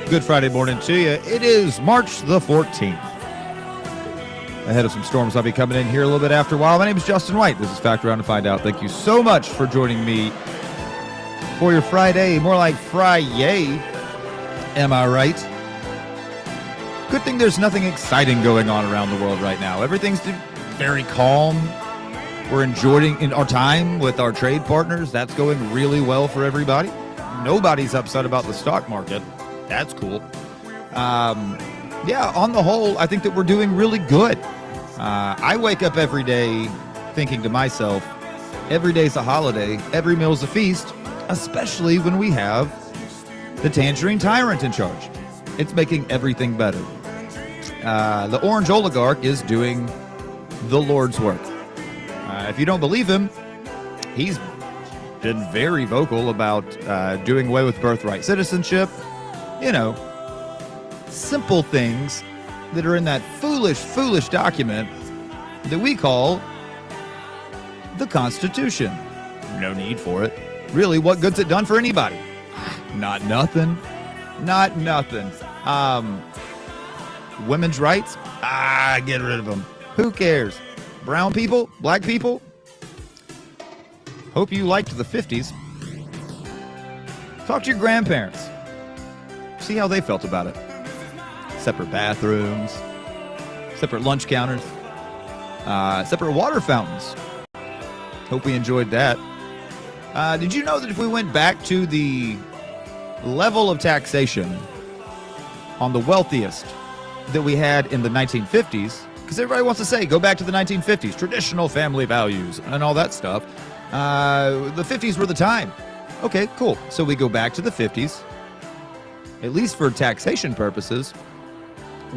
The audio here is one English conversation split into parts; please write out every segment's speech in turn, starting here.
Good Friday morning to you. It is March the 14th. Ahead of some storms, I'll be coming in here a little bit after a while. My name is Justin White. This is Factor Around to Find Out. Thank you so much for joining me for your Friday. More like Fry-yay. Am I right? Good thing there's nothing exciting going on around the world right now. Everything's very calm. We're enjoying our time with our trade partners. That's going really well for everybody. Nobody's upset about the stock market. That's cool. Yeah, on the whole, I think that we're doing really good. I wake up every day thinking to myself, every day's a holiday, every meal's a feast, especially when we have the Tangerine Tyrant in charge. It's making everything better. The Orange Oligarch is doing the Lord's work. If you don't believe him, he's been very vocal about doing away with birthright citizenship. You know, simple things that are in that foolish document that we call the Constitution. No need for it. Really, what good's it done for anybody? Not nothing. Not nothing. Women's rights? Get rid of them. Who cares? Brown people? Black people? Hope you liked the 50s. Talk to your grandparents. See how they felt about it. Separate bathrooms, separate lunch counters, separate water fountains. Hope we enjoyed that. Did you know that if we went back to the level of taxation on the wealthiest that we had in the 1950s, because everybody wants to say, go back to the 1950s, traditional family values and all that stuff. The 50s were the time. Okay, cool. So we go back to the 50s. At least for taxation purposes,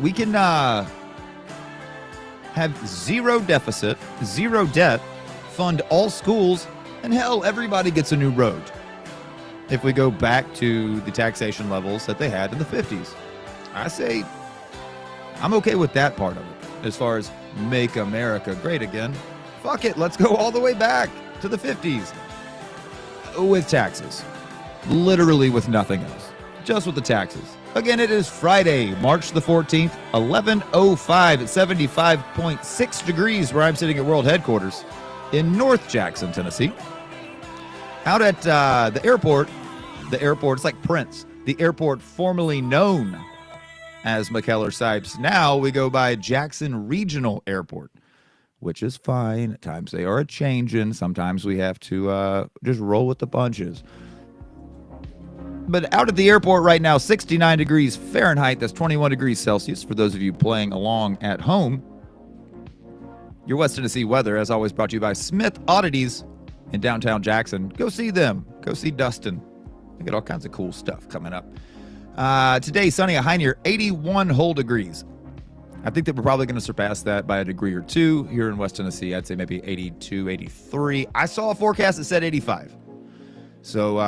we can have zero deficit, zero debt, fund all schools, and hell, everybody gets a new road if we go back to the taxation levels that they had in the 50s. I say I'm okay with that part of it. As far as make America great again, fuck it, let's go all the way back to the 50s with taxes. Literally with nothing else. Just with the taxes. Again, it is Friday, March the 14th, 11:05 at 75.6 degrees where I'm sitting at World Headquarters in North Jackson, Tennessee. Out at the airport, it's like Prince. the airport formerly known as McKellar-Sipes. Now we go by Jackson Regional Airport, which is fine. At times they are a-changing. Sometimes we have to just roll with the punches. But out at the airport right now, 69 degrees Fahrenheit. That's 21 degrees Celsius for those of you playing along at home. Your West Tennessee weather, as always, brought to you by Smith Oddities in downtown Jackson. Go see them. Go see Dustin. They got all kinds of cool stuff coming up. Today, sunny, a high near 81 whole degrees. I think that we're probably going to surpass that by a degree or two here in West Tennessee. I'd say maybe 82, 83. I saw a forecast that said 85. So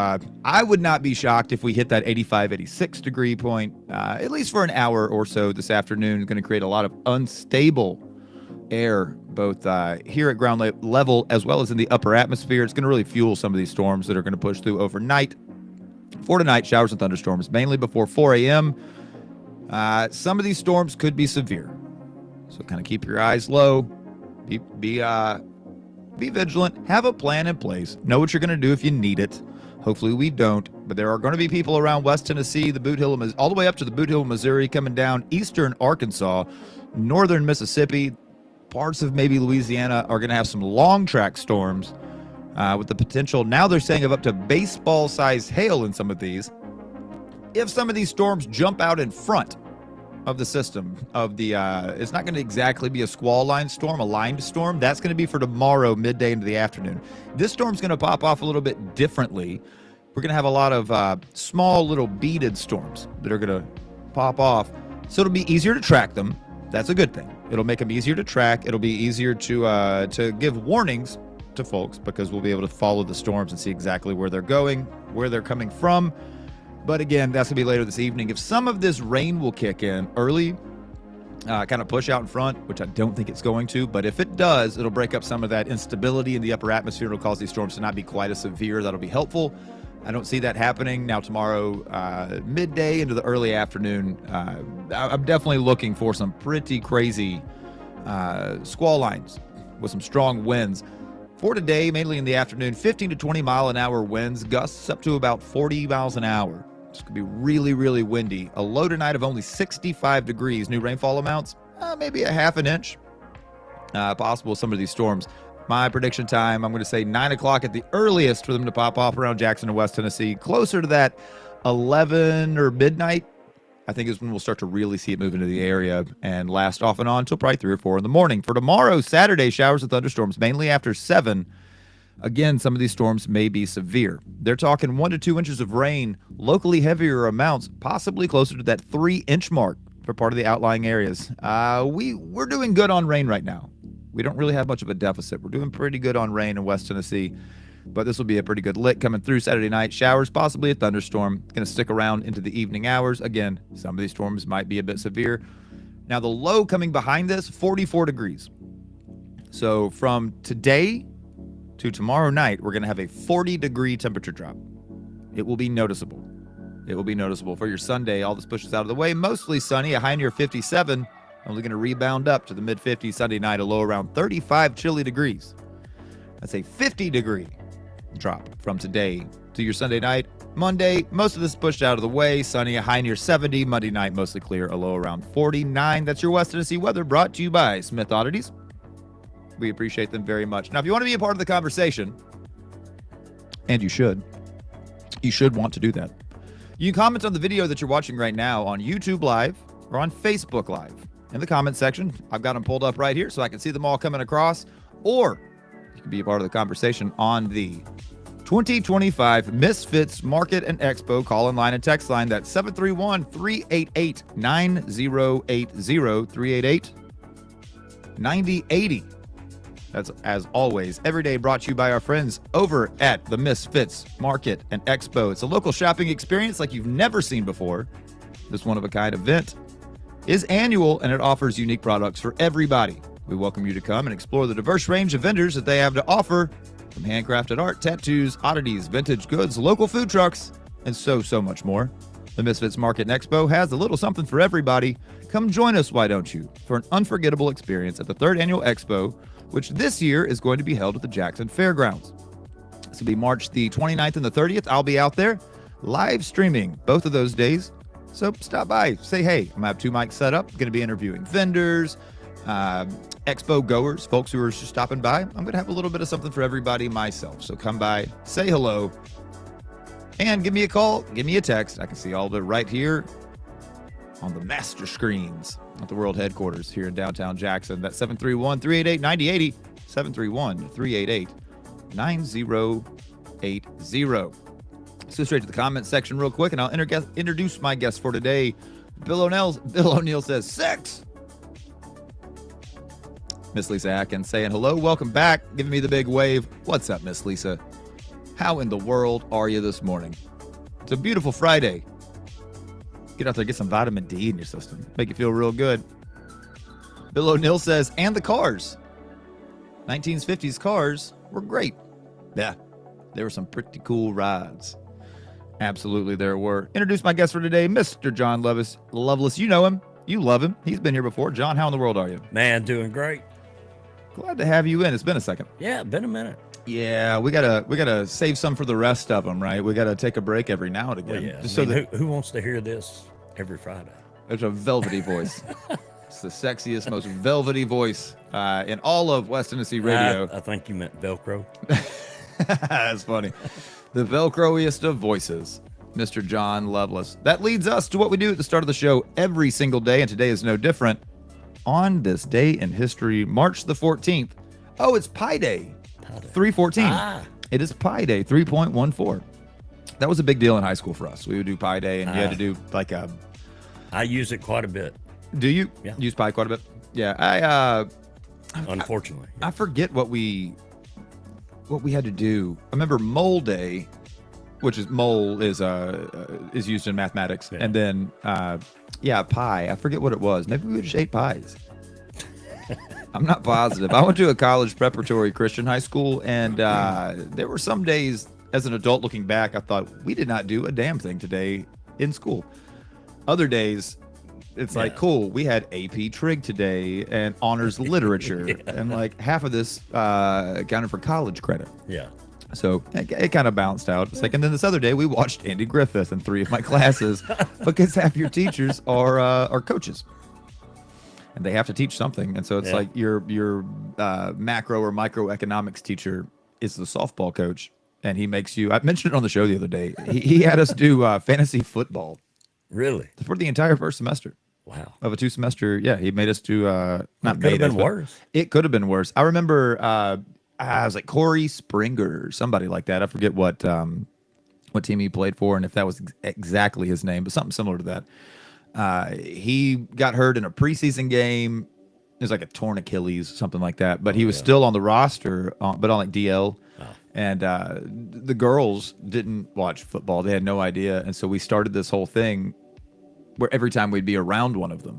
I would not be shocked if we hit that 85, 86 degree point, at least for an hour or so this afternoon. It's going to create a lot of unstable air, both here at ground level as well as in the upper atmosphere. It's going to really fuel some of these storms that are going to push through overnight. For tonight, showers and thunderstorms, mainly before 4 a.m. Some of these storms could be severe. So kind of keep your eyes low. Be vigilant. Have a plan in place. Know what you're going to do if you need it. Hopefully we don't. But there are going to be people around West Tennessee, the Boot Hill, all the way up to the Boot Hill, Missouri, coming down eastern Arkansas, northern Mississippi, parts of maybe Louisiana are going to have some long track storms with the potential. Now they're saying of up to baseball-sized hail in some of these. If some of these storms jump out in front of the system of the it's not going to exactly be a squall line storm, a lined storm. That's going to be for tomorrow midday into the afternoon. This storm's going to pop off a little bit differently. We're going to have a lot of small little beaded storms that are going to pop off, so it'll be easier to track them. That's a good thing. It'll make them easier to track. It'll be easier to give warnings to folks, because we'll be able to follow the storms and see exactly where they're going, where they're coming from. But again, that's going to be later this evening. If some of this rain will kick in early, kind of push out in front, which I don't think it's going to, but if it does, it'll break up some of that instability in the upper atmosphere. It'll cause these storms to not be quite as severe. That'll be helpful. I don't see that happening. Now tomorrow, midday into the early afternoon, I'm definitely looking for some pretty crazy squall lines with some strong winds. For today, mainly in the afternoon, 15 to 20 mile an hour winds, gusts up to about 40 miles an hour. It's going to be really, really windy. A low tonight of only 65 degrees. New rainfall amounts, maybe a half an inch. Possible some of these storms. My prediction time, I'm going to say 9 o'clock at the earliest for them to pop off around Jackson and West Tennessee. Closer to that 11 or midnight, I think is when we'll start to really see it move into the area and last off and on until probably 3 or 4 in the morning. For tomorrow, Saturday, showers and thunderstorms, mainly after 7. Again, some of these storms may be severe. They're talking 1 to 2 inches of rain, locally heavier amounts, possibly closer to that 3-inch mark for part of the outlying areas. We're doing good on rain right now. We don't really have much of a deficit. We're doing pretty good on rain in West Tennessee, but this will be a pretty good lick coming through Saturday night. Showers, possibly a thunderstorm, going to stick around into the evening hours. Again, some of these storms might be a bit severe. Now, the low coming behind this, 44 degrees. So from today to tomorrow night, we're going to have a 40-degree temperature drop. It will be noticeable. It will be noticeable. For your Sunday, all this pushes out of the way. Mostly sunny, a high near 57. Only going to rebound up to the mid-50s Sunday night, a low around 35 chilly degrees. That's a 50-degree drop from today to your Sunday night. Monday, most of this pushed out of the way. Sunny, a high near 70. Monday night, mostly clear, a low around 49. That's your West Tennessee weather, brought to you by Smith Oddities. We appreciate them very much. Now, if you want to be a part of the conversation, and you should want to do that, you can comment on the video that you're watching right now on YouTube Live or on Facebook Live. In the comment section, I've got them pulled up right here so I can see them all coming across. Or you can be a part of the conversation on the 2025 Misfits Market and Expo call-in line and text line. That's 731-388-9080, 388-9080. That's, as always, every day brought to you by our friends over at the Misfits Market and Expo. It's a local shopping experience like you've never seen before. This one-of-a-kind event is annual, and it offers unique products for everybody. We welcome you to come and explore the diverse range of vendors that they have to offer, from handcrafted art, tattoos, oddities, vintage goods, local food trucks, and so much more. The Misfits Market and Expo has a little something for everybody. Come join us, why don't you, for an unforgettable experience at the 3rd Annual Expo, which this year is going to be held at the Jackson Fairgrounds. This will be March the 29th and the 30th. I'll be out there. live streaming both of those days. So stop by, say hey. I'm going to have 2 mics set up. Going to be interviewing vendors, expo goers, folks who are just stopping by. I'm going to have a little bit of something for everybody myself. So come by, say hello, and give me a call, give me a text. I can see all of it right here on the master screens at the world headquarters here in downtown Jackson. That's 731-388-9080, 731-388-9080. Let's go straight to the comments section real quick, and I'll introduce my guest for today. Bill O'Neill says, sex. Miss Lisa Atkins saying, hello, welcome back, giving me the big wave. What's up, Miss Lisa? How in the world are you this morning? It's a beautiful Friday. Get out there, get some vitamin D in your system. Make you feel real good. Bill O'Neill says, and the cars. 1950s cars were great. Yeah, there were some pretty cool rides. Absolutely, there were. Introduce my guest for today, Mr. John Loveless. You know him. You love him. He's been here before. John, how in the world are you? Man, doing great. Glad to have you in. It's been a second. Yeah, been a minute. Yeah, we gotta save some for the rest of them, right? We gotta take a break every now and again. Well, yeah. Just so that who wants to hear this every Friday? it's a velvety voice. It's the sexiest, most velvety voice in all of West Tennessee radio. I think you meant Velcro. That's funny. The Velcroiest of voices, Mr. John Loveless. That leads us to what we do at the start of the show every single day, and today is no different. On this day in history, March the 14th. Oh, it's Pi Day. 314. It is Pi Day, 3.14. That was a big deal in high school for us. We would do Pi Day, and you had to do like a... I use it quite a bit. Do you? Yeah. Use Pi quite a bit? Yeah, Unfortunately. I forget what we had to do. I remember Mole Day, which is mole is used in mathematics, and then Pi. I forget what it was. Maybe we just ate pies. I'm not positive. I went to a college preparatory Christian high school, and there were some days as an adult looking back, I thought we did not do a damn thing today in school. Other days, it's like, cool, we had AP Trig today and honors literature, and like half of this accounted for college credit. Yeah. So it kind of bounced out. It's like, and then this other day we watched Andy Griffith in 3 of my classes because half your teachers are coaches, and they have to teach something. And so it's like your macro or microeconomics teacher is the softball coach, and he makes you. I mentioned it on the show the other day. He had us do fantasy football. Really? For the entire first semester. Wow. Of a 2-semester. Yeah, he made us do. Not it could have been worse. It could have been worse. I remember. I was like Corey Springer or somebody like that. I forget what team he played for and if that was exactly his name, but something similar to that. He got hurt in a preseason game. It was like a torn Achilles, something like that. But he was still on the roster, but on like DL. Oh. And the girls didn't watch football. They had no idea. And so we started this whole thing where every time we'd be around one of the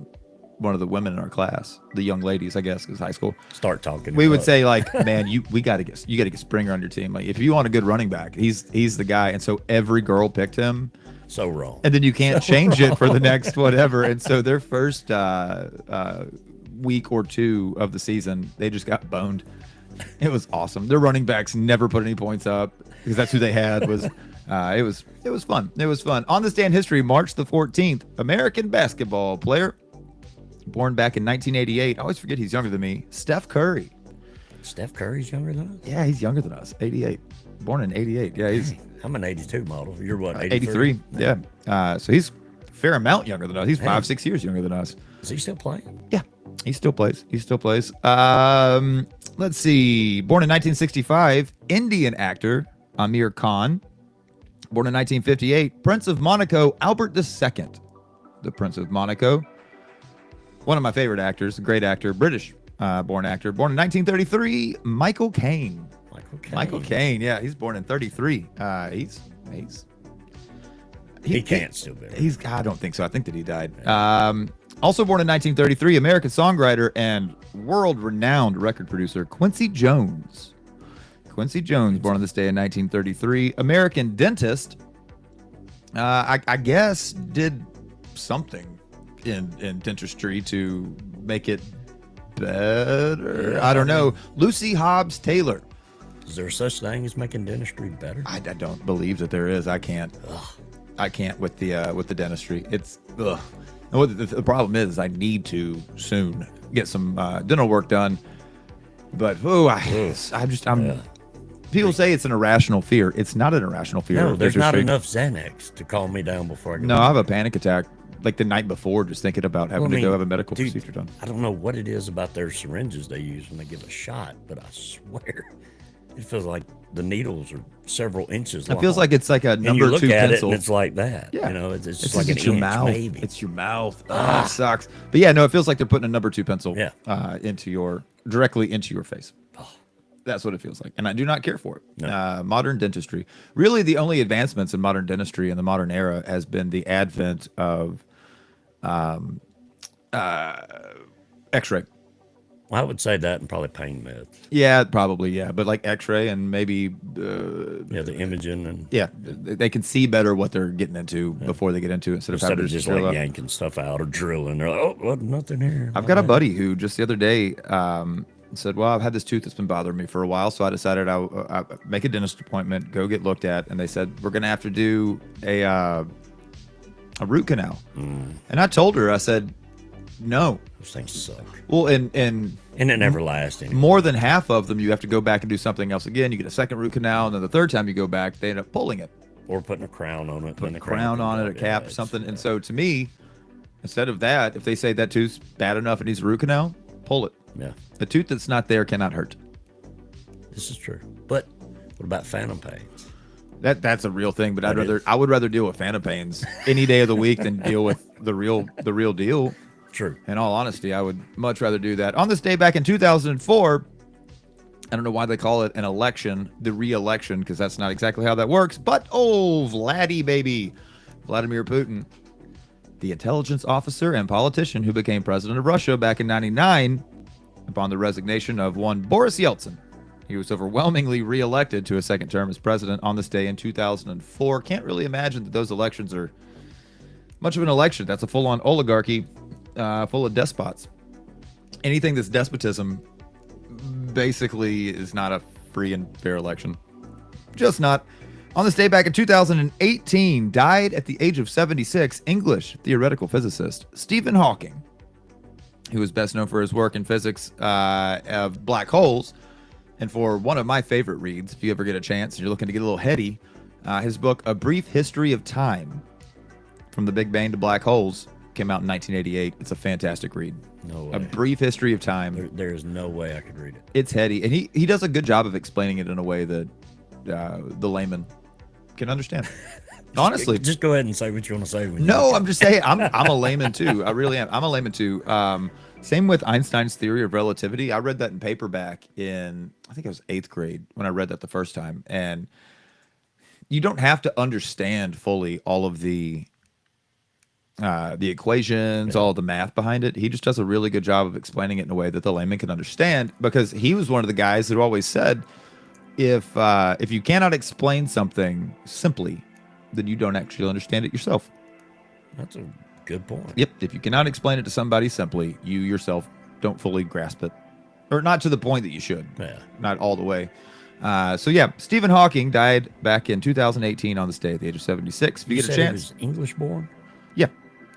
women in our class, the young ladies, I guess, because high school. Start talking. We would say like, man, you got to get Springer on your team. Like if you want a good running back, he's the guy. And so every girl picked him. So wrong. And then you can't change it for the next whatever. And so their first week or two of the season, they just got boned. It was awesome. Their running backs never put any points up because that's who they had. It was fun. It was fun. On this day in history, March the 14th, American basketball player. Born back in 1988. I always forget he's younger than me. Steph Curry. Steph Curry's younger than us? Yeah, he's younger than us. 88. Born in 88. Yeah, he's... I'm an 82 model. You're what, 83? Yeah. So he's a fair amount younger than us. He's 5-6 years younger than us. Is he still playing? Yeah, he still plays. Let's see. Born in 1965, Indian actor Amir Khan. Born in 1958, Prince of Monaco Albert II. The Prince of Monaco. One of my favorite actors, a great actor, British born actor. Born in 1933, Michael Caine. Michael Caine, yeah, he's born in 33. He can't still be. I don't think so. I think that he died. Also born in 1933, American songwriter and world-renowned record producer Quincy Jones. Quincy Jones, born on this day in 1933. American dentist, I guess, did something in dentistry to make it better. I don't know. Lucy Hobbs Taylor. Is there such thing as making dentistry better? I don't believe that there is. I can't. I can't with the dentistry. It's ugh. And what the problem is I need to soon get some dental work done. But people say it's an irrational fear. It's not an irrational fear. No, there's not enough Xanax to calm me down before I go. No, I have a panic attack like the night before, just thinking about having to go have a medical procedure done. I don't know what it is about their syringes they use when they give a shot, but I swear it feels like the needles are several inches long. It feels like it's like a number and you look 2 at pencil. It and it's like that. Yeah. You know, it's just like an your inch, mouth. maybe. It's your mouth. It sucks. But yeah, no, it feels like they're putting a number 2 pencil directly into your face. That's what it feels like. And I do not care for it. No. Modern dentistry. Really, the only advancements in modern dentistry in the modern era has been the advent of X-ray. Well, I would say that and probably pain meds. Yeah, probably, yeah. But like X-ray and maybe... the imaging and... Yeah, they can see better what they're getting into before they get into it instead of having to just like yanking stuff out or drilling. They're like, oh, well, nothing here. I've got a buddy who just the other day said, well, I've had this tooth that's been bothering me for a while, so I decided I'll make a dentist appointment, go get looked at, and they said, we're going to have to do a root canal. And I told her, I said, no. Those things suck. Well, and it never lasts anymore. More than half of them, you have to go back and do something else again. You get a second root canal, and then the third time you go back, they end up pulling it. Or putting a crown on it. Putting a crown on it, a cap, something. And so to me, instead of that, if they say that tooth's bad enough, it needs a root canal, pull it. Yeah. The tooth that's not there cannot hurt. This is true. But what about phantom pains? That's a real thing, but I would rather deal with phantom pains any day of the week than deal with the real deal. True. In all honesty, I would much rather do that. On this day back in 2004, I don't know why they call it an election, the re-election, because that's not exactly how that works. But Vladdy baby, Vladimir Putin, the intelligence officer and politician who became president of Russia back in '99 upon the resignation of one Boris Yeltsin. He was overwhelmingly re-elected to a second term as president on this day in 2004. Can't really imagine that those elections are much of an election. That's a full-on oligarchy full of despots. Anything that's despotism basically is not a free and fair election. Just not. On this day back in 2018, died at the age of 76, English theoretical physicist Stephen Hawking, who is best known for his work in physics of black holes, and for one of my favorite reads, if you ever get a chance and you're looking to get a little heady, his book, A Brief History of Time, From the Big Bang to Black Holes, came out in 1988. It's a fantastic read. No way. A Brief History of Time. There is no way I could read it. It's heady, and he does a good job of explaining it in a way that the layman can understand. Honestly, just go ahead and say what you want to say. No, I'm just saying I'm a layman too. I really am. I'm a layman too. Same with Einstein's theory of relativity. I read that in paperback in, I think it was 8th grade when I read that the first time. And you don't have to understand fully all of the equations, all the math behind it. He just does a really good job of explaining it in a way that the layman can understand, because he was one of the guys who always said, if you cannot explain something simply, then you don't actually understand it yourself. That's a good point. Yep. If you cannot explain it to somebody simply, you yourself don't fully grasp it, or not to the point that you should. Yeah. Not all the way. So yeah, Stephen Hawking died back in 2018 on this day at the age of 76. If you get a chance. He was English born? Yeah.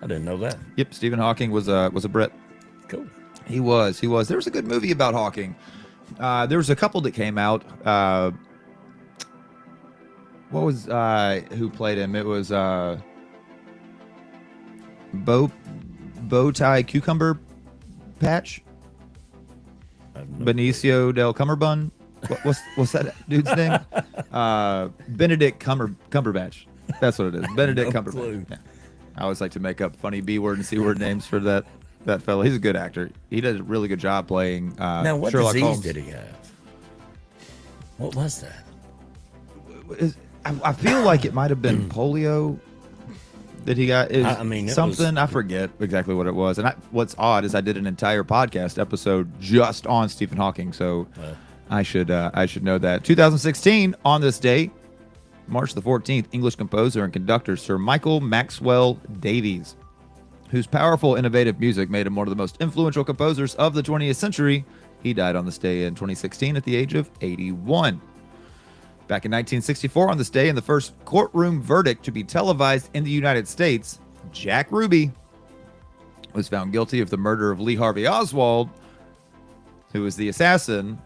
I didn't know that. Yep. Stephen Hawking was a Brit. Cool. He was. There was a good movie about Hawking. There was a couple that came out. What was who played him? It was Bow Tie Cucumber Patch, Benicio del Cumberbund. What's that dude's name? Benedict Cumberbatch. That's what it is. Benedict Cumberbatch. Yeah. I always like to make up funny B word and C word names for that fellow. He's a good actor. He did a really good job playing now, what Sherlock disease Holmes. did he have? What was that? I feel like it might have been polio that he got. I mean, something I forget exactly what it was. And what's odd is I did an entire podcast episode just on Stephen Hawking, so I should know that. 2016, on this day, March the 14th, English composer and conductor Sir Michael Maxwell Davies, whose powerful, innovative music made him one of the most influential composers of the 20th century. He died on this day in 2016 at the age of 81. Back in 1964, on this day, in the first courtroom verdict to be televised in the United States, Jack Ruby was found guilty of the murder of Lee Harvey Oswald, who was the assassin,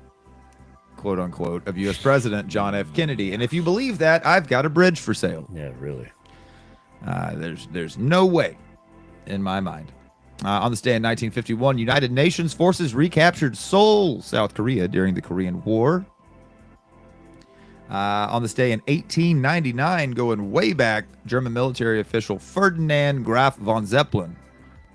quote unquote, of U.S. President John F. Kennedy. And if you believe that, I've got a bridge for sale. Yeah, really. There's no way in my mind. On this day in 1951, United Nations forces recaptured Seoul, South Korea, during the Korean War. On this day in 1899, going way back, German military official Ferdinand Graf von Zeppelin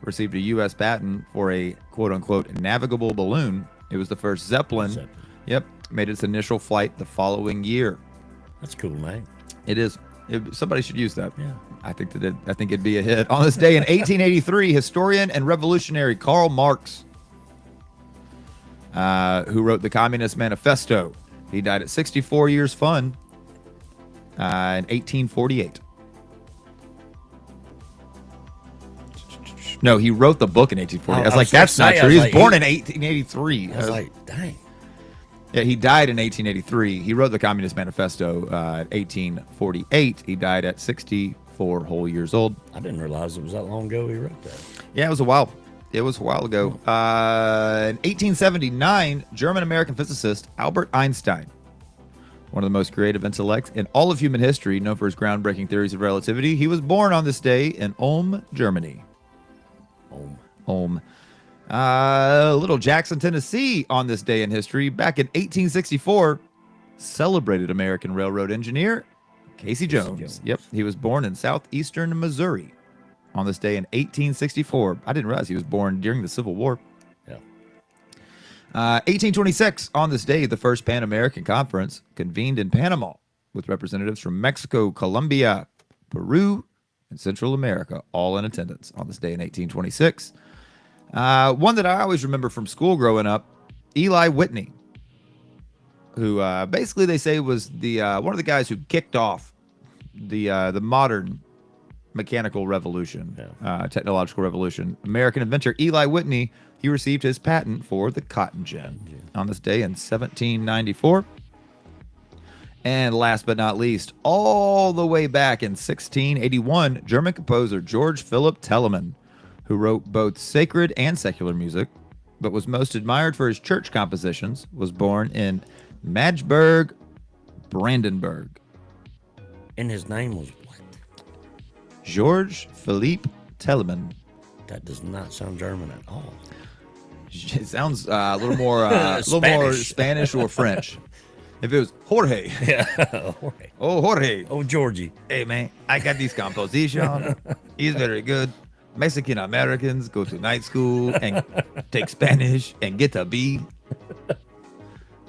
received a U.S. patent for a quote-unquote navigable balloon. It was the first Zeppelin. Yep, made its initial flight the following year. That's cool, mate. It is. Somebody should use that. Yeah. I think it'd be a hit. On this day in 1883, historian and revolutionary Karl Marx, who wrote the Communist Manifesto, he died at 64 years fun in 1848. No, he wrote the book in 1840. I was like, that's not true. He was born in 1883. I was like, dang. Yeah, he died in 1883. He wrote the Communist Manifesto in 1848. He died at 64 whole years old. I didn't realize it was that long ago he wrote that. Yeah, it was a while. It was a while ago. In 1879, German-American physicist Albert Einstein, one of the most creative intellects in all of human history, known for his groundbreaking theories of relativity, he was born on this day in Ulm, Germany. Ulm. Little Jackson, Tennessee, on this day in history, back in 1864, celebrated American railroad engineer Casey Jones. Yep, he was born in southeastern Missouri on this day in 1864. I didn't realize he was born during the Civil War. Yeah. 1826, on this day, the first Pan American Conference convened in Panama with representatives from Mexico, Colombia, Peru, and Central America, all in attendance on this day in 1826. One that I always remember from school growing up, Eli Whitney, who basically they say was the one of the guys who kicked off the modern mechanical revolution, technological revolution. American inventor Eli Whitney, he received his patent for the cotton gin on this day in 1794. And last but not least, all the way back in 1681, German composer George Philipp Telemann, who wrote both sacred and secular music, but was most admired for his church compositions, was born in Magdeburg, Brandenburg. And his name was what? George Philipp Telemann. That does not sound German at all. It sounds a little more Spanish or French. If it was Jorge. Yeah, Jorge. Oh, Jorge. Oh, Georgie. Hey, man, I got this composition. He's very good. Mexican Americans go to night school and take Spanish and get a B.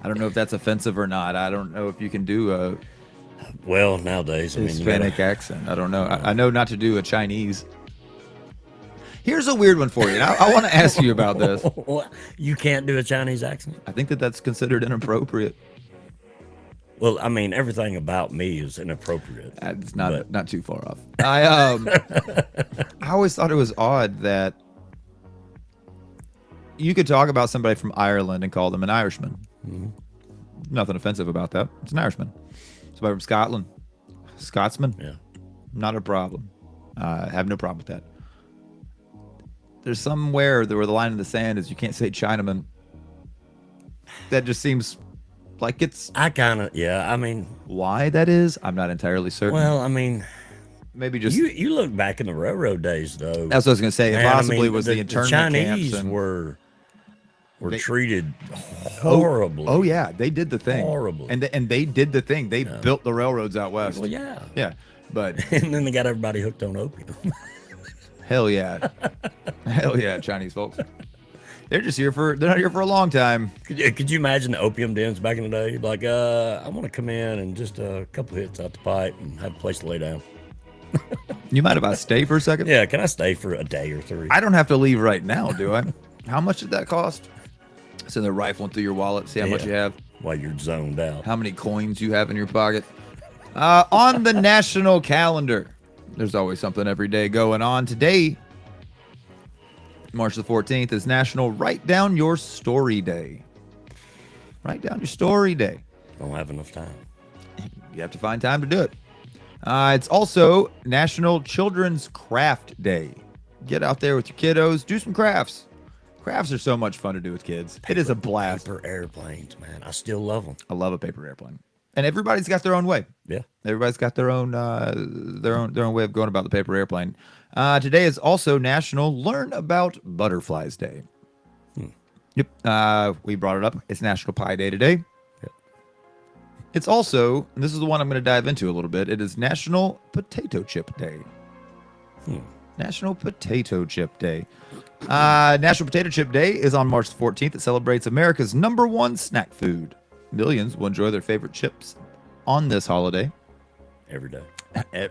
I don't know if that's offensive or not. I don't know if you can do a well nowadays. Hispanic accent. I don't know. I know not to do a Chinese. Here's a weird one for you. I want to ask you about this. You can't do a Chinese accent? I think that's considered inappropriate. Well, I mean, everything about me is inappropriate. It's not too far off. I always thought it was odd that you could talk about somebody from Ireland and call them an Irishman. Mm-hmm. Nothing offensive about that. It's an Irishman. Somebody from Scotland, Scotsman. Yeah, not a problem. I have no problem with that. There's somewhere where the line in the sand is you can't say Chinaman. That just seems like it's... I mean... Why that is, I'm not entirely certain. Well, I mean... Maybe just... You look back in the railroad days, though. That's what I was going to say. Man, possibly was the internment Chinese camps. were treated horribly. Oh, yeah. They did the thing. Horribly. And they did the thing. They built the railroads out west. Well, yeah. Yeah. But... and then they got everybody hooked on opium. Hell yeah. Hell yeah, Chinese folks. They're not here for a long time. Could you imagine the opium dens back in the day? Like, I want to come in and just a couple hits out the pipe and have a place to lay down. You mind if I stay for a second? Yeah, can I stay for a day or three? I don't have to leave right now, do I? How much did that cost? Send the rifle through your wallet, see how much you have. While you're zoned out. How many coins you have in your pocket. On the national calendar, there's always something every day going on. Today, March the 14th, is National Write Down Your Story Day. Write down your story day. Don't have enough time. you have to find time to do it. It's also National Children's Craft Day. Get out there with your kiddos, do some crafts. Crafts are so much fun to do with kids. It is a blast. Paper airplanes, man. I still love them. I love a paper airplane, and everybody's got their own way. Yeah. Everybody's got their own way of going about the paper airplane. Today is also National Learn About Butterflies Day. Yep. We brought it up. It's National Pie Day today. Yep. It's also, and this is the one I'm going to dive into a little bit. It is National Potato Chip Day. National Potato Chip Day. National Potato Chip Day is on March 14th. It celebrates America's #1 snack food. Millions will enjoy their favorite chips on this holiday. Every day.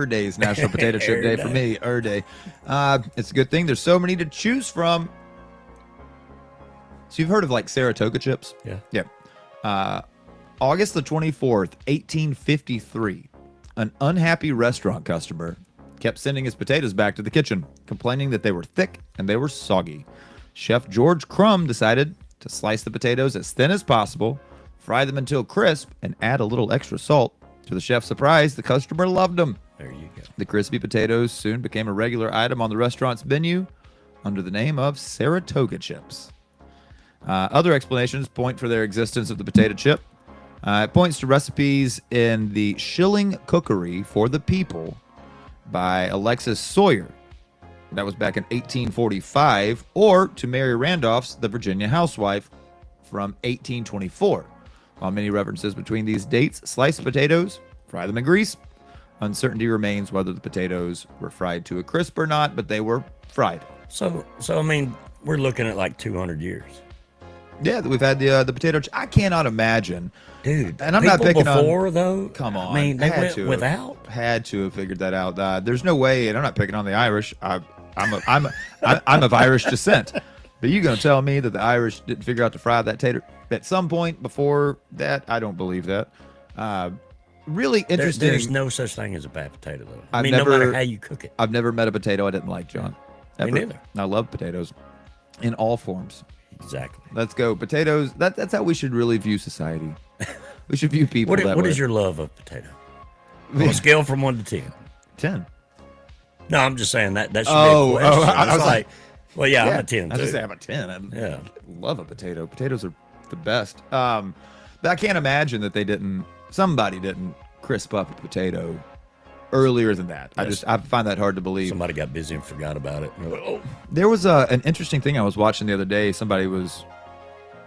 Day's National Potato Chip Day for me. Day. It's a good thing. There's so many to choose from. So you've heard of like Saratoga chips? Yeah. Yeah. August the 24th, 1853, an unhappy restaurant customer kept sending his potatoes back to the kitchen, complaining that they were thick and they were soggy. Chef George Crumb decided to slice the potatoes as thin as possible, fry them until crisp, and add a little extra salt. To the chef's surprise, the customer loved them. There you go. The crispy potatoes soon became a regular item on the restaurant's menu under the name of Saratoga chips. Other explanations point for their existence of the potato chip. It points to recipes in the Shilling Cookery for the People by Alexis Sawyer. That was back in 1845, or to Mary Randolph's The Virginia Housewife from 1824. While many references between these dates, sliced potatoes, fry them in grease. Uncertainty remains whether the potatoes were fried to a crisp or not, but they were fried. So I mean, we're looking at like 200 years. Yeah, we've had the potato. I cannot imagine, dude. And I'm not picking before on, though. Come on, I mean, they had went to without. Had to have figured that out. There's no way, and I'm not picking on the Irish. I'm of Irish descent, but you gonna tell me that the Irish didn't figure out to fry that tater at some point before that? I don't believe that. Really interesting. There's no such thing as a bad potato, though. I've no never- matter how you cook it. I've never met a potato I didn't like, John. Ever. Me neither. I love potatoes in all forms. Exactly. Let's go. Potatoes, that's how we should really view society. We should view people that What way. is your love of potato? On a scale from 1 to 10. 10. No, I'm just saying that should be Oh, a question. I was It's like, well, yeah, I'm a 10 I was too. just say I'm a 10. I Yeah. love a potato. Potatoes are the best. But I can't imagine that somebody didn't crisp up a potato earlier than that. Yes. I find that hard to believe. Somebody got busy and forgot about it. And they're like, oh, There was an interesting thing I was watching the other day.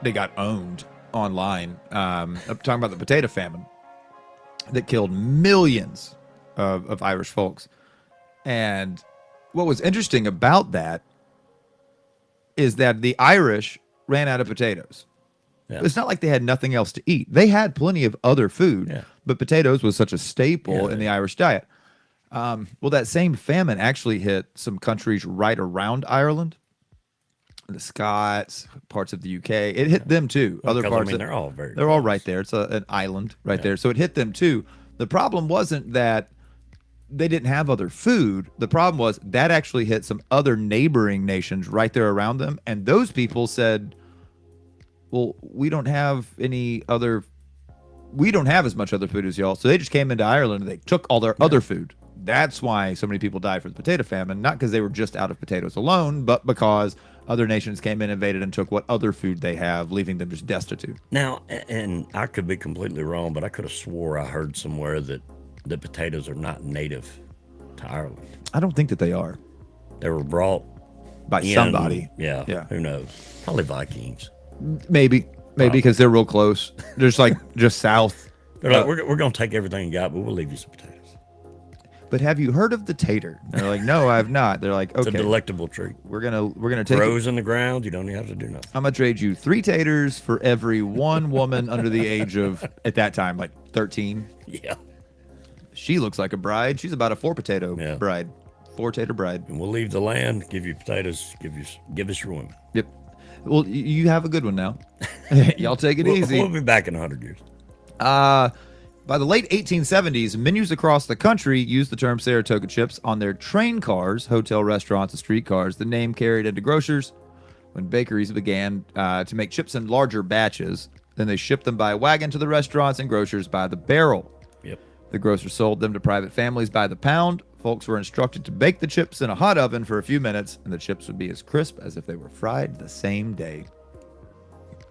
They got owned online. I'm talking about the potato famine that killed millions of Irish folks. And what was interesting about that is that the Irish ran out of potatoes. Yeah. It's not like they had nothing else to eat. They had plenty of other food, Yeah. but potatoes was such a staple Yeah. in the Irish diet. Well, that same famine actually hit some countries right around Ireland. The Scots, parts of the UK. It hit them too. Other because, parts. I mean, they're all very They're all close. right there. It's an island right there. So it hit them too. The problem wasn't that they didn't have other food. The problem was that actually hit some other neighboring nations right there around them. And those people said, well, we don't have as much other food as y'all. So they just came into Ireland and they took all their other food. That's why so many people died from the potato famine, not because they were just out of potatoes alone, but because other nations came in, invaded, and took what other food they have, leaving them just destitute. Now, and I could be completely wrong, but I could have swore I heard somewhere that the potatoes are not native to Ireland. I don't think that they are. They were brought By in, somebody. Yeah. Yeah. Who knows? Probably Vikings. Maybe because they're real close. There's like just south. They're like, we're going to take everything you got, but we'll leave you some potatoes. But have you heard of the tater? They're like, no, I have not. They're like, It's a okay, delectable treat. we're gonna take. Grows in the ground. You don't even have to do nothing. I'm gonna trade you 3 taters for every one woman under the age of, at that time, like 13. Yeah. She looks like a bride. She's about a 4 potato Yeah. bride, 4 tater bride. And we'll leave the land, give you potatoes, give us your women. Yep. Well, you have a good one now. Y'all take it We'll easy. be back in 100 years. By the late 1870s, menus across the country used the term Saratoga chips on their train cars, hotel restaurants, and streetcars. The name carried into grocers when bakeries began to make chips in larger batches. Then they shipped them by wagon to the restaurants and grocers by the barrel. The grocer sold them to private families by the pound. Folks were instructed to bake the chips in a hot oven for a few minutes, and the chips would be as crisp as if they were fried the same day.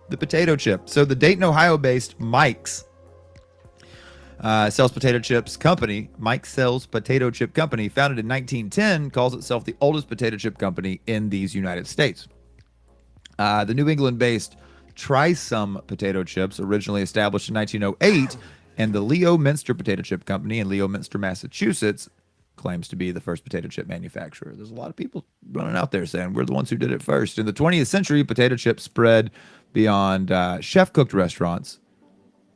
The potato chip. So the Dayton, Ohio-based Mike's sells potato chips company. Mike Sells Potato Chip Company, founded in 1910, calls itself the oldest potato chip company in these United States. The New England-based Trisum potato chips, originally established in 1908, and the Leo Minster Potato Chip Company in Leo Minster, Massachusetts, claims to be the first potato chip manufacturer. There's a lot of people running out there saying we're the ones who did it first. In the 20th century, potato chips spread beyond chef-cooked restaurants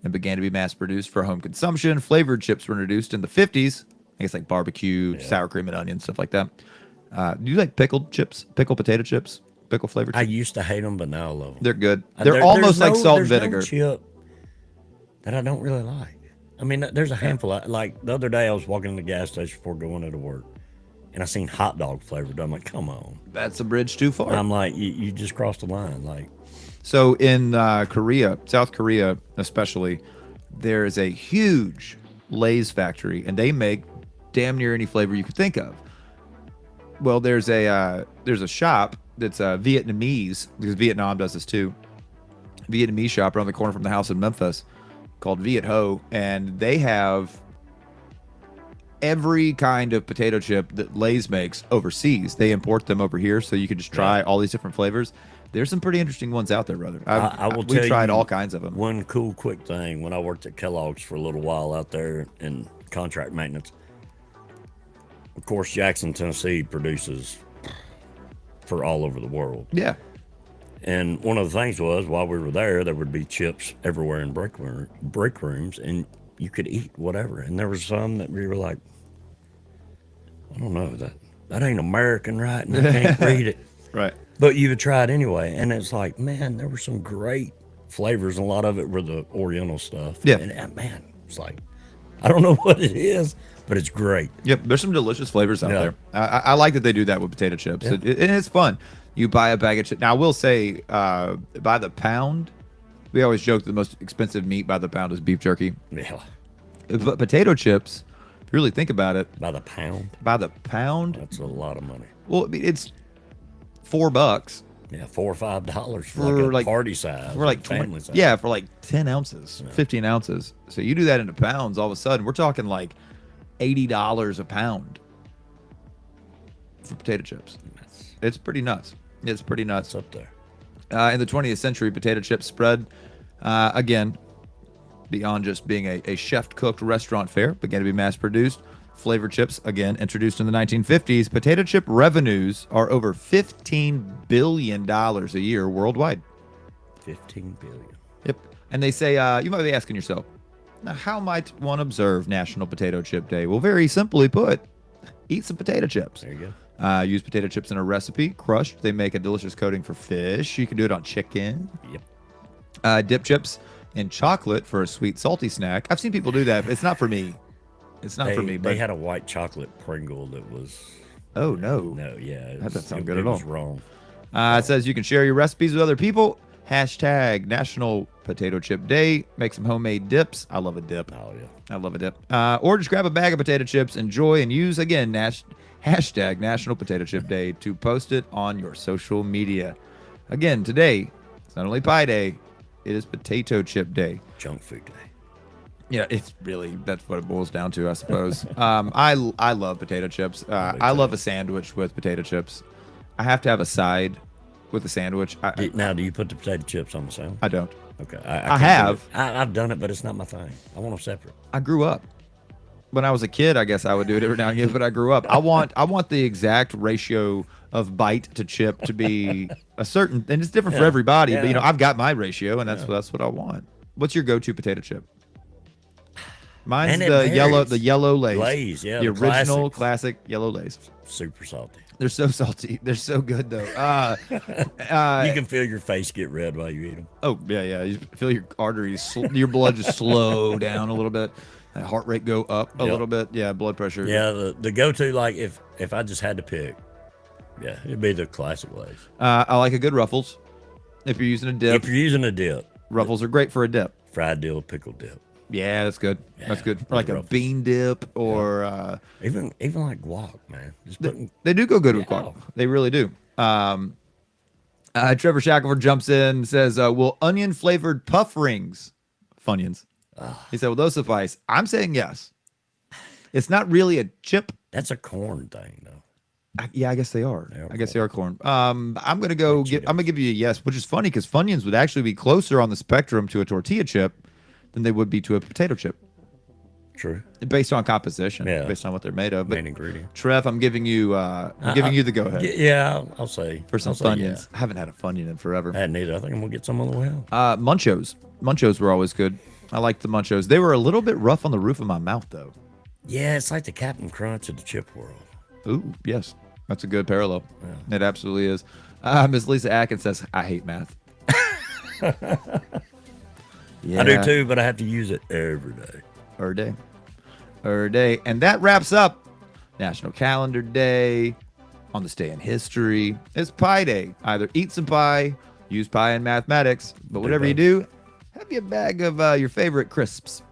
and began to be mass-produced for home consumption. Flavored chips were introduced in the 50s. I guess like barbecue, sour cream and onion, stuff like that. Do you like pickled chips? Pickled potato chips? Pickle flavored I chips? used to hate them, but now I love them. They're good. They're almost like salt and vinegar. There's no chip that I don't really like. I mean, there's a handful. Like the other day, I was walking in the gas station before going into work, and I seen hot dog flavored. I'm like, come on. That's a bridge too far. I'm like, you just crossed the line. Like, So in Korea, South Korea especially, there is a huge Lay's factory, and they make damn near any flavor you could think of. Well, there's a shop that's Vietnamese, because Vietnam does this too. Vietnamese shop around the corner from the house in Memphis called Viet Ho, and they have every kind of potato chip that Lay's makes overseas. They import them over here, so you can just try all these different flavors. There's some pretty interesting ones out there, brother. I will tell we tried you all kinds of them. One cool, quick thing. When I worked at Kellogg's for a little while out there in contract maintenance, of course, Jackson, Tennessee produces for all over the world. Yeah. And one of the things was, while we were there would be chips everywhere in break rooms, and you could eat whatever. And there was some that we were like, I don't know, that ain't American, right? And I can't read it. Right. But you would try it anyway. And it's like, man, there were some great flavors. And a lot of it were the Oriental stuff. Yeah. And man, it's like, I don't know what it is, but it's great. Yep, there's some delicious flavors out Yeah. there. I like that they do that with potato chips. Yeah. And it's fun. You buy a bag of chips. Now, I will say, by the pound, we always joke the most expensive meat by the pound is beef jerky. Yeah. But potato chips, if you really think about it, By the pound, by the pound, that's a lot of money. well, I mean, it's $4 Yeah, $4 or $5 for For, like a like- party size. for like or family 20, size. yeah, for like 10 ounces, 15 ounces. So you do that into pounds, all of a sudden, we're talking like $80 a pound for potato chips. It's pretty nuts. It's pretty nuts. It's up there. In the 20th century, potato chips spread, again, beyond just being a chef-cooked restaurant fare, began to be mass-produced. Flavored chips, again, introduced in the 1950s. Potato chip revenues are over $15 billion a year worldwide. 15 billion. Yep. And they say, you might be asking yourself, now how might one observe National Potato Chip Day? Well, very simply put, eat some potato chips. There you go. Use potato chips in a recipe. Crushed, they make a delicious coating for fish. You can do it on chicken. Yep. Dip chips in chocolate for a sweet, salty snack. I've seen people do that. But it's not for me. It's not for me. They But had a white chocolate Pringle that was oh no, no, yeah, That doesn't sound good it at all. was wrong. it says you can share your recipes with other people. Hashtag National Potato Chip Day. Make some homemade dips. I love a dip. Oh yeah. I love a dip. Or just grab a bag of potato chips, enjoy, and use again hashtag National Potato Chip Day to post it on your social media. Again, today it's not only Pie Day, it is Potato Chip Day. Junk food day. Yeah, it's really, that's what it boils down to, I suppose. I love potato chips. I love a sandwich with potato chips. I have to have a side with a sandwich. Now, do you put the potato chips on the sandwich? I don't. Okay. I can't have. do it. I've done it, but it's not my thing. I want them separate. I grew up. When I was a kid, I guess I would do it every now and again, but I grew up. I want the exact ratio of bite to chip to be a certain, and it's different for everybody, but Yeah. I've got my ratio, and that's what I want. What's your go-to potato chip? Mine's And it the varies. yellow Lay's. Lay's, yeah, The the original classic yellow Lay's. Super salty. They're so salty. They're so good though. You can feel your face get red while you eat them. Oh yeah. You feel your arteries, your blood just slow down a little bit. That heart rate go up a Yep. little bit. Yeah, blood pressure. Yeah, the go-to, like if I just had to pick, yeah, it'd be the classic Lay's. I like a good Ruffles. If you're using a dip, If you're using a dip, Ruffles are great for a dip. fried dill, pickled dip. Yeah, that's good. That's Yeah, good. Or like a Ruffles. bean dip or Even like guac, man. Just putting they do go good with Yeah. guac. They really do. Trevor Shackelford jumps in and says, will onion flavored puff rings, Funyuns? He said, will those suffice? I'm saying yes. It's not really a chip. that's a corn thing though. Yeah, I guess they are. They are I guess they are corn. I'm gonna go. I'm gonna give you a yes, which is funny because Funyuns would actually be closer on the spectrum to a tortilla chip than they would be to a potato chip, True. based on composition, Yeah. based on what they're made of. But Main ingredient. Trev, I'm giving you. I'm giving you the go ahead Yeah, I'll say for some I'll say Funyuns. I haven't had a Funyun in forever. Yeah. I hadn't either. I think I'm gonna get some on the way home. Munchos. Munchos were always good. I liked the Munchos. They were a little bit rough on the roof of my mouth, though. Yeah, it's like the Captain Crunch of the chip world. Ooh, yes. That's a good parallel. Yeah. It absolutely is. Miss Lisa Atkins says, I hate math. Yeah. I do too, but I have to use it every day. Every day. And that wraps up National Calendar Day. On this day in history, it's Pie Day. Either eat some pie, use pie in mathematics, but whatever you do, have your bag of your favorite crisps,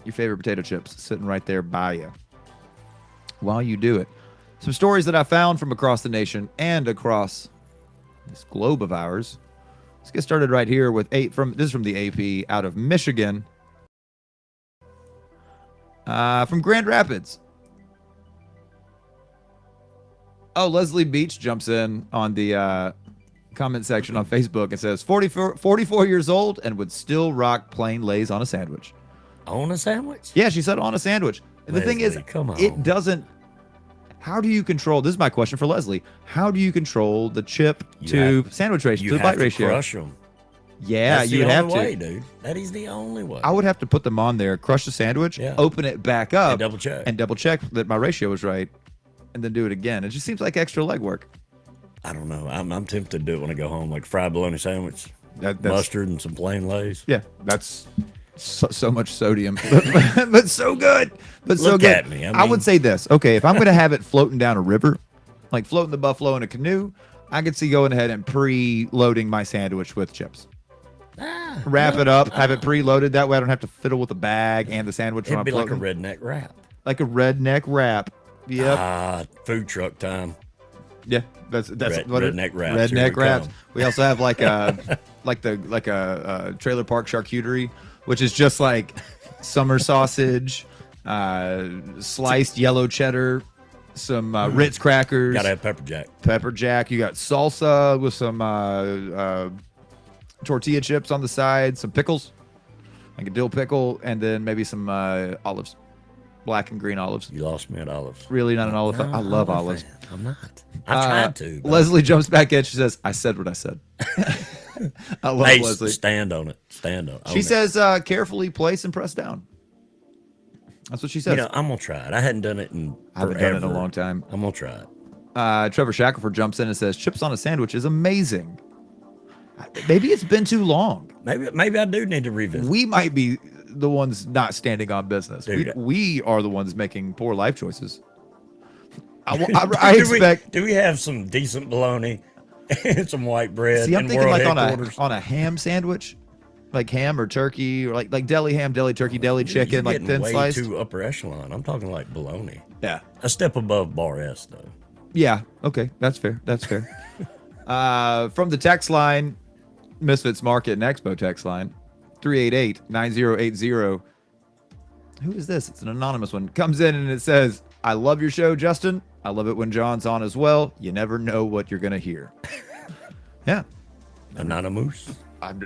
your favorite potato chips sitting right there by you while you do it. Some stories that I found from across the nation and across this globe of ours. Let's get started right here with this is from the AP out of Michigan. From Grand Rapids. Oh, Leslie Beach jumps in on the comment section on Facebook and says 44 years old and would still rock plain Lay's on a sandwich. On a sandwich? Yeah, she said on a sandwich. And the thing is, Leslie, come on. it doesn't. How do you control? This is my question for Leslie. How do you control the chip to sandwich ratio, You to the have bite to ratio? crush them. Yeah, That's the you'd have only to. way, dude. That is the only way. I would have to put them on there, crush the sandwich, Yeah. open it back up, And double check. that my ratio was right, and then do it again. It just seems like extra legwork. I don't know. I'm tempted to do it when I go home, like fried bologna sandwich, That's, mustard, and some plain Lay's. Yeah, that's so much sodium, but so good. But so Look good. at me. I I would mean- say this. Okay, if I'm going to have it floating down a river, like floating the buffalo in a canoe, I could see going ahead and pre-loading my sandwich with chips. Wrap it up, have it preloaded. That way I don't have to fiddle with the bag and the sandwich when It'd I'm be like a floating. redneck wrap. Like a redneck wrap. Yep. Food truck time. Yeah, that's what redneck wraps. Here Redneck we wraps. come. We also have like a like a trailer park charcuterie, which is just like summer sausage, sliced yellow cheddar, some Ritz crackers, Gotta have pepper jack. pepper jack. You got salsa with some tortilla chips on the side, some pickles, like a dill pickle, and then maybe some olives, black and green olives. You lost me at olives. Really not an olive. I love I'm a olives. fan. I'm not. I tried to. but- Leslie jumps back in. She says, I said what I said. I love Hey, Leslie. stand on it. Stand on it. She says, carefully place and press down. That's what she says. You know, I'm gonna try it. I hadn't done it in I haven't forever. done it in a long time. I'm gonna try it. Trevor Shackelford jumps in and says, chips on a sandwich is amazing. Maybe it's been too long. Maybe I do need to revisit. We might be the ones not standing on business. Dude. We are the ones making poor life choices. I Do expect. do we have some decent bologna and some white bread? See, I'm in thinking world like headquarters? on a ham sandwich, like ham or turkey, or like deli ham, deli turkey, deli You're chicken, like getting thin way sliced. too upper echelon. I'm talking like bologna. Yeah, A step above bar S though. yeah. Okay, that's fair. That's fair. From the text line, Misfits Market and Expo text line, 388-9080. Who is this? It's an anonymous one. Comes in and it says, I love your show, Justin. I love it when John's on as well. You never know what you're going to hear. Yeah. Anonymous.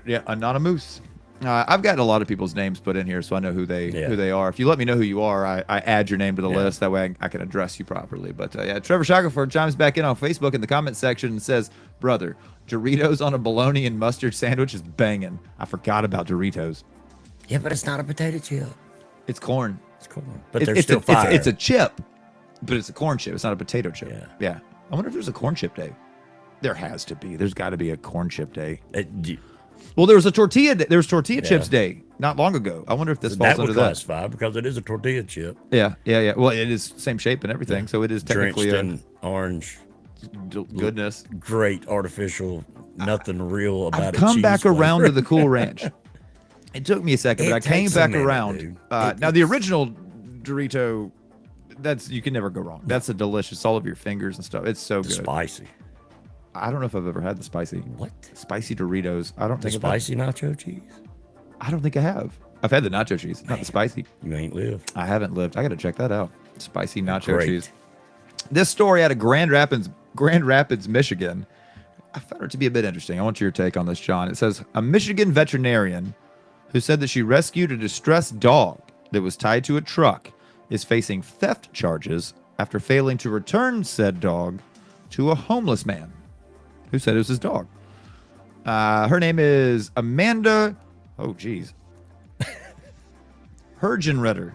Yeah, anonymous. I've got a lot of people's names put in here, so I know who Yeah. they are. If you let me know who you are, I add your name to the Yeah. list. That way I can address you properly. But yeah, Trevor Shackelford chimes back in on Facebook in the comment section and says, brother, Doritos on a bologna and mustard sandwich is banging. I forgot about Doritos. Yeah, but it's not a potato chip. It's corn. It's corn. But It's, they're it's, still a, fire. it's a chip, but it's a corn chip. It's not a potato chip. Yeah. I wonder if there's a corn chip day. There has to be. There's got to be a corn chip day. Well, there was a tortilla. There was tortilla chips day not long ago. I wonder if this falls that under would that. classify because it is a tortilla chip Yeah. Well, it is same shape and everything, so it is drenched technically a in orange. goodness. Great artificial, nothing real about I've it. come cheese back flavor. around to the Cool Ranch. It took me a second, but I It came takes a back minute, around. dude. Now the original Dorito, that's you can never go wrong. That's a delicious. All of your fingers and stuff. It's so good. Spicy. I don't know if I've ever had the spicy. What? Spicy Doritos. I don't The think spicy nacho cheese? I don't think I have. I've had the nacho cheese, not the spicy. You ain't lived. I haven't lived. I got to check that out. Spicy nacho Great. cheese. This story out of Grand Rapids, Michigan. I found it to be a bit interesting. I want your take on this, John. It says a Michigan veterinarian who said that she rescued a distressed dog that was tied to a truck is facing theft charges after failing to return said dog to a homeless man who said it was his dog. Her name is Amanda. Oh, geez. Hergenredder.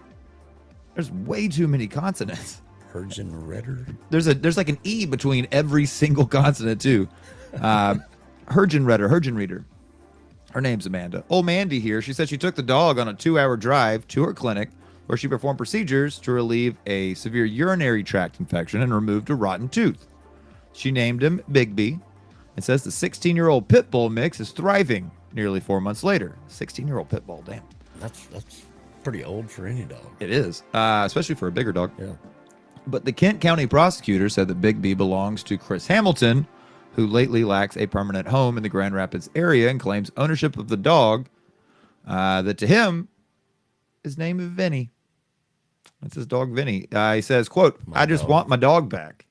There's way too many consonants. Hergenredder? There's like an E between every single consonant too. Hergenreader. Her name's Amanda. Old Mandy here. She said she took the dog on a 2-hour drive to her clinic where she performed procedures to relieve a severe urinary tract infection and removed a rotten tooth. She named him Bigby and says the 16-year-old pit bull mix is thriving nearly 4 months later. 16-year-old pit bull, damn. That's pretty old for any dog. It is, especially for a bigger dog. Yeah. But the Kent County prosecutor said that Bigby belongs to Chris Hamilton, who lately lacks a permanent home in the Grand Rapids area and claims ownership of the dog that to him is named Vinny. That's his dog, Vinny. He says, quote, I just want my dog back.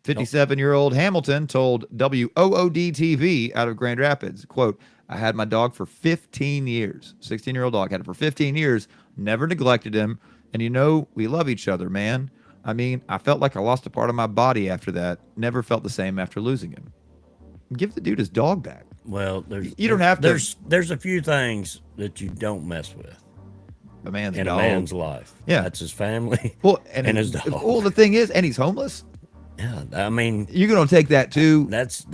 57-year-old Hamilton told WOOD TV out of Grand Rapids, quote, I had my dog for 15 years. 16-year-old dog, had it for 15 years, never neglected him. And you know, we love each other, man. I mean, I felt like I lost a part of my body after that. Never felt the same after losing him. Give the dude his dog back. Well, You don't have to- There's a few things that you don't mess with A man's in dog. a man's life. Yeah. That's his family. Well, and his dog. Well, the thing is, and he's homeless. Yeah, I mean, You're going to take that too. that's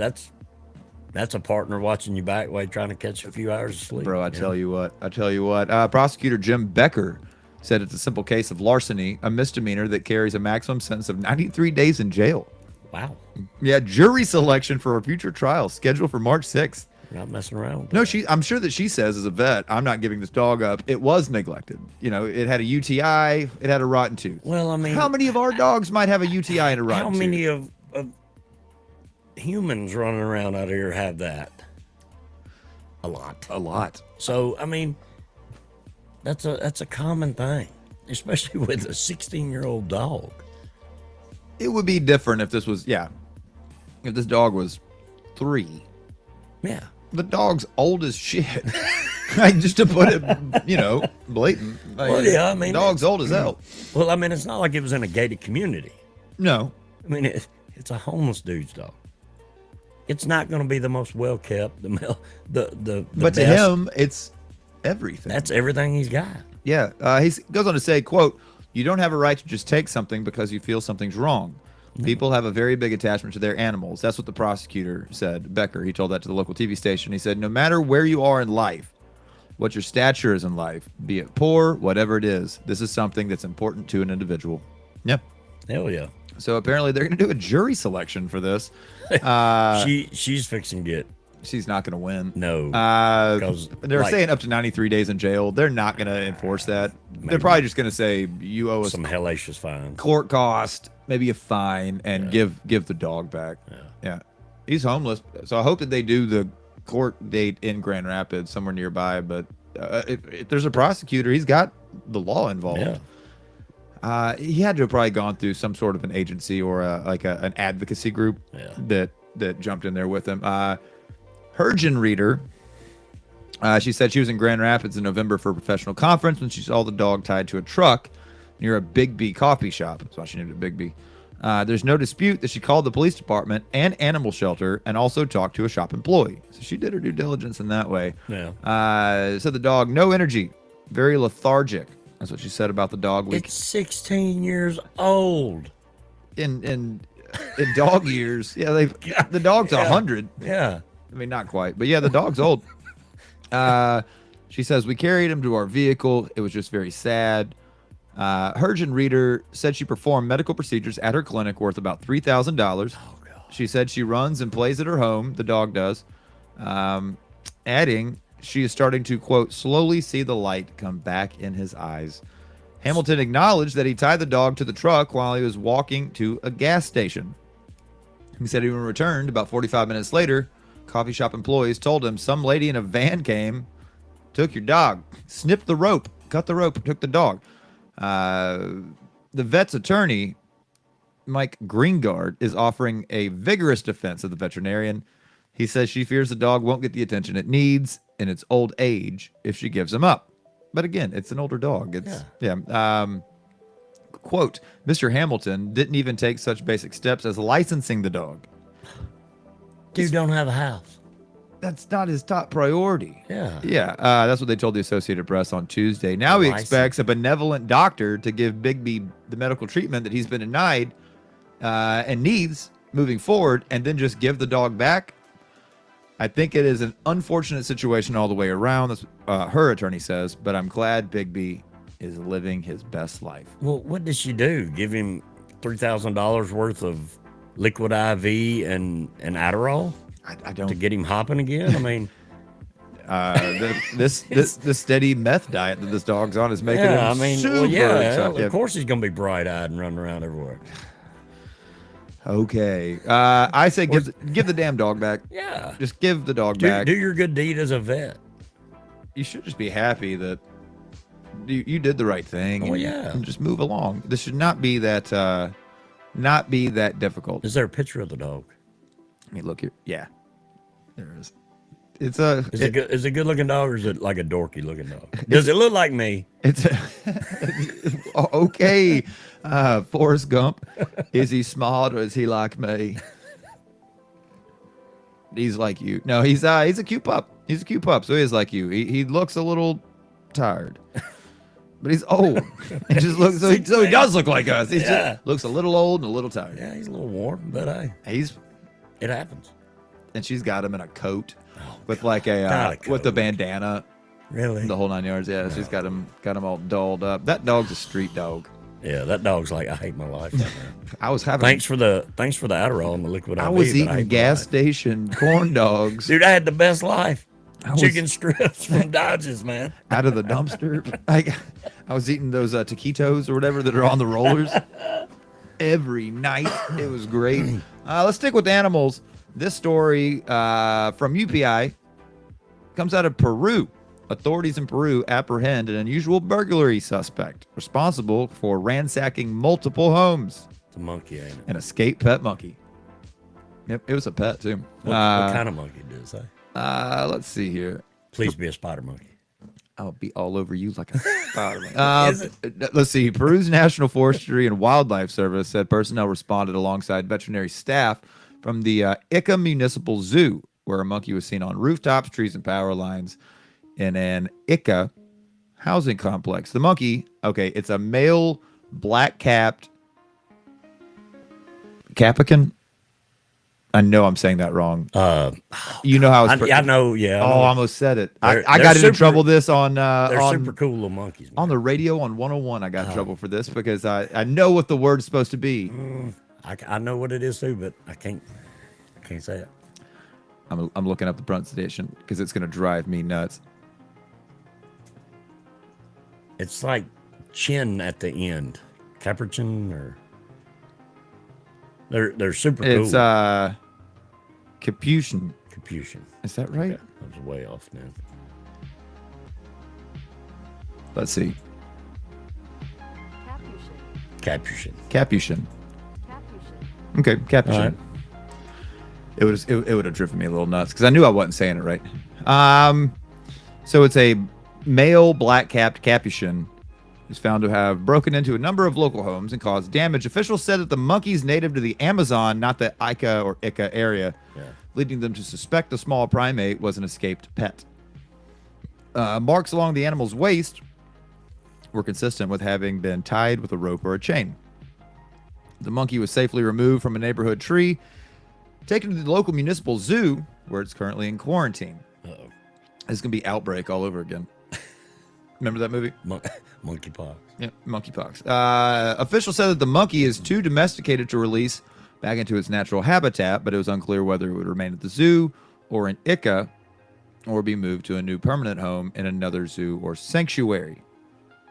a partner watching you back while you're trying to catch a few hours of sleep. Bro, I tell you what. Prosecutor Jim Becker said it's a simple case of larceny, a misdemeanor that carries a maximum sentence of 93 days in jail. Wow, Yeah, jury selection for a future trial scheduled for March 6th. you're not messing around. with No, that. I'm sure that she says as a vet, I'm not giving this dog up. It was neglected. You know, it had a UTI, it had a rotten tooth. Well, I mean, How many of our dogs might have a UTI and a rotten how tooth? many of humans running around out here have that? A lot. A lot. So, I mean, that's a common thing, especially with a 16-year-old dog. It would be different if this was, if this dog was 3. Yeah. The dog's old as shit. Like, just to put it, blatant. Like, Well, yeah, I mean, dog's old as hell. Well, I mean, it's not like it was in a gated community. No. I mean, it's a homeless dude's dog. It's not going to be the most well kept, the But to best. him, it's everything. That's everything he's got. Yeah. He goes on to say, quote, you don't have a right to just take something because you feel something's wrong. People have a very big attachment to their animals. That's what the prosecutor said. Becker, he told that to the local TV station. He said, no matter where you are in life, what your stature is in life, be it poor, whatever it is, this is something that's important to an individual. Yeah. Hell yeah. So apparently they're going to do a jury selection for this. She's fixing to get She's not going to win. no. Because they're like- saying up to 93 days in jail. They're not going to enforce that. They're probably just going to say you owe us some hellacious fines. court cost, maybe a fine, and give the dog back. Yeah. He's homeless. So I hope that they do the court date in Grand Rapids, somewhere nearby. But if there's a prosecutor, he's got the law involved. Yeah. He had to have probably gone through some sort of an agency or an advocacy group that jumped in there with him. Hergen Reader, she said she was in Grand Rapids in November for a professional conference when she saw the dog tied to a truck near a Big B coffee shop. That's why she named it Big B. There's no dispute that she called the police department and animal shelter and also talked to a shop employee. So she did her due diligence in that way. Yeah. Said the dog, no energy, very lethargic. That's what she said about the dog. It's 16 years old. In dog years. Yeah, the dog's 100. Yeah. I mean, not quite, but yeah, the dog's old. She says, we carried him to our vehicle. It was just very sad. Hergen Reader said she performed medical procedures at her clinic worth about $3,000. Oh, God. She said she runs and plays at her home. The dog does. Adding, she is starting to, quote, slowly see the light come back in his eyes. Hamilton acknowledged that he tied the dog to the truck while he was walking to a gas station. He said when he returned about 45 minutes later, coffee shop employees told him some lady in a van came, took your dog, snipped the rope, cut the rope, took the dog. The vet's attorney, Mike Greengard, is offering a vigorous defense of the veterinarian. He says she fears the dog won't get the attention it needs in its old age if she gives him up. But again, it's an older dog. Quote, Mr. Hamilton didn't even take such basic steps as licensing the dog. Dude don't have a house. That's not his top priority. Yeah. That's what they told the Associated Press on Tuesday. Now he expects a benevolent doctor to give Bigby the medical treatment that he's been denied and needs moving forward, and then just give the dog back. I think it is an unfortunate situation all the way around, that's, her attorney says, but I'm glad Bigby is living his best life. Well, what did she do? Give him $3,000 worth of liquid IV and Adderall I don't to get him hopping again? I mean, this steady meth diet that this dog's on is making him super excited. of course he's gonna be bright-eyed and running around everywhere. Okay. I say give the damn dog back. Yeah. Just give the dog back. Do your good deed as a vet. You should just be happy that you did the right thing. Oh, and, yeah. and just move along. This should not be that difficult. Is there a picture of the dog? Let me look here. Yeah. There is. Is it a good looking dog, or is it like a dorky looking dog? Does it look like me? It's okay. Forrest Gump. Is he smart or is he like me? He's like you. No, he's a cute pup. He's a cute pup, so he is like you. He looks a little tired, but he's old. He just looks so he does look like us. He just looks a little old and a little tired. Yeah, he's a little warm, but it happens. And she's got him in a coat with God. like with the bandana, Really? the whole 9 yards. Yeah, she's got him all dolled up. That dog's a street dog. Yeah, that dog's like, I hate my life. Right now. I was having. Thanks for the Adderall and the liquid IV. I was but eating hate my gas life. station corn dogs Dude, I had the best life. was- Chicken strips from Dodges, man. out of the dumpster. I was eating those taquitos or whatever that are on the rollers every night. It was great. Let's stick with animals. This story from UPI comes out of Peru. Authorities in Peru apprehend an unusual burglary suspect responsible for ransacking multiple homes. It's a monkey, ain't it? An escaped pet monkey. Yep, it was a pet too. What kind of monkey did it say? Let's see here. Please be a spider monkey. I'll be all over you like a spider. Let's see. Peru's National Forestry and Wildlife Service said personnel responded alongside veterinary staff from the Ica Municipal Zoo, where a monkey was seen on rooftops, trees, and power lines in an Ica housing complex. The monkey, it's a male black-capped capuchin. I know I'm saying that wrong. You know how it's... I know, yeah. I almost said it. I They're got into super- trouble this on They're on, super cool little monkeys. Man. on the radio on 101. I got in trouble for this because I know what the word's supposed to be. I know what it is too, but I can't say it. I'm looking up the pronunciation because it's going to drive me nuts. It's like chin at the end. Capuchin or... They're super cool. It's Capuchin. Capuchin. Is that right? Yeah, I was way off, man. Let's see. Capuchin. Capuchin. Okay, Capuchin. All right. It would have driven me a little nuts because I knew I wasn't saying it right. So it's a male black-capped capuchin who's found to have broken into a number of local homes and caused damage. Officials said that the monkey's native to the Amazon, not the Ica area, leading them to suspect the small primate was an escaped pet. Marks along the animal's waist were consistent with having been tied with a rope or a chain. The monkey was safely removed from a neighborhood tree, taken to the local municipal zoo, where it's currently in quarantine. Uh-oh. It's going to be Outbreak all over again. Remember that movie? Monkeypox. Yeah, monkeypox. Officials said that the monkey is too domesticated to release back into its natural habitat, but it was unclear whether it would remain at the zoo or in Ica. or be moved to a new permanent home in another zoo or sanctuary.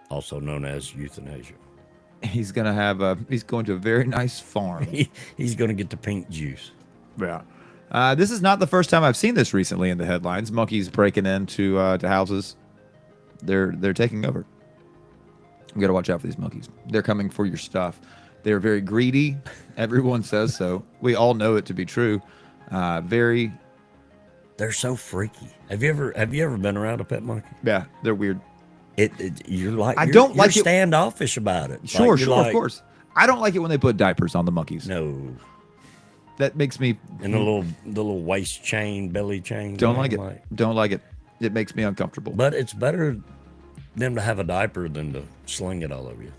Also known as euthanasia. He's going to a very nice farm. He's going to get the pink juice. Yeah. This is not the first time I've seen this recently in the headlines. Monkeys breaking into to houses. They're taking over. You got to watch out for these monkeys. They're coming for your stuff. They're very greedy. Everyone says so. We all know it to be true. Very. They're so freaky. Have you ever been around a pet monkey? Yeah, they're weird. You're like don't you're like it- standoffish about it. Sure, You're of course. I don't like it when they put diapers on the monkeys. No, That makes me and the little waist chain, belly chain. don't like it. Don't like it. It makes me uncomfortable. But it's better them to have a diaper than to sling it all over you.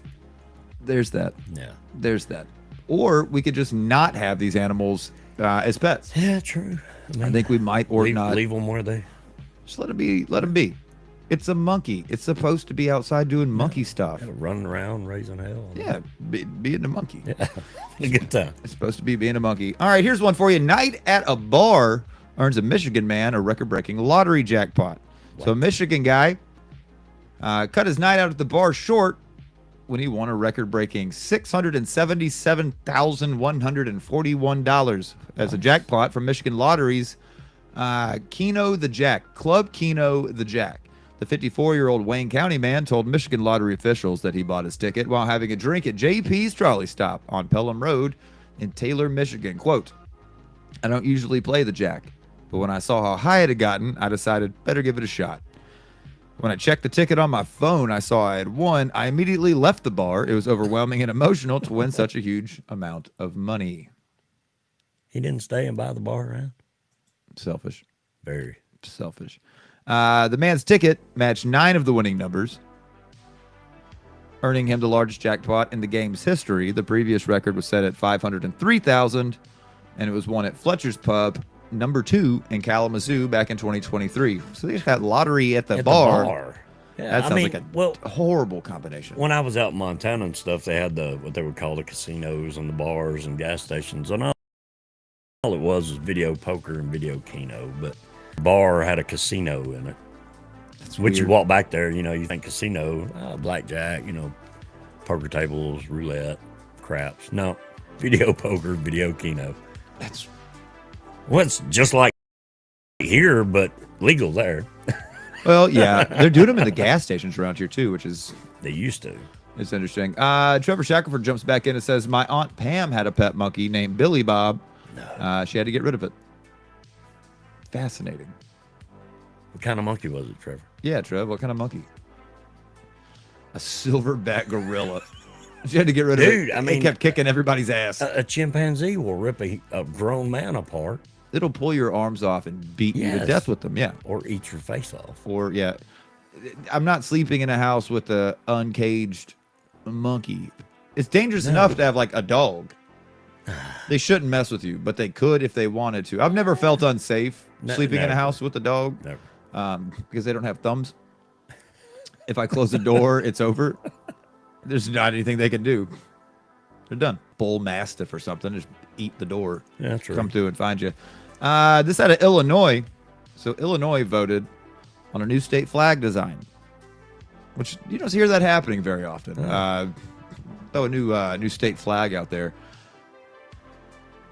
There's that. Yeah. There's that. Or we could just not have these animals as pets. Yeah, true. I think we might or not. Leave them where they. Just let them be. Let them be. It's a monkey. It's supposed to be outside doing monkey stuff. Running around, raising hell. Yeah, being a monkey. Yeah. A good time. It's supposed to be being a monkey. All right, here's one for you. Night at a bar earns a Michigan man a record-breaking lottery jackpot. So a Michigan guy cut his night out at the bar short when he won a record-breaking $677,141 as a jackpot from Michigan Lottery's Keno the Jack, Club Keno the Jack. The 54-year-old Wayne County man told Michigan lottery officials that he bought his ticket while having a drink at JP's Trolley Stop on Pelham Road in Taylor, Michigan. Quote, I don't usually play the jack, but when I saw how high it had gotten, I decided better give it a shot. When I checked the ticket on my phone, I saw I had won. I immediately left the bar. It was overwhelming and emotional to win such a huge amount of money. He didn't stay and buy the bar around. Selfish. Very Selfish. The man's ticket matched 9 of the winning numbers, earning him the largest jackpot in the game's history. The previous record was set at $503,000, and it was won at Fletcher's Pub, number 2 in Kalamazoo back in 2023. So they just had lottery at the bar. Yeah, That sounds like a well, horrible combination. when I was out in Montana and stuff, they had what they would call the casinos and the bars and gas stations, and all it was video poker and video keno, but the bar had a casino in it. Which you weird. walk back there, you think casino, blackjack, poker tables, roulette, craps. No, video poker, video keno. That's Well, it's just like here, but legal there. well, yeah, they're doing them in the gas stations around here too, which is They used to. it's interesting. Trevor Shackelford jumps back in and says, "My aunt Pam had a pet monkey named Billy Bob. She had to get rid of it." Fascinating. What kind of monkey was it, Trevor? Yeah, Trev, what kind of monkey? A silverback gorilla. She had to get rid of it. Dude, I mean- it kept kicking everybody's ass. A chimpanzee will rip a grown man apart It'll pull your arms off and beat you to Yes. death with them. Yeah. or eat your face off. Or, yeah. I'm not sleeping in a house with a uncaged monkey. It's dangerous enough to have like a dog. They shouldn't mess with you, but they could if they wanted to. I've never felt unsafe sleeping in a never. house with a dog Never. because they don't have thumbs. If I close the door, it's over. There's not anything they can do. They're done. Bull mastiff or something, just eat the door. Yeah, that's right. Come through and find you. This out of Illinois. So Illinois voted on a new state flag design, which you don't hear that happening very often. A new state flag out there.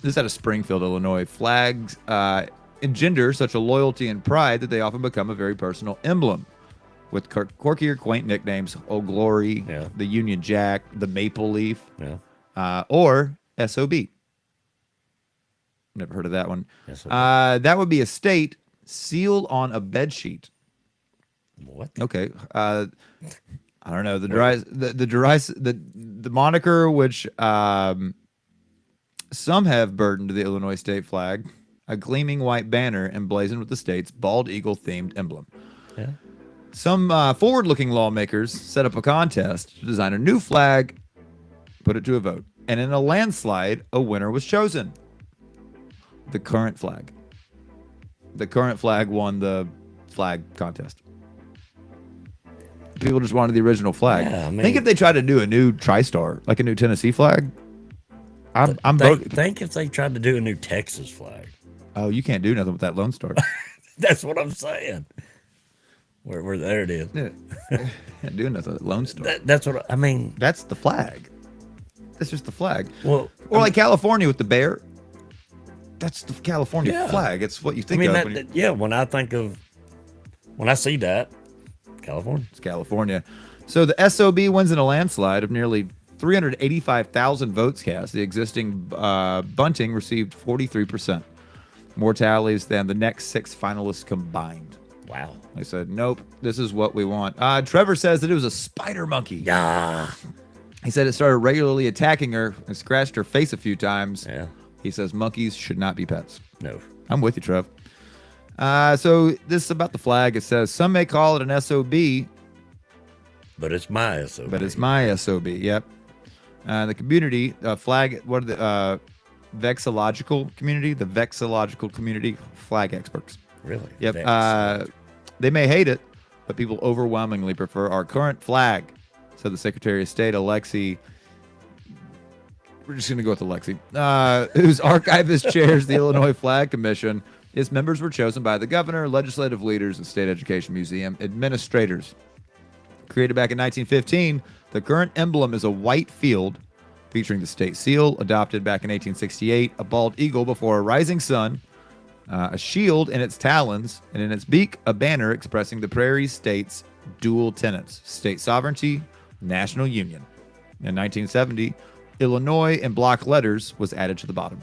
This is out of Springfield, Illinois. Flags engender such a loyalty and pride that they often become a very personal emblem, with quirky or quaint nicknames: Old Glory, Yeah. the Union Jack, the Maple Leaf, Yeah. or SOB. Never heard of that one. SOB. That would be a state sealed on a bed sheet. What? Okay. I don't know. The moniker which some have burdened to the Illinois state flag, a gleaming white banner emblazoned with the state's bald eagle themed emblem. Yeah. Some forward-looking lawmakers set up a contest to design a new flag, put it to a vote, and in a landslide, a winner was chosen. The current flag. The current flag won the flag contest. People just wanted the original flag. Yeah, I mean- think if they tried to do a new TriStar, like a new Tennessee flag. I'm voting. Think if they tried to do a new Texas flag. Oh, you can't do nothing with that Lone Star. That's what I'm saying. Where there it is. Yeah. Can't do nothing. Lone Star. That's what I mean. That's the flag. That's just the flag. Well, Or like California with the bear. That's the California Yeah. flag. It's what you I think mean, of that, when you, that- yeah. When I see that, California. it's California. So the SOB wins in a landslide of nearly 385,000 votes cast. The existing Bunting received 43%. More tallies than the next 6 finalists combined. Wow. I said, nope, this is what we want. Trevor says that it was a spider monkey. Yeah. He said it started regularly attacking her and scratched her face a few times. Yeah. He says monkeys should not be pets. No. I'm with you, Trev. So this is about the flag. It says, some may call it an SOB, But it's my SOB. but it's my SOB. Yep. The community flag, what are the vexillological community? The vexillological community flag experts. Really. Yep. That's- They may hate it, but people overwhelmingly prefer our current flag, said the Secretary of State, Alexi. We're just going to go with Alexi, whose archivist chairs the Illinois Flag Commission. Its members were chosen by the governor, legislative leaders, and state education museum administrators. Created back in 1915, the current emblem is a white field featuring the state seal, adopted back in 1868, a bald eagle before a rising sun, a shield in its talons, and in its beak, a banner expressing the Prairie State's dual tenets: state sovereignty, national union. In 1970, Illinois in block letters was added to the bottom.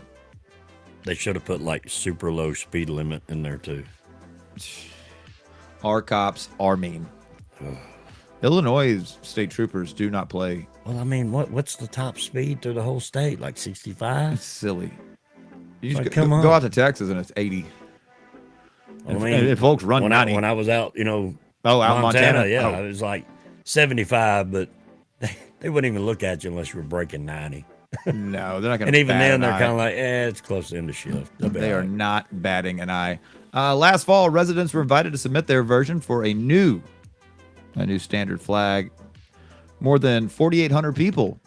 They should have put like super low speed limit in there too. Our cops are mean. Illinois state troopers do not play. Well, I mean, what's the top speed through the whole state? Like 65? It's silly. You Like, just come go on. out to Texas and it's 80. I And- mean, and if folks run when 90. I was out, you know, Oh, out in Montana? yeah, Oh. it was like 75, but they wouldn't even look at you unless you were breaking 90. No, they're not going to. And even then, they're kind of like, it's close to end of shift. They'll be They all are right. not batting an eye. Last fall, residents were invited to submit their version for a new standard flag. More than 4,800 people.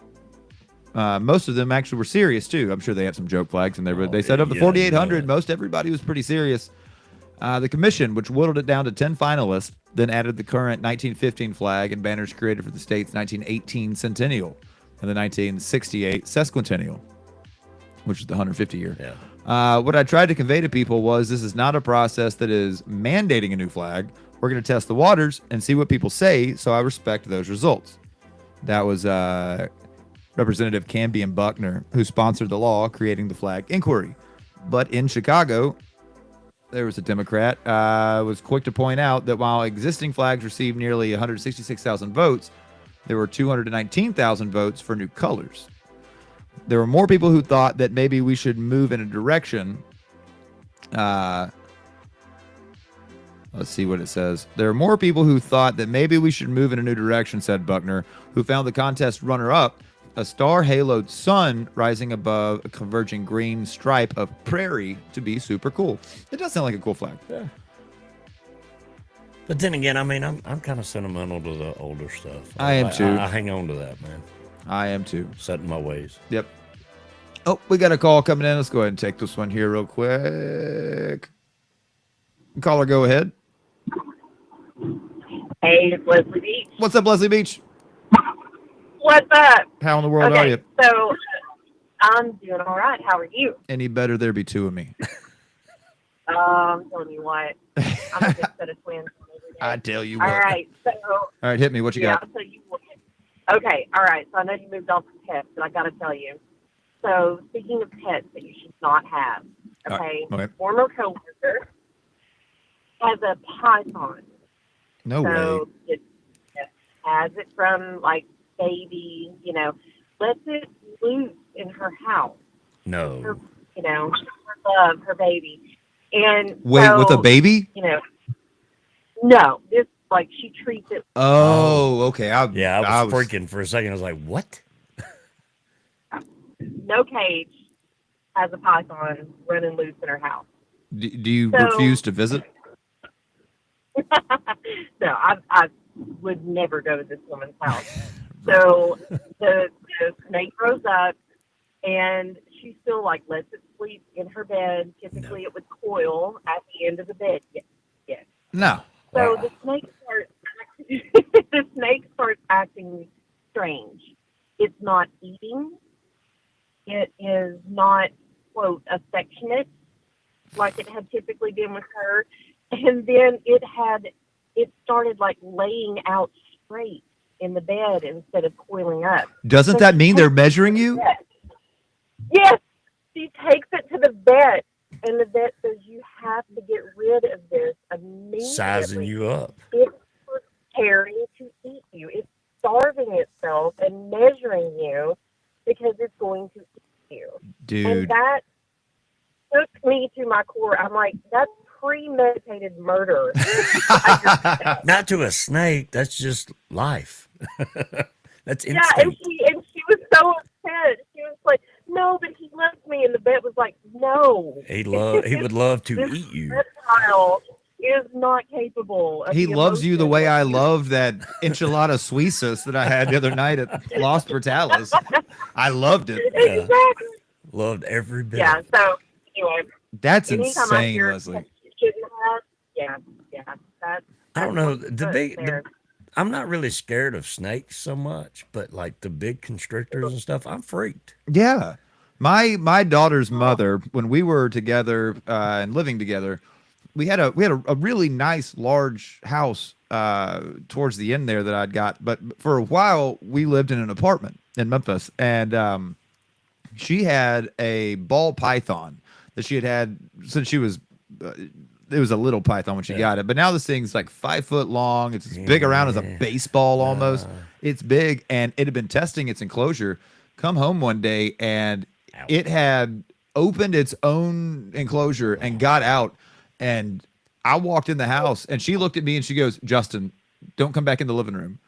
Most of them actually were serious too. I'm sure they had some joke flags in there, but Oh, they said of the yeah, 4,800, yeah. most everybody was pretty serious. The commission, which whittled it down to 10 finalists, then added the current 1915 flag and banners created for the state's 1918 centennial and the 1968 sesquicentennial, which is the 150 year. Yeah. What I tried to convey to people was this is not a process that is mandating a new flag. We're going to test the waters and see what people say, so I respect those results. That was Representative Cambion Buckner, who sponsored the law creating the flag inquiry. But in Chicago, there was a Democrat, was quick to point out that while existing flags received nearly 166,000 votes, there were 219,000 votes for new colors. There were more people who thought that maybe we should move in a direction. Let's see what it says. There are more people who thought that maybe we should move in a new direction, said Buckner, who found the contest runner-up, a star-haloed sun rising above a converging green stripe of prairie, to be super cool. It does sound like a cool flag. Yeah. But then again, I mean, I'm kind of sentimental to the older stuff. I am too. I hang on to that, man. I am too. Set in my ways. Yep. Oh, we got a call coming in. Let's go ahead and take this one here real quick. Caller, go ahead. Hey, it's Leslie Beach. What's up, Leslie Beach? What's up? How in the world are Okay, you? so I'm doing all right. How are you? Any better, there be two of me. I'm telling you what, I'm a good set of twins. every day. I tell you All what. right, so All right, hit me. What you yeah, got? I'll tell you what. Okay, all right. So I know you moved on from pets, but I got to tell you. So speaking of pets that you should not have, All okay, right, okay. former coworker has a python. No way. So it has it from like baby, lets it loose in her house. No. Her, her love, her baby. And Wait, so, with a baby? No, this like she treats it. Oh, okay. Yeah, I was freaking for a second. I was like, what? No cage, has a python running loose in her house. Do you So- refuse to visit? No, I would never go to this woman's house. So the snake grows up, and she still like lets it sleep in her bed. Typically, it would coil at the end of the bed. No. So Wow. the snake starts the snake starts acting strange. It's not eating. It is not, quote, affectionate like it had typically been with her. And then it started like laying out straight in the bed instead of coiling up. Doesn't So that she mean they're takes it measuring to the you? vet. Yes, she takes it to the vet, and the vet says you have to get rid of this Sizing immediately. you up. It's preparing to eat you. It's starving itself and measuring you because it's going to eat you. And Dude. that took me to my core. I'm like, that's premeditated murder. Not to a snake. That's just life. That's Yeah, and instinct. she was so upset. She was like, "No, but he loves me," and the vet was like, "No, He would love to this eat you. reptile is not capable of He the loves you the emotion way that I you-" love that enchilada suizas that I had the other night at Los Portales. I loved it. Yeah. Exactly. Loved every bit. Yeah. So anyway, That's anytime I insane, hear Leslie. that you shouldn't have, yeah, that. I don't know. There. I'm not really scared of snakes so much, but like the big constrictors and stuff, I'm freaked. Yeah. My daughter's mother, when we were together and living together, we had a really nice large house towards the end there that I'd got. But for a while, we lived in an apartment in Memphis, and she had a ball python that she had since she was. It was a little python when she got it, but now this thing's like 5 foot long. It's as big around as a baseball almost. It's big, and it had been testing its enclosure. Come home one day, and it had opened its own enclosure and got out. And I walked in the house, and she looked at me and she goes, "Justin, don't come back in the living room."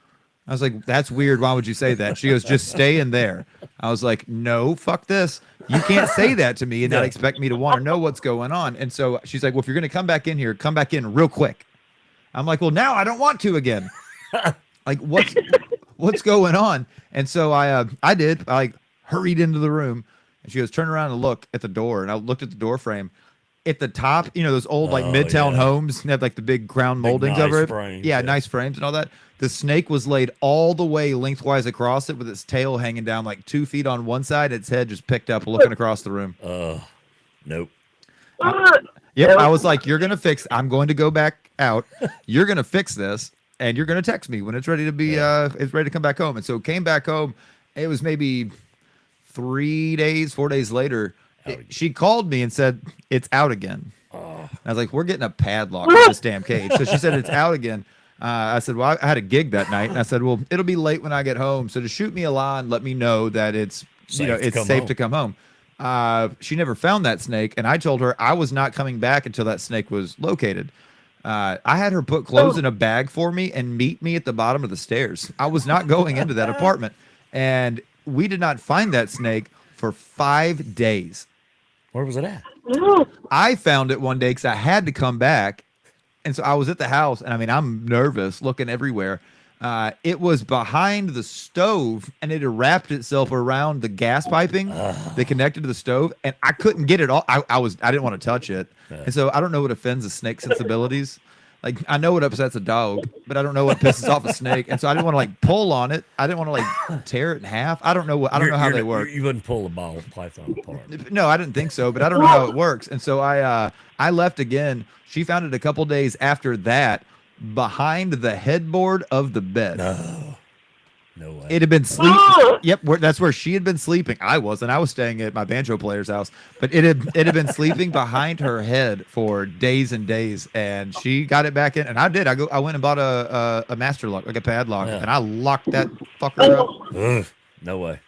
I was like, "That's weird. Why would you say that?" She goes, "Just stay in there." I was like, "No, fuck this. You can't say that to me and not expect me to want to know what's going on." And so she's like, "Well, if you're going to come back in here, come back in real quick." I'm like, "Well, now I don't want to again." Like, what's going on? And so I did. I like hurried into the room, and she goes, "Turn around and look at the door." And I looked at the door frame. At the top, you know, those old like Midtown homes, they have like the big crown moldings nice over it. frames, Yeah, yeah. nice frames and all that. The snake was laid all the way lengthwise across it with its tail hanging down like 2 feet on one side, its head just picked up looking across the room. Nope. Yep. I was like, "You're gonna fix. I'm going to go back out. You're gonna fix this, and you're gonna text me when it's ready to be it's ready to come back home." And so came back home. It was maybe 4 days later. She called me and said it's out again. I was like, "We're getting a padlock to this damn cage." So she said it's out again. I said, "Well, I had a gig that night," and I said, "Well, it'll be late when I get home. So just shoot me a line, let me know that it's safe to come home." She never found that snake, and I told her I was not coming back until that snake was located. I had her put clothes in a bag for me and meet me at the bottom of the stairs. I was not going into that apartment, and we did not find that snake for 5 days. Where was it at? I found it one day because I had to come back. And so I was at the house, and I mean, I'm nervous looking everywhere. It was behind the stove, and it had wrapped itself around the gas piping that connected to the stove, and I couldn't get it all. I didn't want to touch it. And so I don't know what offends a snake's sensibilities. Like, I know what upsets a dog, but I don't know what pisses off a snake. And so I didn't want to like pull on it. I didn't want to like tear it in half. I don't know how they work. You wouldn't pull a ball python apart. No, I didn't think so, but I don't know how it works. And so I left again. She found it a couple days after that behind the headboard of the bed. No way. It had been sleeping. Yep, that's where she had been sleeping. I wasn't. I was staying at my banjo player's house, but it had been sleeping behind her head for days and days, and she got it back in. And I did. I went and bought a master lock, like a padlock, and I locked that fucker up. Ugh, no way.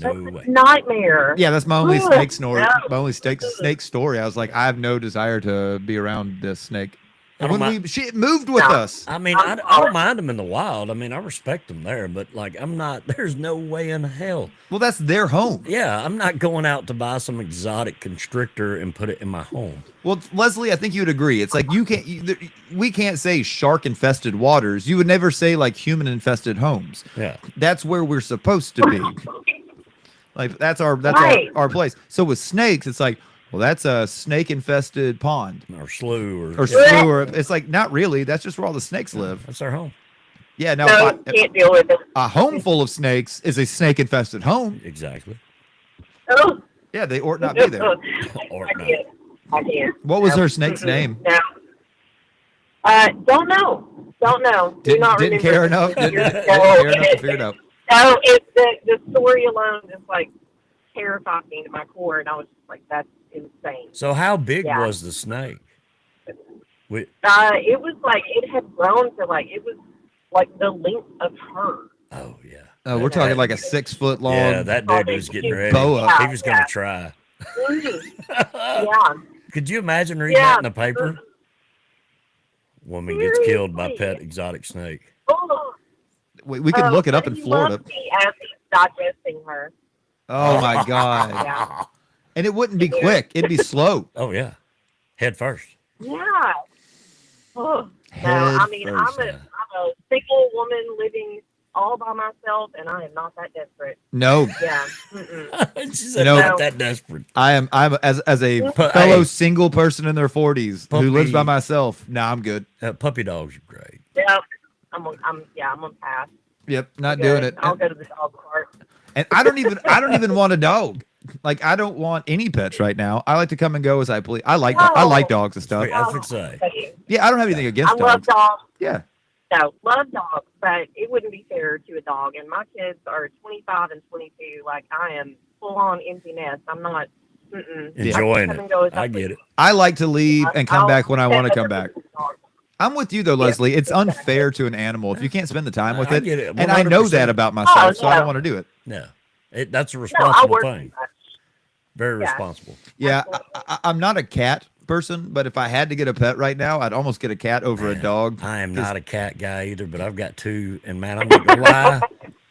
No That's way. a nightmare. Yeah, that's my only snake story. My only snake story. I was like, I have no desire to be around this snake. And when she moved with us. I mean, I don't mind them in the wild. I mean, I respect them there, but like, I'm not. There's no way in hell. Well, that's their home. Yeah, I'm not going out to buy some exotic constrictor and put it in my home. Well, Leslie, I think you would agree. It's like we can't say shark-infested waters. You would never say like human-infested homes. Yeah. That's where we're supposed to be. Like that's our place. So with snakes, it's like, Well, that's a snake-infested pond or slough or slough. Or it's like not really. That's just where all the snakes live. That's their home. Yeah. Now, No, can't deal with it. a home full of snakes is a snake-infested home. Exactly. Oh, Yeah, they ought not be there. Or I not. can't. I can't. What was No. her snake's name? No. Don't know. Don't know. Do not Didn't remember. care enough. Didn't No, care enough to figure it out. No, it's the story alone just like terrified me to my core, and I was just like, that's insane. So how big Yeah. was the snake? We, It was like it had grown to like it was like the length of her. oh yeah. We're talking like a 6 foot long. Yeah, that dude was getting ready. boa. He was going to try. Mhm. Yeah. Could you imagine reading that in the paper? Woman gets killed by Seriously. pet exotic snake. Oh, We can look it up in he Florida. loved me as he's digesting her. Oh my god! Yeah. And it wouldn't be quick; it'd be slow. Oh yeah, head first. Yeah. Oh, no, Head I mean, first, I'm a single woman living all by myself, and I am not that desperate. No, Yeah. Mm-mm. She said, No. not that desperate. I'm as a But, fellow hey. single person in their 40s who lives by Puppy. myself. Nah, I'm good. Puppy dogs are great. Yeah. I'm gonna pass. Yep, not Good. doing it. I'll go to the dog park. And I don't even want a dog. Like I don't want any pets right now. I like to come and go as I please. I like dogs and stuff. Wait, I would say. Yeah, I don't have anything I against love dogs. dogs. Yeah. No, love dogs, but it wouldn't be fair to a dog. And my kids are 25 and 22. Like, I am full on empty nest. I'm not. Mm-mm. Enjoying I can come and it. go as I get it. I like to leave and come I'll- back when I want to come back. Dog. I'm with you though, Leslie. It's unfair to an animal if you can't spend the time with I it. get it, And I know 100%. that about myself, so I no. don't want to do it. No, that's a No, I responsible work too thing. much. Very Yeah. responsible. Yeah, Absolutely. I'm not a cat person, but if I had to get a pet right now, I'd almost get a cat over a dog. I am not a cat guy either, but I've got two, and man, I'm not gonna lie.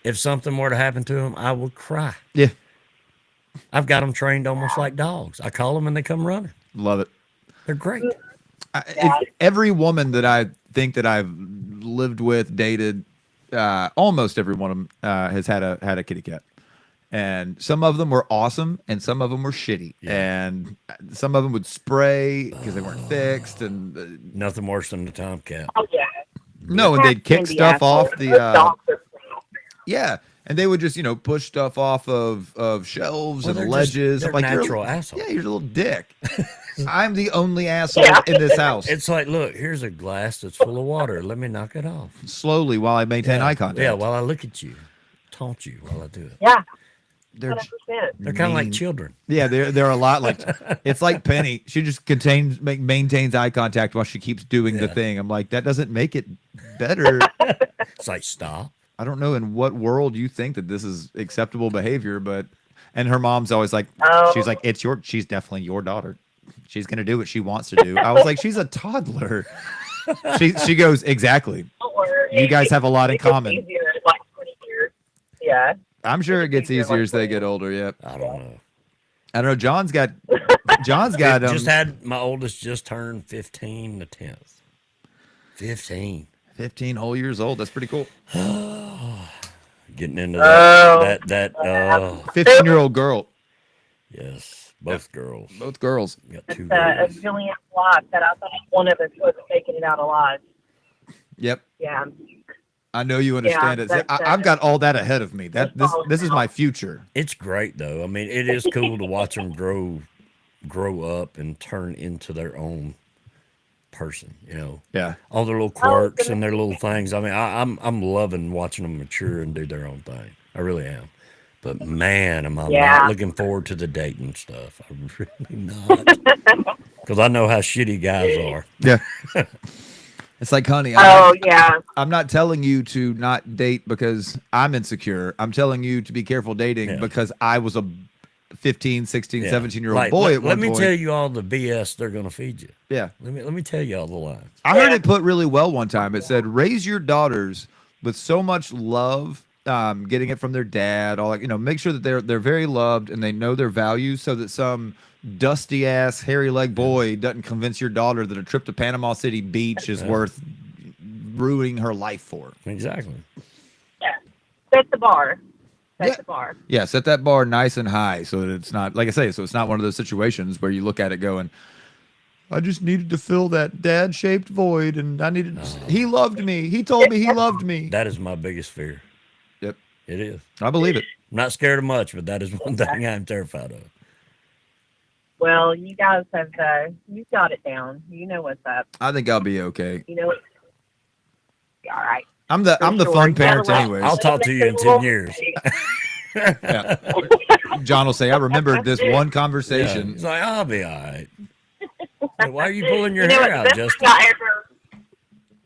If something were to happen to them, I would cry. Yeah, I've got them trained almost like dogs. I call them and they come running. love it. They're great. Every woman that I think that I've lived with, dated, almost every one of them has had a kitty cat. And some of them were awesome, and some of them were shitty. Yeah. And some of them would spray because they weren't fixed. And Nothing worse than the tomcat. Oh, yeah. no, and they'd kick Cats can be stuff assholes. off the. Those dogs are Yeah, and they would just push stuff off of shelves Well, and they're ledges. Just, I'm they're like, natural assholes. yeah, you're a little dick. I'm the only asshole Yeah. in this house. It's like, look, here's a glass that's full of water. Let me knock it off. Slowly while I maintain eye contact. Yeah, while I look at you, taunt you while I do it. Yeah, they're 100%. They're kind of like mean. children. Yeah, they're a lot like it's like Penny. She just maintains eye contact while she keeps doing the Yeah. thing. I'm like, that doesn't make it better. It's like, stop. I don't know in what world you think that this is acceptable behavior, but and her mom's always like, Oh. she's like, she's definitely your daughter. She's gonna do what she wants to do. I was like, she's a toddler. She goes, exactly. Don't worry. You guys have a lot in It gets common. easier in like 20 years. Yeah. I'm sure it gets easier easier like as they that. get older. Yep. I don't know. I don't know. John's got Just had my oldest just turned 15 the 10th. 15. 15 whole years old. That's pretty cool. Getting into Oh. that 15-year-old girl. yes, both girls. Both girls. Got It's two a girls. brilliant plot that I thought one of us was making it out alive. Yep. Yeah. I know you understand it. that's- I've got all that ahead of me. This is my future. It's great though. I mean, it is cool to watch them grow up and turn into their own person. Yeah. All their little quirks and their little things. I mean, I'm loving watching them mature and do their own thing. I really am. But man, am I Yeah. not looking forward to the dating stuff. I'm really not. Because I know how shitty guys are. Yeah. It's like, honey, Oh, yeah. I'm not telling you to not date because I'm insecure. I'm telling you to be careful dating Yeah. because I was a 15, 16, Yeah. 17-year-old Like, boy let, at one let me point. tell you all the BS they're going to feed you. Yeah. Let me tell you all the lines. I heard Yeah. it put really well one time. It said, raise your daughters with so much love, getting it from their dad, all like, make sure that they're very loved and they know their values so that some dusty ass, hairy leg boy doesn't convince your daughter that a trip to Panama City Beach is Yeah. worth ruining her life for. Exactly. Yeah. Set the bar. set Yeah. the bar. Yeah, set that bar nice and high so that it's not, like I say, so it's not one of those situations where you look at it going, I just needed to fill that dad-shaped void, and I needed. He loved me. He told me he loved me. That is my biggest fear. Yep, It is. I believe it. I'm not scared of much, but that is one thing I'm terrified of. Well, you guys have you've got it down. You know what's up. I think I'll be okay. You know what? All right. I'm the For sure. fun You gotta parent, laugh. anyways. I'll talk to you in 10 years. Yeah. John will say, I remembered this one Yeah. conversation. It's like, I'll be all right. Like, why are you pulling your You know hair what, out, Justin?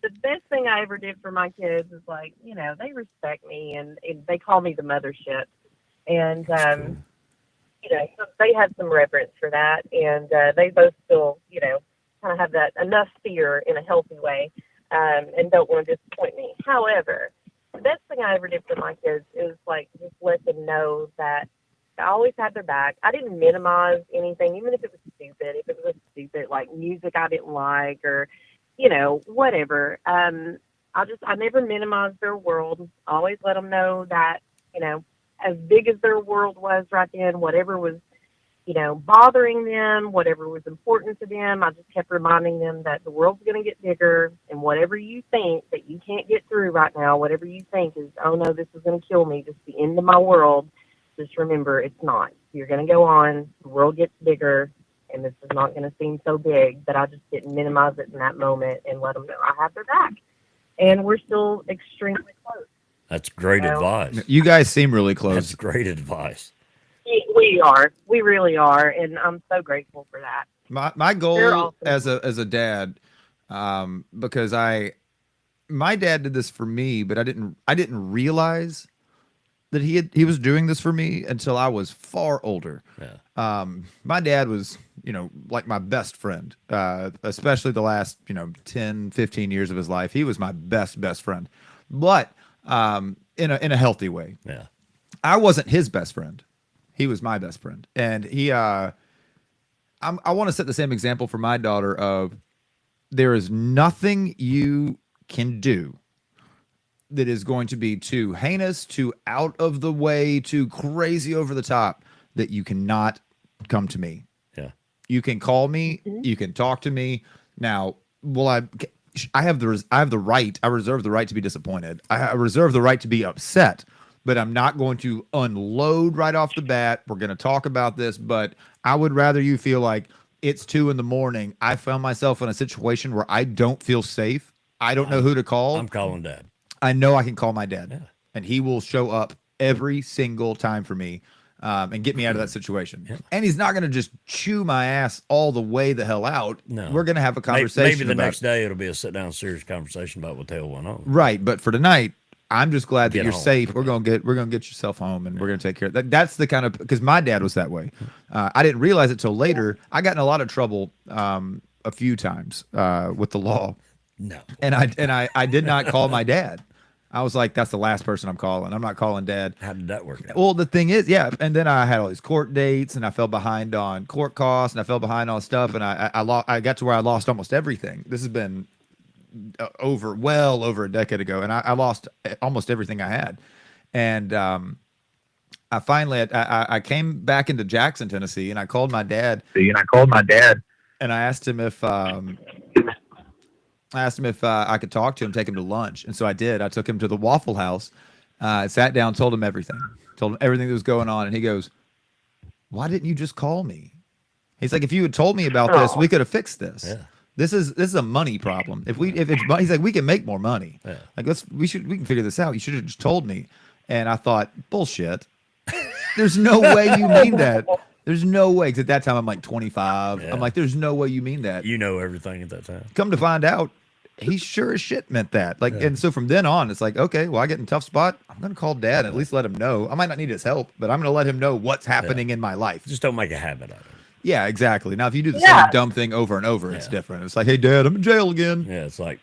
the best thing I ever did for my kids is like, they respect me and they call me the mothership. And, Cool. So they have some reverence for that. And they both still, kind of have that enough fear in a healthy way and don't want to disappoint me. However, the best thing I ever did for my kids is like just let them know that I always had their back. I didn't minimize anything, even if it was stupid. If it was stupid, like music I didn't like or, whatever. I never minimized their world. I always let them know that, as big as their world was right then, whatever was, bothering them, whatever was important to them, I just kept reminding them that the world's going to get bigger and whatever you think that you can't get through right now, whatever you think is, oh no, this is going to kill me, just the end of my world, just remember it's not. You're going to go on, the world gets bigger, and this is not going to seem so big, but I just didn't minimize it in that moment and let them know I have their back. And we're still extremely close. That's great Well, advice. You guys seem really That's close. great advice. We are. We really are. And I'm so grateful for that. My They're goal awesome. as a dad, because my dad did this for me, but I didn't realize that he was doing this for me until I was far older. Yeah. My dad was, like my best friend, especially the last, 10, 15 years of his life. He was my best friend, but in a healthy way. Yeah. I wasn't his best friend. He was my best friend. And I want to set the same example for my daughter of there is nothing you can do that is going to be too heinous, too out of the way, too crazy over the top that you cannot come to me. Yeah. You can call me, you can talk to me. Now, I have the right, I reserve the right to be disappointed. I reserve the right to be upset, but I'm not going to unload right off the bat. We're going to talk about this, but I would rather you feel like it's 2 a.m. I found myself in a situation where I don't feel safe. I don't know who to call. I'm calling Dad. I know I can call my dad, Yeah. and he will show up every single time for me and get me out of that situation. Yeah. And he's not going to just chew my ass all the way the hell out. No. We're going to have a conversation. Maybe the about next day it'll be a sit down, serious conversation about what the hell went on. Right, but for tonight, I'm just glad that Get you're home. safe. We're gonna get yourself home, and we're gonna take care of that. That's the kind of, because my dad was that way. I didn't realize it till later. I got in a lot of trouble a few times with the law, No. and I did not call my dad. I was like, that's the last person I'm calling. I'm not calling dad. How did that work out? Well, the thing is, yeah, and then I had all these court dates, and I fell behind on court costs, and I fell behind on stuff, and I got to where I lost almost everything. This has been well over a decade ago, and I lost almost everything I had. And I finally I came back into Jackson, Tennessee, and I called my dad, and I asked him if I could talk to him, take him to lunch. And so I did. I took him to the Waffle House, sat down, told him everything that was going on. And he goes, why didn't you just call me? He's like, if you had told me about this, we could have fixed this. Yeah. This is a money problem. If it's money, he's like, we can make more money. Yeah. Like we can figure this out. You should have just told me. And I thought, bullshit. There's no way you mean that. There's no way. Because at that time I'm like 25. Yeah. I'm like, there's no way you mean that. You know everything at that time. Come to find out, he sure as shit meant that. Like, and so from then on, it's like, okay, well, I get in a tough spot. I'm gonna call dad and at least let him know. I might not need his help, but I'm gonna let him know what's happening in my life. Just don't make a habit out of it. Yeah, exactly. Now, if you do the Yeah. same dumb thing over and over, it's Yeah. different. It's like, hey, dad, I'm in jail again. Yeah, it's like,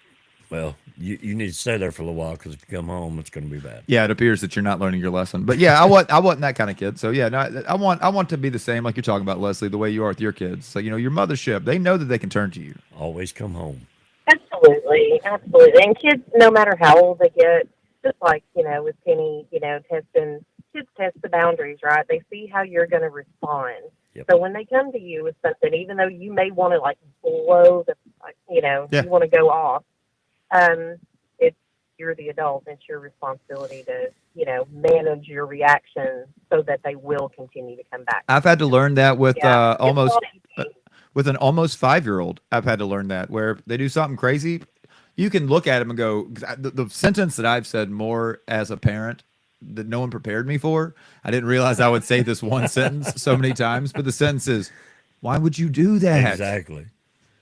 well, you need to stay there for a little while because if you come home, it's going to be bad. Yeah, it appears that you're not learning your lesson. But yeah, I wasn't that kind of kid. So yeah, no, I want to be the same, like you're talking about, Leslie, the way you are with your kids. So your mothership, they know that they can turn to you. Always come home. Absolutely. And kids, no matter how old they get, just like, with Penny, testing kids test the boundaries, right? They see how you're going to respond. Yep. So when they come to you with something, even though you may want to like blow the, like, you know, Yeah. you want to go off, it's you're the adult. It's your responsibility to, you know, manage your reaction so that they will continue to come back. I've had to learn that with Yeah, it's almost not easy. with an almost 5-year-old. I've had to learn that where they do something crazy, you can look at them and go. 'Cause the sentence that I've said more as a parent that no one prepared me for. I didn't realize I would say this one sentence so many times, but the sentence is, "Why would you do that? Exactly.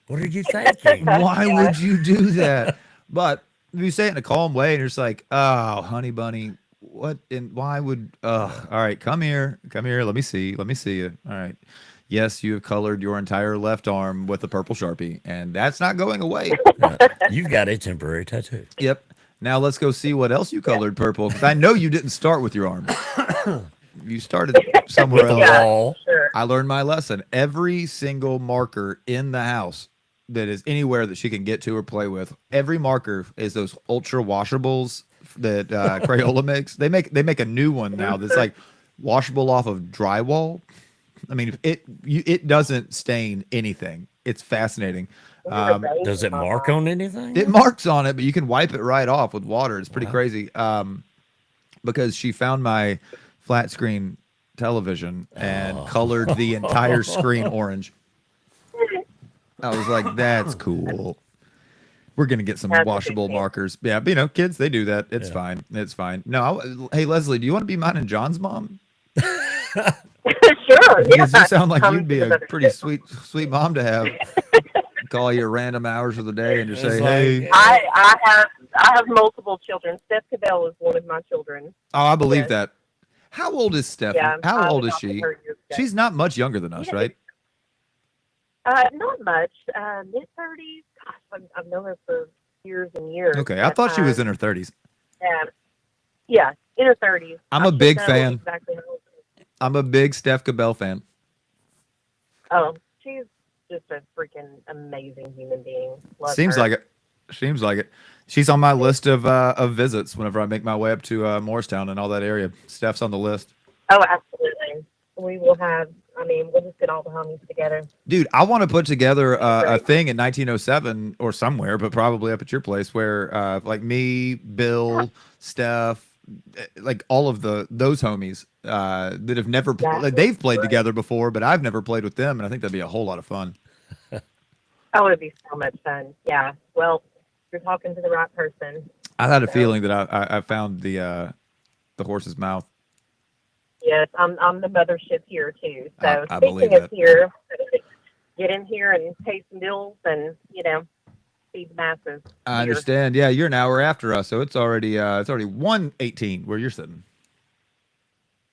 What are you thinking? Why would you do that?" But if you say it in a calm way and you're just like, "Oh, honey bunny, what and why would all right, come here, let me see you. All right, yes, you have colored your entire left arm with a purple Sharpie, and that's not going away. You've got a temporary tattoo. Yep, now let's go see what else you colored purple, because I know you didn't start with your arm. You started somewhere With a else. Yeah. wall. Sure. I learned my lesson. Every single marker in the house that is anywhere that she can get to or play with, every marker is those ultra washables that Crayola makes. They make a new one now that's like washable off of drywall. I mean, it doesn't stain anything. It's fascinating. Does it mark on anything? It marks on it, but you can wipe it right off with water. It's pretty crazy. Because she found my flat screen television and colored the entire screen orange. I was like, that's cool. We're going to get some That's a washable big deal. markers. Yeah, but, you know, kids, they do that. It's Yeah. fine. It's fine. No, hey, Leslie, do you want to be mine and John's mom? Sure. Because Yeah. you sound like Come you'd be to a the pretty mothership. sweet mom to have. Call you at random hours of the day and just It's say, like- hey. I have multiple children. Steph Cabell is one of my children. Oh, I believe Yes. that. How old is Steph? Yeah. How I old is adopted she? her years ago. She's not much younger than us, Yeah. right? Not much. Mid-30s. Gosh, I've known her for years and years. Okay, I thought she was in her 30s. Yeah, in her 30s. I'm I a should big know fan. Exactly how old she is. I'm a big Steph Cabell fan. Oh, she's just a freaking amazing human being. Love Seems her. like it. Seems like it. She's on my list of visits whenever I make my way up to Morristown and all that area. Steph's on the list. Oh, absolutely. We will have. I mean, we'll just get all the homies together. Dude, I want to put together a Right. thing in 1907 or somewhere, but probably up at your place where like me, Bill, Steph, like all of those homies that have never Exactly. they've played Right. together before, but I've never played with them, and I think that'd be a whole lot of fun. Oh, it'd be so much fun. Yeah. Well, you're talking to the right person. I had a So- feeling that I found the horse's mouth. Yes, I'm the mothership here too. So I believe speaking of that. here, get in here and pay some bills and feed the masses. I here. understand. Yeah, you're an hour after us, so it's already 1:18 where you're sitting.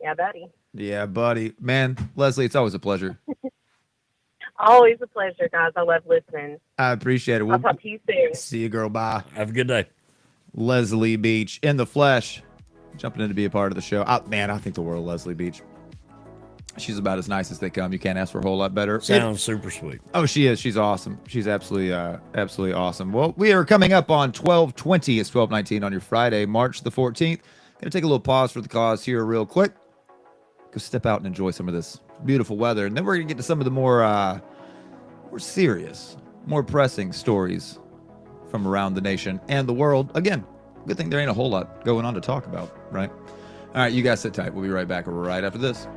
Yeah, buddy. Yeah, buddy. Man, Leslie, it's always a pleasure. Always a pleasure, guys. I love listening. I appreciate it. I'll We'll talk to you soon. see you, girl. Bye. Have a good day. Leslie Beach in the flesh, jumping in to be a part of the show. Man, I think the world of Leslie Beach. She's about as nice as they come. You can't ask for a whole lot better. Sounds super sweet. Oh, she is. She's awesome. She's absolutely awesome. Well, we are coming up on 12/20. It's 12/19 on your Friday, March the 14th. Gonna take a little pause for the cause here real quick. Go step out and enjoy some of this beautiful weather. And then we're gonna get to some of the more serious, more pressing stories from around the nation and the world. Again, good thing there ain't a whole lot going on to talk about, right? All right, you guys sit tight. We'll be right back right after this.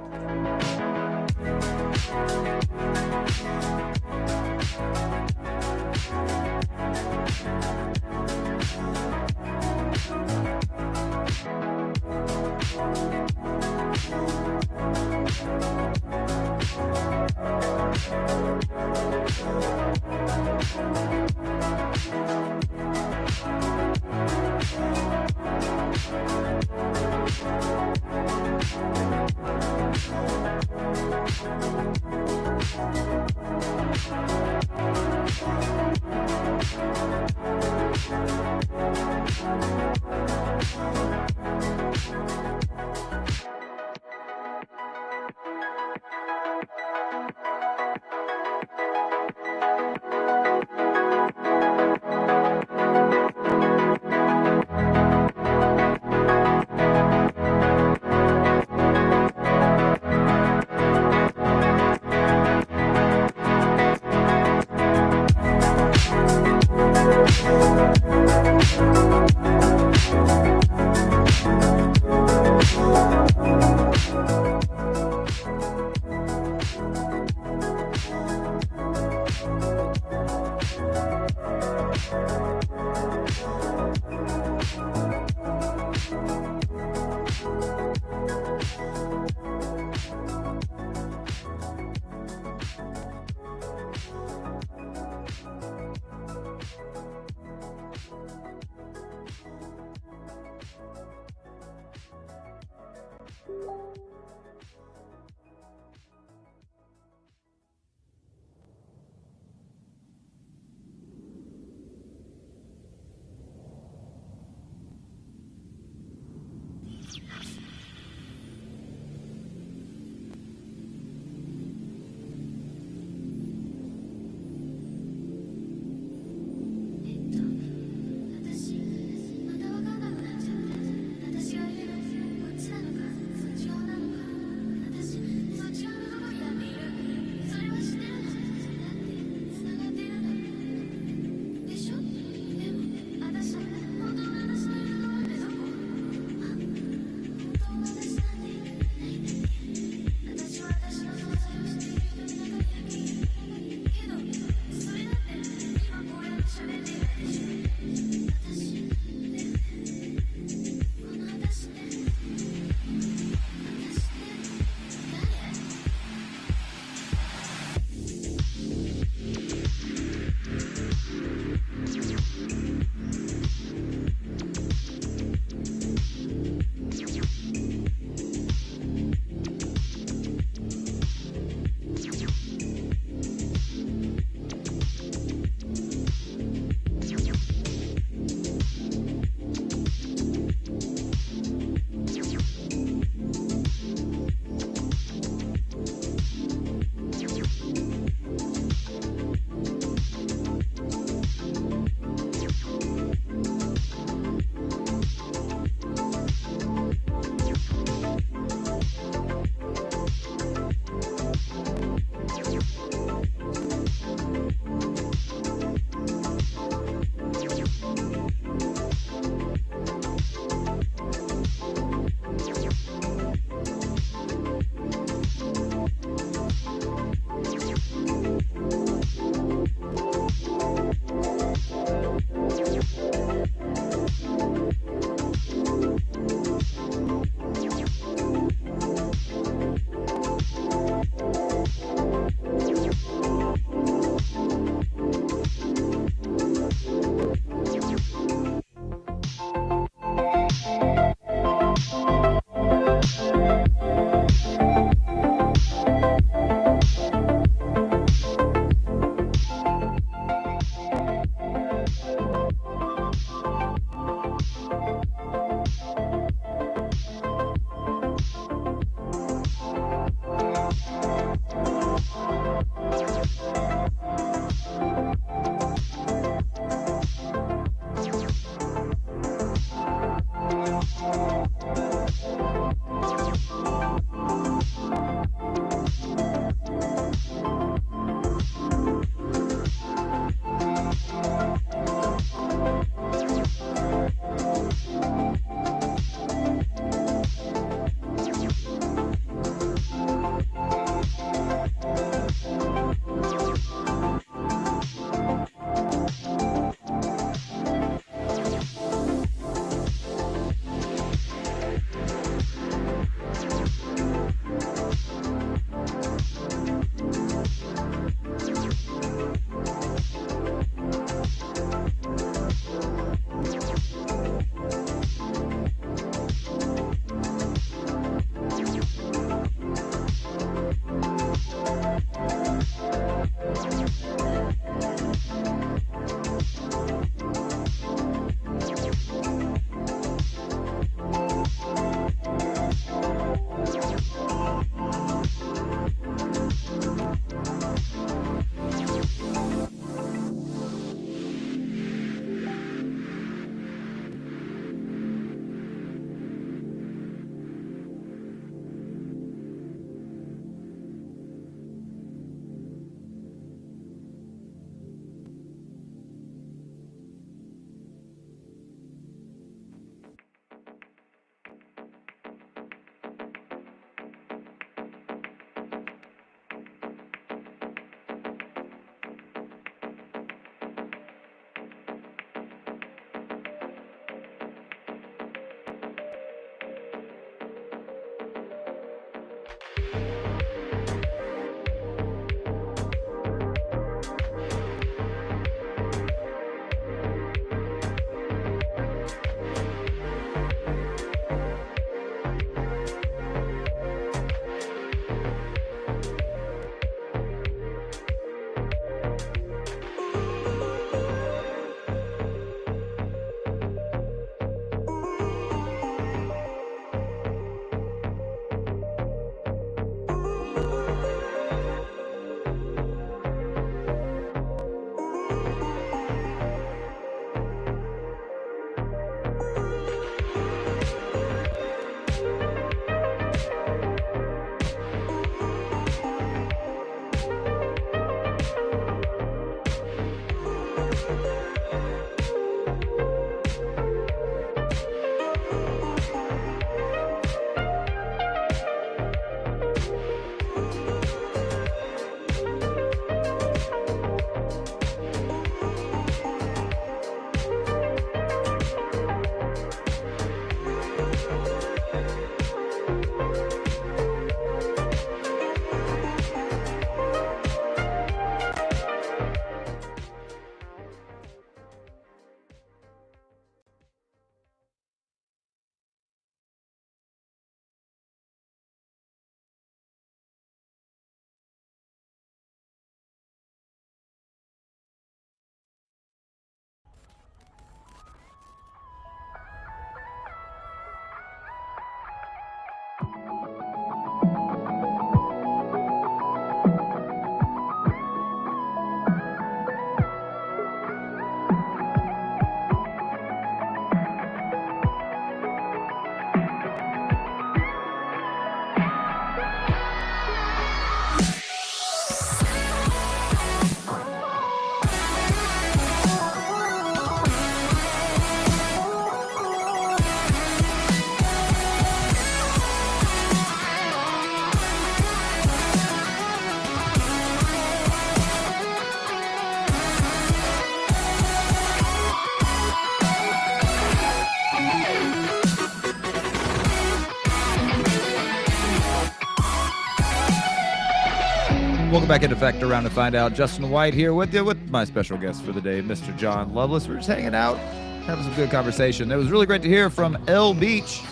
Welcome back into Fact Around to find out. Justin White here with you with my special guest for the day, Mr. John Lovelace. We're just hanging out, having some good conversation. It was really great to hear from L Beach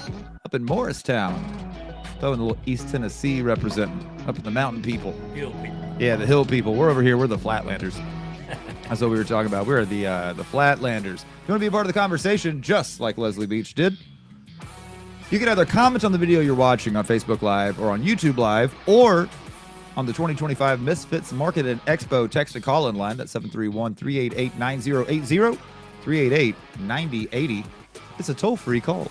up in Morristown. Oh, in the little East Tennessee representing, up in the mountain people. Hill people. Yeah, the hill people. We're over here. We're the Flatlanders. That's what we were talking about. We're the Flatlanders. If you want to be a part of the conversation, just like Leslie Beach did, you can either comment on the video you're watching on Facebook Live or on YouTube Live, or on the 2025 Misfits Market and Expo text and call in line. That's 731-388-9080, 388-9080. It's a toll-free call.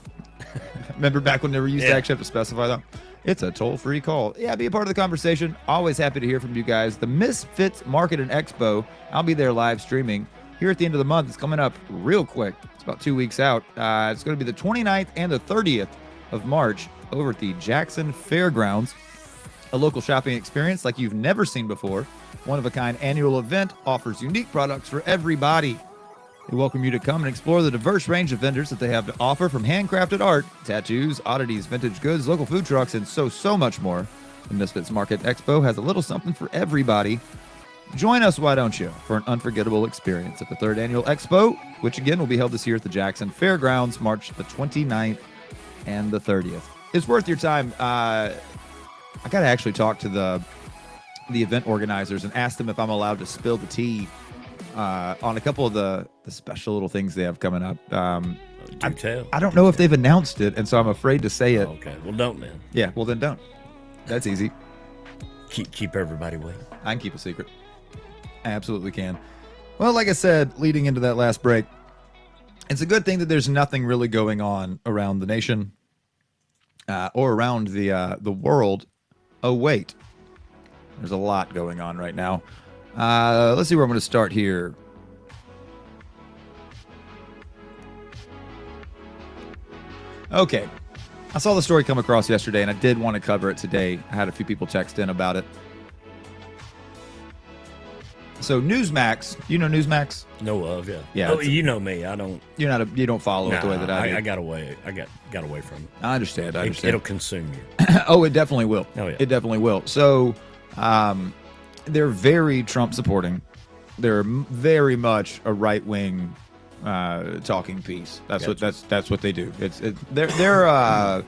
Remember back when they used to actually have to specify that? It's a toll-free call. Yeah, be a part of the conversation. Always happy to hear from you guys. The Misfits Market and Expo, I'll be there live streaming here at the end of the month. It's coming up real quick. It's about 2 weeks out. It's going to be the 29th and the 30th of March over at the Jackson Fairgrounds. A local shopping experience like you've never seen before. One-of-a-kind annual event offers unique products for everybody. They welcome you to come and explore the diverse range of vendors that they have to offer, from handcrafted art, tattoos, oddities, vintage goods, local food trucks, and so much more. The Misfits Market Expo has a little something for everybody. Join us, why don't you, for an unforgettable experience at the 3rd Annual Expo, which again will be held this year at the Jackson Fairgrounds, March the 29th and the 30th. It's worth your time. I got to actually talk to the event organizers and ask them if I'm allowed to spill the tea on a couple of the special little things they have coming up. Do tell. I don't know if they've announced it, and so I'm afraid to say it. Okay, well, don't then. Yeah, well, then don't. That's easy. Keep everybody waiting. I can keep a secret. I absolutely can. Well, like I said, leading into that last break, it's a good thing that there's nothing really going on around the nation or around the world. Oh, wait. There's a lot going on right now. Let's see where I'm going to start here. Okay. I saw the story come across yesterday, and I did want to cover it today. I had a few people text in about it. So Newsmax, you know Newsmax? Know of, yeah. Yeah, Oh, you know me. I don't. You don't follow it the way that I do. I got away. I got away from it. I understand. It'll consume you. Oh, it definitely will. Oh, yeah. It definitely will. So, they're very Trump supporting. They're very much a right wing talking piece. That's what they do. They're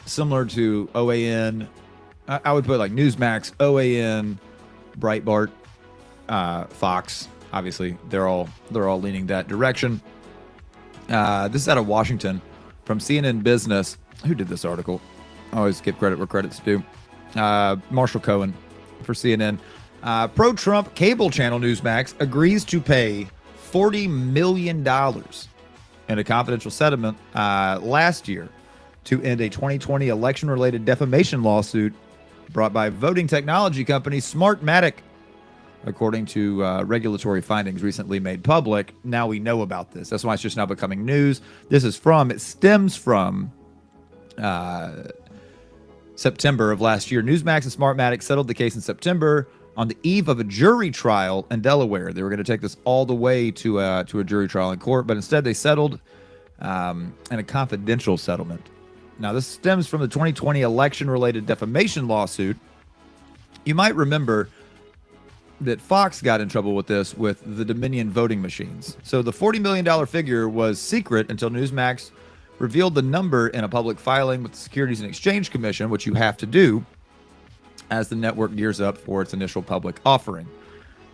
similar to OAN. I would put like Newsmax, OAN, Breitbart, Fox. Obviously, they're all leaning that direction. This is out of Washington from CNN Business. Who did this article? I always give credit where credit's due. Marshall Cohen for CNN. Pro-Trump cable channel Newsmax agrees to pay $40 million in a confidential settlement last year to end a 2020 election-related defamation lawsuit brought by voting technology company Smartmatic, according to regulatory findings recently made public. Now we know about this. That's why it's just now becoming news. It stems from September of last year. Newsmax and Smartmatic settled the case in September on the eve of a jury trial in Delaware. They were going to take this all the way to a jury trial in court, but instead they settled in a confidential settlement. Now, this stems from the 2020 election-related defamation lawsuit. You might remember that Fox got in trouble with this with the Dominion voting machines. So the $40 million figure was secret until Newsmax revealed the number in a public filing with the Securities and Exchange Commission, which you have to do as the network gears up for its initial public offering.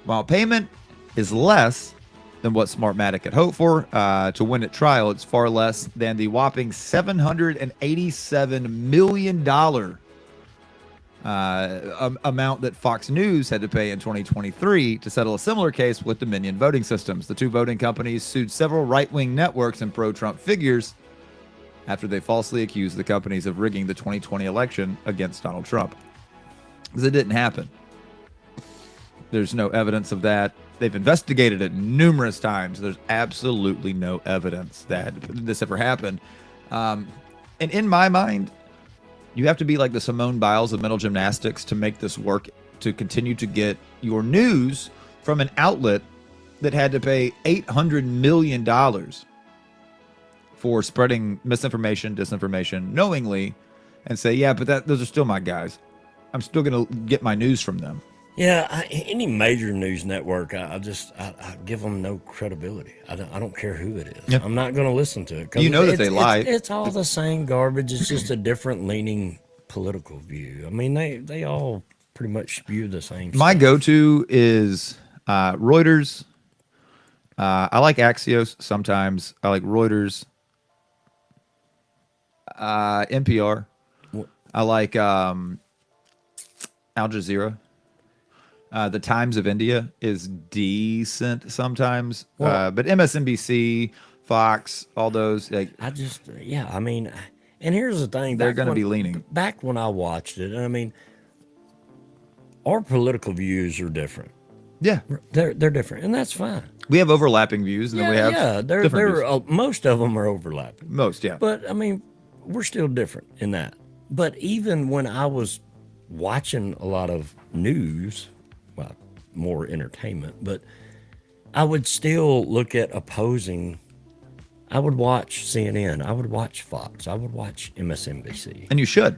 While payment is less than what Smartmatic had hoped for to win at trial, it's far less than the whopping $787 million amount that Fox News had to pay in 2023 to settle a similar case with Dominion Voting Systems. The two voting companies sued several right-wing networks and pro-Trump figures after they falsely accused the companies of rigging the 2020 election against Donald Trump. Because it didn't happen. There's no evidence of that. They've investigated it numerous times. There's absolutely no evidence that this ever happened. And in my mind, you have to be like the Simone Biles of mental gymnastics to make this work, to continue to get your news from an outlet that had to pay $800 million for spreading misinformation, disinformation, knowingly, and say, yeah, but those are still my guys. I'm still going to get my news from them. Yeah, any major news network, I give them no credibility. I don't care who it is. Yeah. I'm not going to listen to it because You know that they lie. It's all the same garbage. It's just a different leaning political view. I mean, they all pretty much spew the same My stuff. go-to is Reuters. I like Axios sometimes. I like Reuters. NPR. What- I like Al Jazeera. The Times of India is decent sometimes, Well- but MSNBC, Fox, all those, like, Yeah, I mean, and here's the thing. they're back going to when- be leaning. Back when I watched it, I mean, our political views are different. Yeah, They're different, and that's fine. we have overlapping views, and then we have they're different views. most of them are overlapping. Most, yeah. But I mean, we're still different in that. But even when I was watching a lot of news, well, more entertainment, but I would still look at opposing. I would watch CNN, I would watch Fox, I would watch MSNBC. And you should.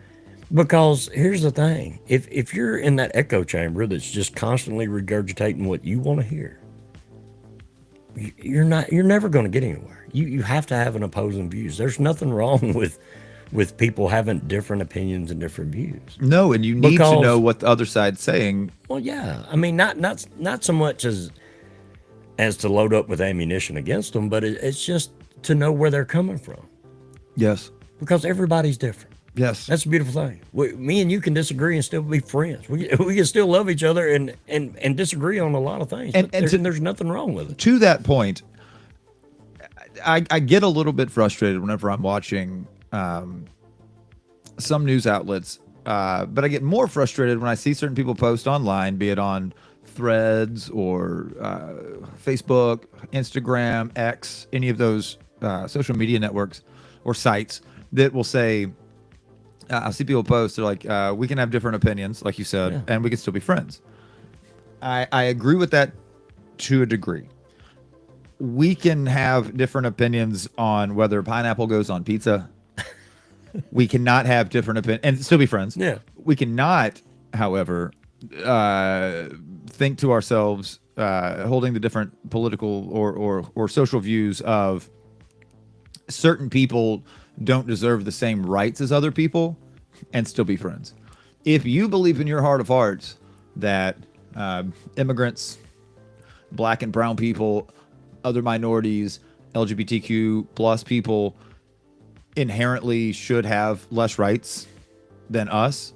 Because here's the thing, if you're in that echo chamber that's just constantly regurgitating what you want to hear, you're never going to get anywhere. You have to have an opposing views. There's nothing wrong with people having different opinions and different views. No, and you need to Because- know what the other side's saying. Well, yeah, I mean, not so much as to load up with ammunition against them, but it's just to know where they're coming from, Yes. because everybody's different. Yes. That's a beautiful thing. Me and you can disagree and still be friends. We can still love each other and disagree on a lot of things. And- And, and to- there's nothing wrong with it. To that point, I get a little bit frustrated whenever I'm watching some news outlets, but I get more frustrated when I see certain people post online, be it on Threads or Facebook, Instagram, X, any of those social media networks or sites that will say, I see people post, they're like, we can have different opinions, like you said, Yeah. and we can still be friends. I agree with that to a degree. We can have different opinions on whether pineapple goes on pizza. We cannot have different opinions and still be friends. Yeah. We cannot, however, think to ourselves, holding the different political or social views of certain people don't deserve the same rights as other people and still be friends. If you believe in your heart of hearts that immigrants, black and brown people, other minorities, LGBTQ plus people inherently should have less rights than us,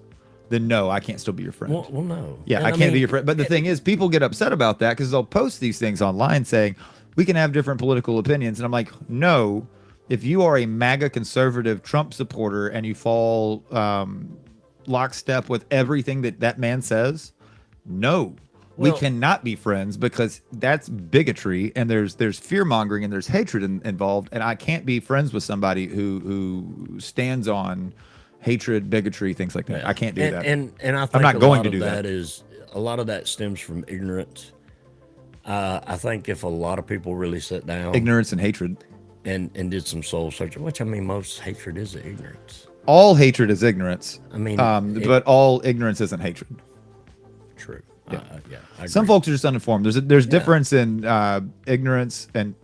then no, I can't still be your friend. Well, no. Yeah, And I can't be your friend. But the thing is, people get upset about that because they'll post these things online saying, we can have different political opinions. And I'm like, no, if you are a MAGA conservative Trump supporter and you fall lockstep with everything that man says, no, we Well- cannot be friends because that's bigotry and there's fear mongering and there's hatred involved. And I can't be friends with somebody who stands on hatred, bigotry, things like that. I can't do that. And I think not a going lot to of do that. that is a lot of that stems from ignorance. I think if a lot of people really sit down Ignorance and hatred. and did some soul searching, which I mean, most hatred is ignorance. All hatred is ignorance. I mean, but all ignorance isn't hatred. True. Yeah. I Some agree. folks are just uninformed. There's difference in ignorance and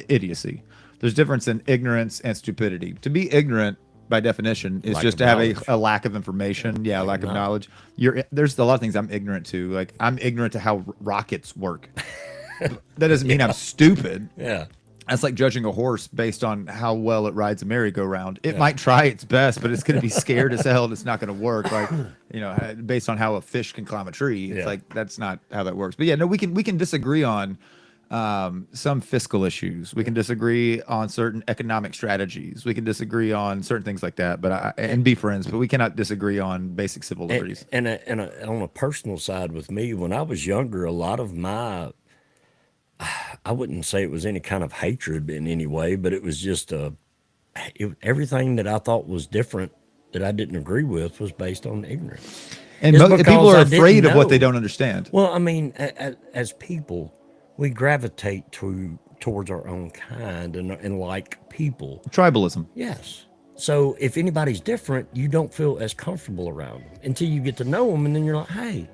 idiocy. There's difference in ignorance and stupidity. To be ignorant, by definition, is Lack just of to have knowledge. a lack of information. Yeah, lack of knowledge. There's a lot of things I'm ignorant to. Like I'm ignorant to how rockets work. That doesn't mean I'm stupid. Yeah. That's like judging a horse based on how well it rides a merry-go-round. It might try its best, but it's going to be scared as hell and it's not going to work. Like, based on how a fish can climb a tree, it's Yeah. like that's not how that works. But yeah, no, we can disagree on some fiscal issues. We can disagree on certain economic strategies. We can disagree on certain things like that. But and be friends. But we cannot disagree on basic civil liberties. And on a personal side with me, when I was younger, a lot of my, I wouldn't say it was any kind of hatred in any way, but it was just everything that I thought was different that I didn't agree with was based on ignorance. And It's people because are I didn't afraid of what they know. don't understand. Well, I mean, as people, we gravitate towards our own kind and like people. Tribalism. Yes. So if anybody's different, you don't feel as comfortable around them until you get to know them, and then you're like, hey,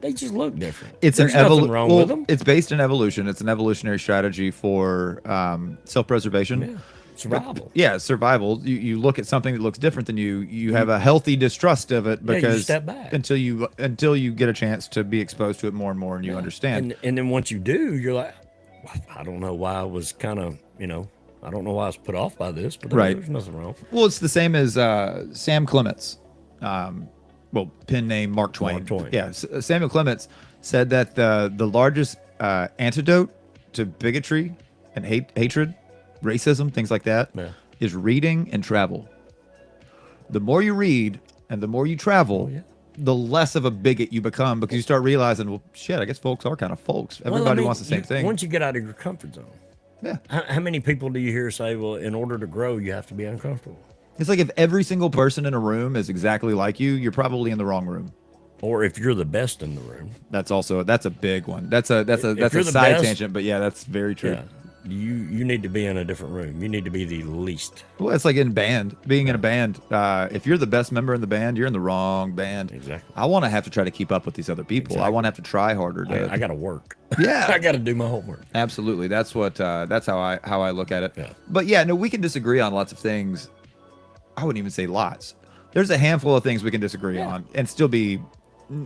They just look different. It's There's an nothing wrong with them. It's based in evolution. It's an evolutionary strategy for self-preservation. Yeah. Survival. Yeah, survival. You look at something that looks different than you. You have a healthy distrust of it Yeah, you because step back. until you get a chance to be exposed to it more and you understand. And then once you do, you're like, well, I don't know why I was kind of, I don't know why I was put off by this, but Right. there's nothing wrong. Well, it's the same as Sam Clements. Pen name Mark Twain. Mark Twain. Yeah, Samuel Clements said that the largest antidote to bigotry and hatred, racism, things like that, Yeah. is reading and travel. The more you read and the more you travel, yeah. the less of a bigot you become because you start realizing, well, shit, I guess folks are kind of folks. Well, Everybody I mean, wants the same thing. Once you get out of your comfort zone. Yeah. How many people do you hear say, well, in order to grow, you have to be uncomfortable? It's like if every single person in a room is exactly like you, you're probably in the wrong room. Or if you're the best in the room. That's a big one. That's a you're the side best- tangent, but yeah, that's very true. Yeah. You need to be in a different room. You need to be the least. Well, it's like in band, being in a band. If you're the best member in the band, you're in the wrong band. Exactly. I want to have to try to keep up with these other people. I want to have to try harder. I got to work. Yeah. I got to do my homework. Absolutely. That's how I look at it. Yeah. But yeah, no, we can disagree on lots of things. I wouldn't even say lots. There's a handful of things we can disagree on and still be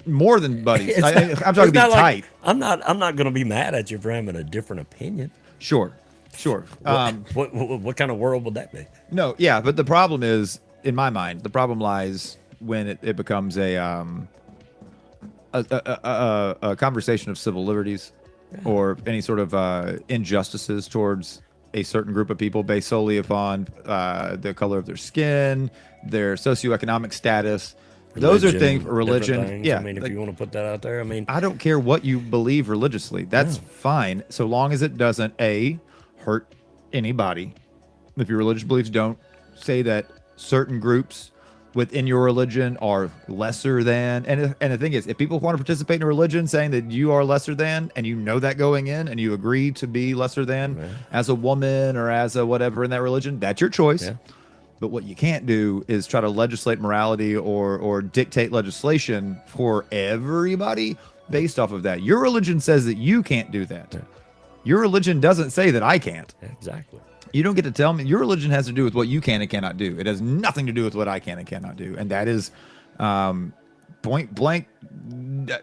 more than buddies. I'm talking It's be not tight. I'm not going to be mad at you for having a different opinion. Sure. What kind of world would that be? No, yeah, but the problem is, in my mind, the problem lies when it becomes a conversation of civil liberties or any sort of injustices towards a certain group of people based solely upon the color of their skin, their socioeconomic status. Those are things, different religion. things. Yeah. I mean, if you want to put that out there, I mean, I don't care what you believe religiously. That's fine, so long as it doesn't hurt anybody. If your religious beliefs don't say that certain groups within your religion are lesser than, and the thing is, if people want to participate in a religion saying that you are lesser than, and you know that going in, and you agree to be lesser than as a woman or as a whatever in that religion, that's your choice. Yeah. But what you can't do is try to legislate morality or dictate legislation for everybody based off of that. Your religion says that you can't do that. Yeah. Your religion doesn't say that I can't. exactly. You don't get to tell me. Your religion has to do with what you can and cannot do. It has nothing to do with what I can and cannot do. And that is point blank.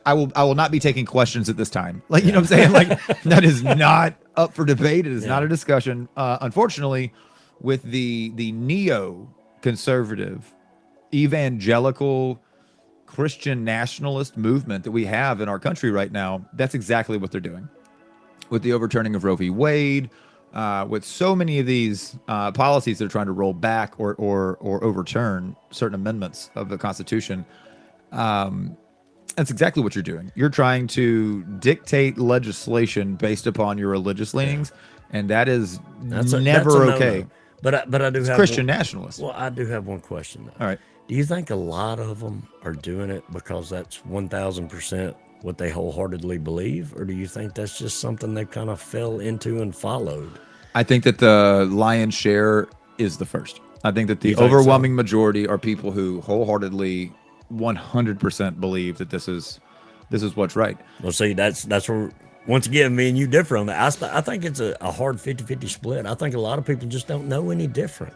I will not be taking questions at this time. Like, you know what I'm saying? Like, that is not up for debate. It is not a discussion. Unfortunately, with the neo-conservative, evangelical, Christian nationalist movement that we have in our country right now, that's exactly what they're doing. With the overturning of Roe v. Wade, with so many of these policies that are trying to roll back or overturn certain amendments of the Constitution, that's exactly what you're doing. You're trying to dictate legislation based upon your religious leanings, and that is That's a never no-no. okay. But I do have Christian one, nationalists. Well, I do have one question though. All right. Do you think a lot of them are doing it because that's 1,000% what they wholeheartedly believe, or do you think that's just something they kind of fell into and followed? I think that the lion's share is the first. I think that the think overwhelming majority are people who wholeheartedly 100% believe that this is what's right. Well, see, that's where, once again, me and you differ on that. I think it's a hard 50-50 split. I think a lot of people just don't know any different.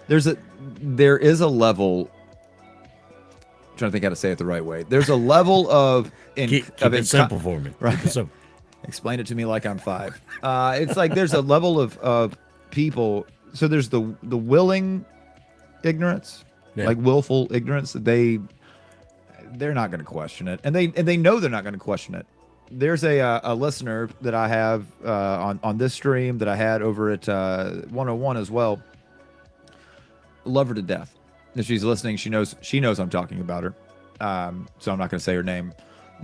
There is a level. I'm trying to think how to say it the right way. There's a level of Keep it simple for me. Right. Keep it simple. Explain it to me like I'm 5. It's like there's a level of people. So there's the willing ignorance, like willful ignorance. They're not going to question it, and they know they're not going to question it. There's a listener that I have on this stream that I had over at 101 as well. Love her to death. If she's listening, she knows I'm talking about her. So I'm not going to say her name,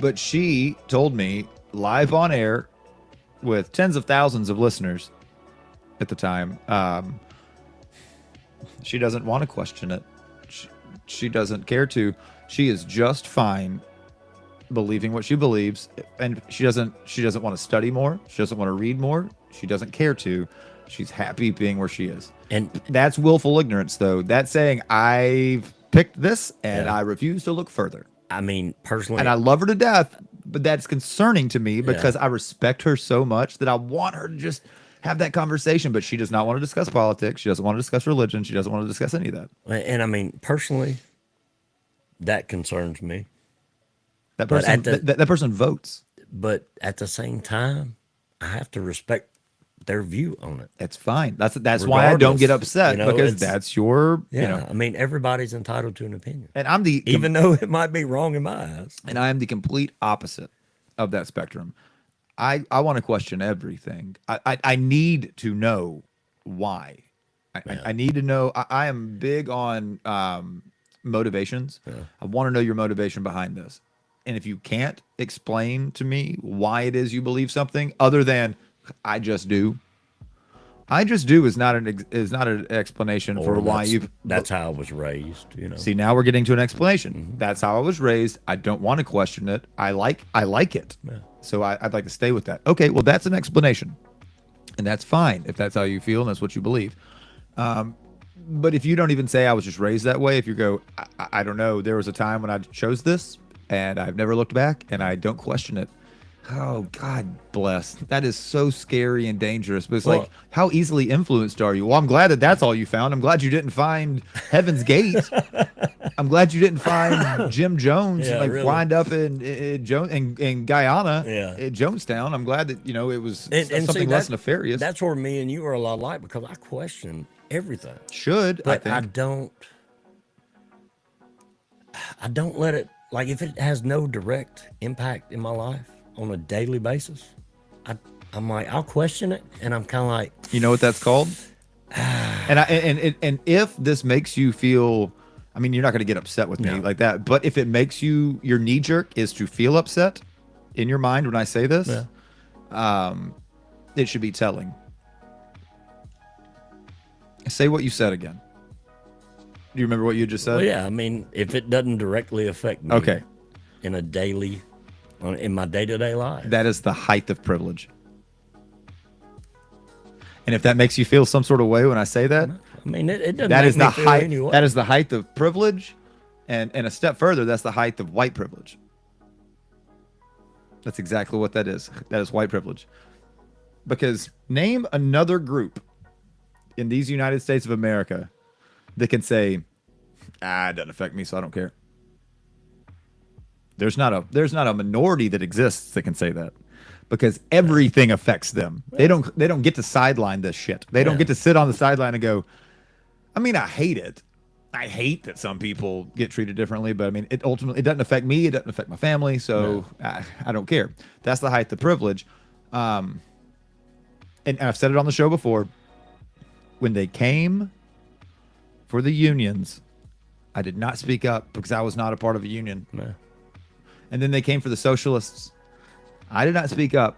but she told me live on air with tens of thousands of listeners at the time. She doesn't want to question it. She doesn't care to. She is just fine believing what she believes, and she doesn't want to study more. She doesn't want to read more. She doesn't care to. She's happy being where she is. And that's willful ignorance, though. That's saying I've picked this and I refuse to look further. I mean, personally, And I love her to death, but that's concerning to me because I respect her so much that I want her to just have that conversation. But she does not want to discuss politics. She doesn't want to discuss religion. She doesn't want to discuss any of that. and I mean, personally, that concerns me. That But person, at the- that person votes. But at the same time, I have to respect their view on it. That's fine. That's why I don't get Regardless, upset, you know, because it's- that's your, Yeah, I mean, everybody's entitled to an opinion, and I'm the even though it might be wrong in my eyes. and I am the complete opposite of that spectrum. I want to question everything. I need to know why. I need to know. I am big on motivations. I want to know your motivation behind this. And if you can't explain to me why it is you believe something other than I just do. I just do is not an explanation for Or why that's- you. That's how I was raised. You know. See, now we're getting to an explanation. That's how I was raised. I don't want to question it. I like it. Yeah. So I'd like to stay with that. Okay, well, that's an explanation. And that's fine if that's how you feel and that's what you believe. But if you don't even say I was just raised that way, if you go, I don't know, there was a time when I chose this and I've never looked back and I don't question it. Oh, God bless. That is so scary and dangerous. But it's Well- like, how easily influenced are you? Well, I'm glad that that's all you found. I'm glad you didn't find Heaven's Gate. I'm glad you didn't find Jim Jones Yeah, and like really. wind up in Guyana, Yeah. at Jonestown. I'm glad that, it was And something see, less that- nefarious. That's where me and you are a lot alike because I question everything, Should, but I I think. don't let it, like, if it has no direct impact in my life on a daily basis, I'm like, I'll question it, and I'm kind of like, You know what that's called? And if this makes you feel, I mean, you're not going to get upset with me No. like that, but if it makes you, your knee jerk is to feel upset in your mind when I say this, it should be telling. Say what you said again. Do you remember what you just said? well, yeah, I mean, if it doesn't directly affect me, Okay. in a daily, in my day-to-day life, That is the height of privilege. And if that makes you feel some sort of way when I say that, I mean, it doesn't that make is me the feel height. any way. That is the height of privilege, and a step further, that's the height of white privilege. That's exactly what that is. That is white privilege. Because name another group in these United States of America that can say, it doesn't affect me, so I don't care. There's not a minority that exists that can say that. Because everything affects them. They don't get to sideline this shit. They don't Yeah. get to sit on the sideline and go, I mean, I hate it. I hate that some people get treated differently, but I mean, it doesn't affect me. It doesn't affect my family, so I don't care. That's the height of privilege. And I've said it on the show before. When they came for the unions, I did not speak up because I was not a part of a union. Yeah. And then they came for the socialists. I did not speak up.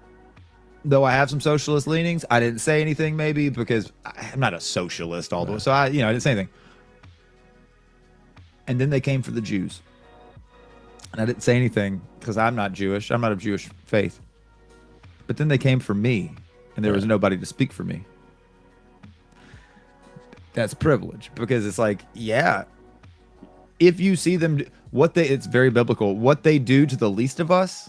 Though I have some socialist leanings, I didn't say anything maybe because I'm not a socialist all the way. So I didn't say anything. And then they came for the Jews. And I didn't say anything because I'm not Jewish. I'm not of Jewish faith. But then they came for me and there was nobody to speak for me. That's privilege because it's like, yeah, if you see them, it's very biblical. What they do to the least of us,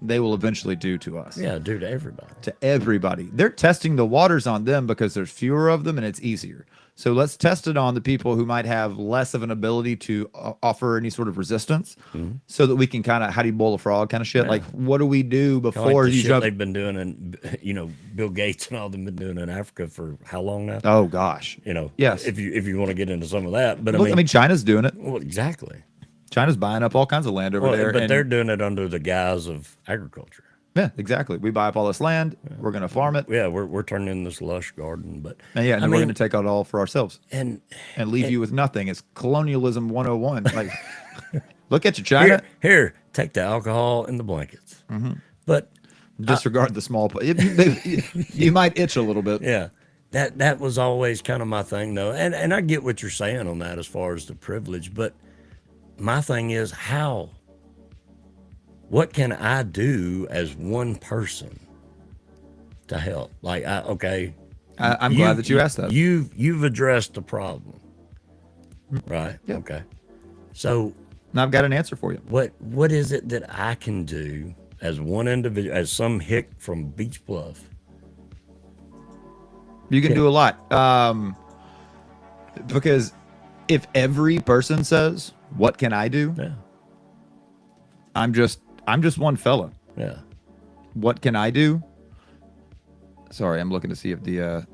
they will eventually do to us. Yeah, do to everybody. To everybody. They're testing the waters on them because there's fewer of them and it's easier. So let's test it on the people who might have less of an ability to offer any sort of resistance so that we can kind of, how do you boil a frog kind of shit? Yeah. Like, what do we do Kinda before like the you shit jump? they've been doing, and Bill Gates and all them been doing in Africa for how long now? Oh, gosh. Yes. If you want to get into some of that, but Look, I mean, China's doing it. well, exactly. China's buying up all kinds of land over there. But and- they're doing it under the guise of agriculture. Yeah, exactly. We buy up all this land. We're going to farm it. Yeah, we're turning in this lush garden, but And I then we're mean, going to take out all for ourselves and and leave you with nothing. It's colonialism 101. Like, look at you, China. here, take the alcohol and the blankets. But Disregard the small. You might itch a little bit. yeah, that was always kind of my thing, though, and I get what you're saying on that as far as the privilege, but my thing is what can I do as one person to help? Like, I'm glad that you asked that. You've addressed the problem, right? Yeah. Okay. So And I've got an answer for you. What is it that I can do as one individual, as some hick from Beach Bluff? You can do a lot. Because if every person says, "What can I do?" Yeah. I'm just one fella. Yeah. What can I do? Sorry, I'm looking to see if the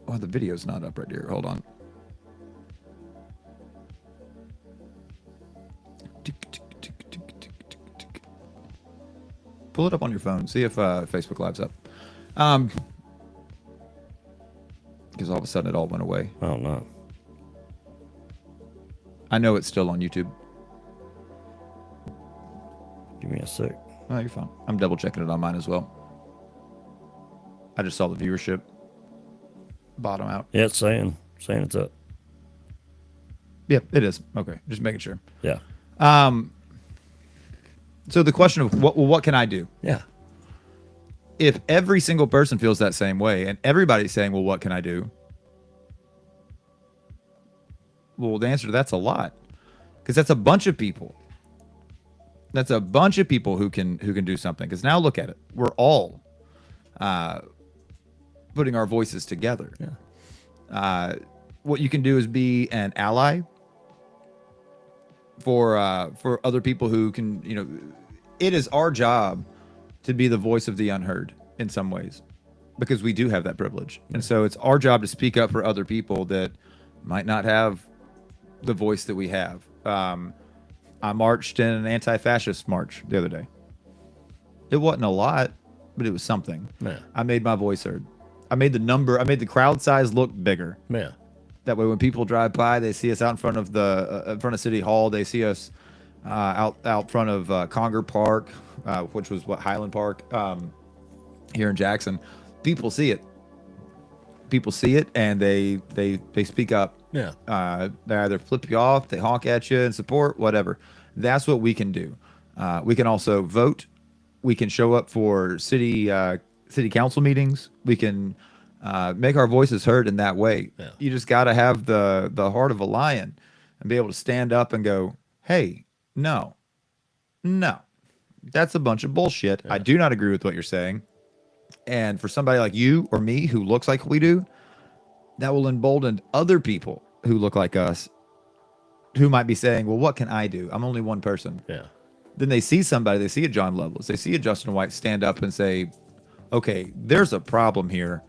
the video's not up right here. Hold on. Pull it up on your phone. See if Facebook Live's up. Because all of a sudden it all went away. Oh no. I know it's still on YouTube. Give me a sec. Oh, you're fine. I'm double checking it on mine as well. I just saw the viewership bottom out. Yeah, it's saying it's up. Yeah, it is. Okay, just making sure. Yeah. So the question of what can I do? Yeah. If every single person feels that same way and everybody's saying, well, what can I do? Well, the answer to that's a lot, because that's a bunch of people. That's a bunch of people who can do something. Because now look at it. We're all putting our voices together. Yeah. What you can do is be an ally for other people who can, it is our job to be the voice of the unheard in some ways, because we do have that privilege. And so it's our job to speak up for other people that might not have the voice that we have. I marched in an anti-fascist march the other day. It wasn't a lot, but it was something. Yeah. I made my voice heard. I made the crowd size look bigger. Yeah. That way, when people drive by, they see us out in front of in front of City Hall. They see us out front of Conger Park, which was Highland Park here in Jackson. People see it. People see it, and they speak up. Yeah. They either flip you off, they honk at you and support, whatever. That's what we can do. We can also vote. We can show up for city council meetings. We can make our voices heard in that way. Yeah. You just got to have the heart of a lion and be able to stand up and go, hey, no, that's a bunch of bullshit. Yeah. I do not agree with what you're saying. And for somebody like you or me who looks like we do, that will embolden other people who look like us, who might be saying, well, what can I do? I'm only one person. Yeah. Then they see somebody, they see a John Lovelace, they see a Justin White stand up and say, okay, there's a problem here.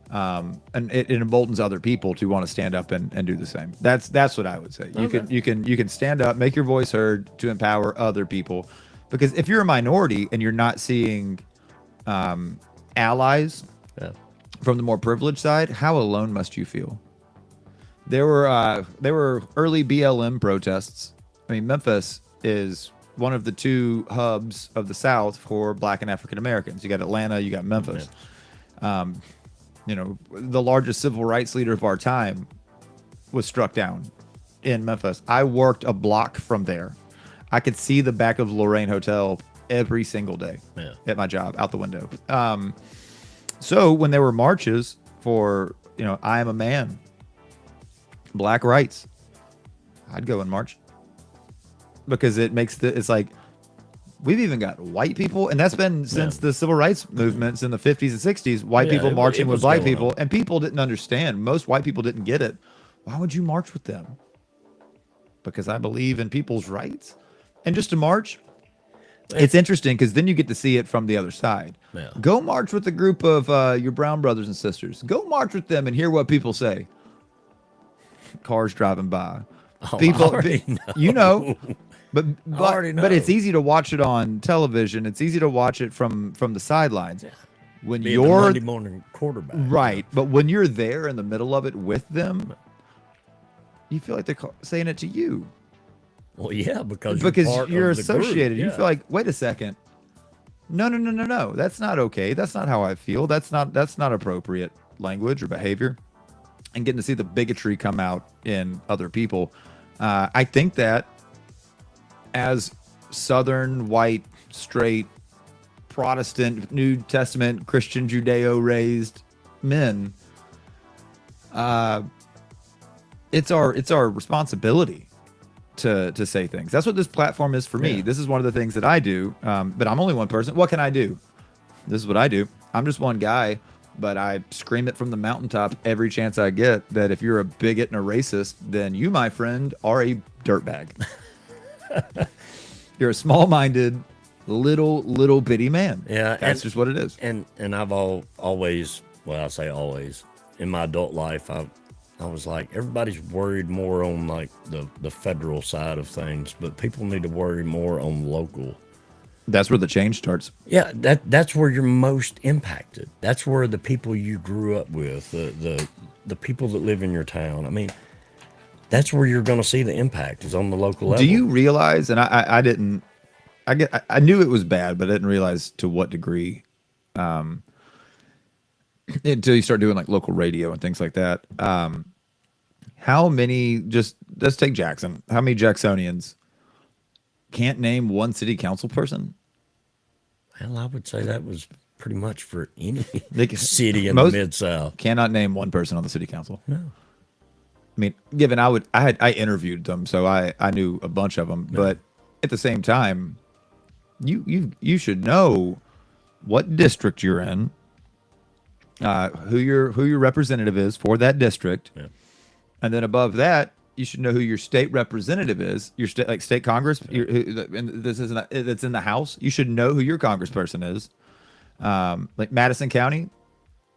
And it emboldens other people to want to stand up and do the same. That's what I would say. Okay. You can stand up, make your voice heard to empower other people. Because if you're a minority and you're not seeing allies from the more privileged side, how alone must you feel? There were early BLM protests. I mean, Memphis is one of the two hubs of the South for Black and African Americans. You got Atlanta, you got Memphis. Yeah. The largest civil rights leader of our time was struck down in Memphis. I worked a block from there. I could see the back of the Lorraine Hotel every single day at my job out the window. So when there were marches for, I am a man, Black rights, I'd go and march, because it makes it's like, we've even got white people, and that's been since the civil rights movements in the 50s and 60s, white people marching with black people, and people didn't understand. Most white people didn't get it. Why would you march with them? Because I believe in people's rights. And just to march, it's interesting because then you get to see it from the other side. Yeah. Go march with a group of your brown brothers and sisters. Go march with them and hear what people say. Cars driving by. Oh, People, I already know. But already know. it's easy to watch it on television. It's easy to watch it from the sidelines. Yeah. When Being the you're Monday morning quarterback. right, but when you're there in the middle of it with them, you feel like they're saying it to you. Well, yeah, because you're of the group. associated. You Yeah. feel like, wait a second. No. That's not okay. That's not how I feel. That's not appropriate language or behavior. And getting to see the bigotry come out in other people. I think that as Southern, white, straight, Protestant, New Testament, Christian, Judeo-raised men, it's our responsibility to say things. That's what this platform is for me. Yeah. This is one of the things that I do. But I'm only one person. What can I do? This is what I do. I'm just one guy, but I scream it from the mountaintop every chance I get that if you're a bigot and a racist, then you, my friend, are a dirtbag. You're a small-minded, little bitty man. Yeah, That's just what it is. And I've always, well, I say always, in my adult life, I was like, everybody's worried more on like the federal side of things, but people need to worry more on local. That's where the change starts. Yeah, that's where you're most impacted. That's where the people you grew up with, the people that live in your town. I mean, that's where you're going to see the impact is on the local level. Do you realize? And I didn't. I knew it was bad, but I didn't realize to what degree. Until you start doing like local radio and things like that. How many? Just let's take Jackson. How many Jacksonians can't name one city council person? Well, I would say that was pretty much for any They can- city in most- the Mid-South. Cannot name one person on the city council. No. I mean, given I interviewed them, so I knew a bunch of them. But at the same time, you should know what district you're in, who your representative is for that district, Yeah. and then above that, you should know who your state representative is. Your state, like state Congress, and this isn't that's in the House. You should know who your congressperson is. Like Madison County,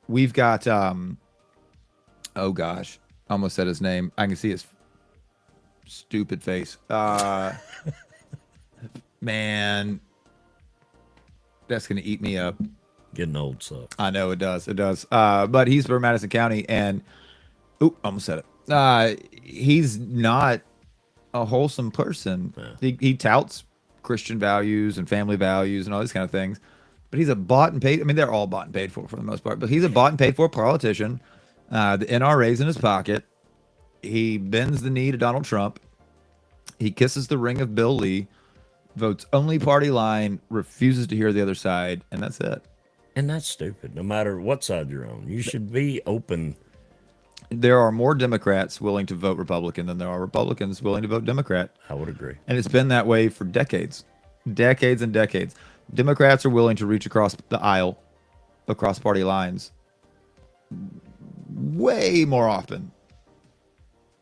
we've got oh gosh, I almost said his name. I can see his stupid face. Man, that's gonna eat me up. Getting old sucks. I know it does. It does. But he's from Madison County, and almost said it. He's not a wholesome person. Yeah. He touts Christian values and family values and all these kind of things. But he's a bought and paid. I mean, they're all bought and paid for the most part. But he's a bought and paid for politician. The NRA's in his pocket. He bends the knee to Donald Trump. He kisses the ring of Bill Lee. Votes only party line. Refuses to hear the other side, and that's it. And that's stupid, no matter what side you're on. You should be open. There are more Democrats willing to vote Republican than there are Republicans willing to vote Democrat. I would agree. And it's been that way for decades. Decades and decades. Democrats are willing to reach across the aisle, across party lines, way more often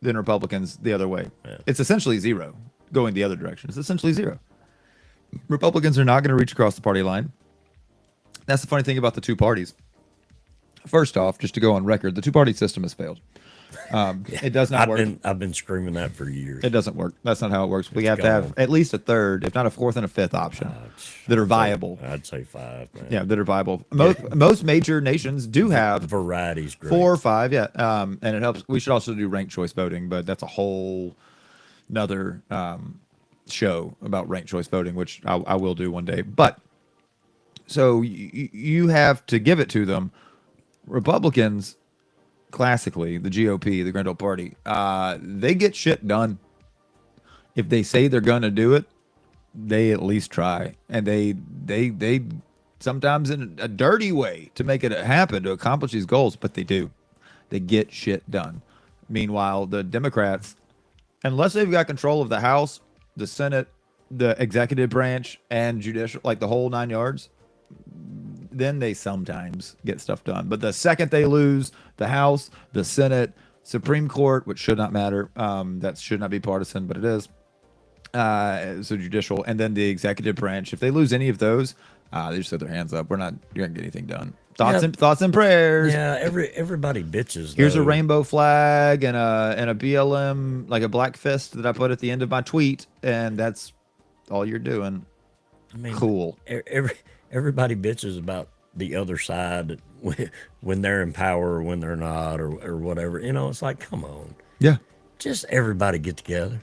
than Republicans the other way. Yeah. It's essentially zero going the other direction. It's essentially zero. Republicans are not going to reach across the party line. That's the funny thing about the two parties. First off, just to go on record, the two-party system has failed. It does not work. I've been screaming that for years. It doesn't work. That's not how it works. We It's have to have gone. at least a third, if not a fourth and a fifth option that are viable. I'd say 5. Man. Yeah, that are viable. Most major nations do have Variety's great. 4 or 5. Yeah, and it helps. We should also do ranked choice voting, but that's a whole another show about ranked choice voting, which I will do one day. But so you have to give it to them. Republicans, classically, the GOP, the Grand Old Party, they get shit done. If they say they're going to do it, they at least try. And they sometimes in a dirty way to make it happen, to accomplish these goals, but they do. They get shit done. Meanwhile, the Democrats, unless they've got control of the House, the Senate, the executive branch, and judicial, like the whole 9 yards, then they sometimes get stuff done. But the second they lose the House, the Senate, Supreme Court, which should not matter, that should not be partisan, but it is. So judicial, and then the executive branch. If they lose any of those, they just throw their hands up. You're not gonna get anything done. Thoughts and prayers. Yeah, everybody bitches. Here's a though. rainbow flag and a BLM, like a black fist that I put at the end of my tweet, and that's all you're doing. I mean, Cool. Everybody bitches about the other side when they're in power or when they're not or whatever. You know, it's like, come on, Yeah. just everybody get together.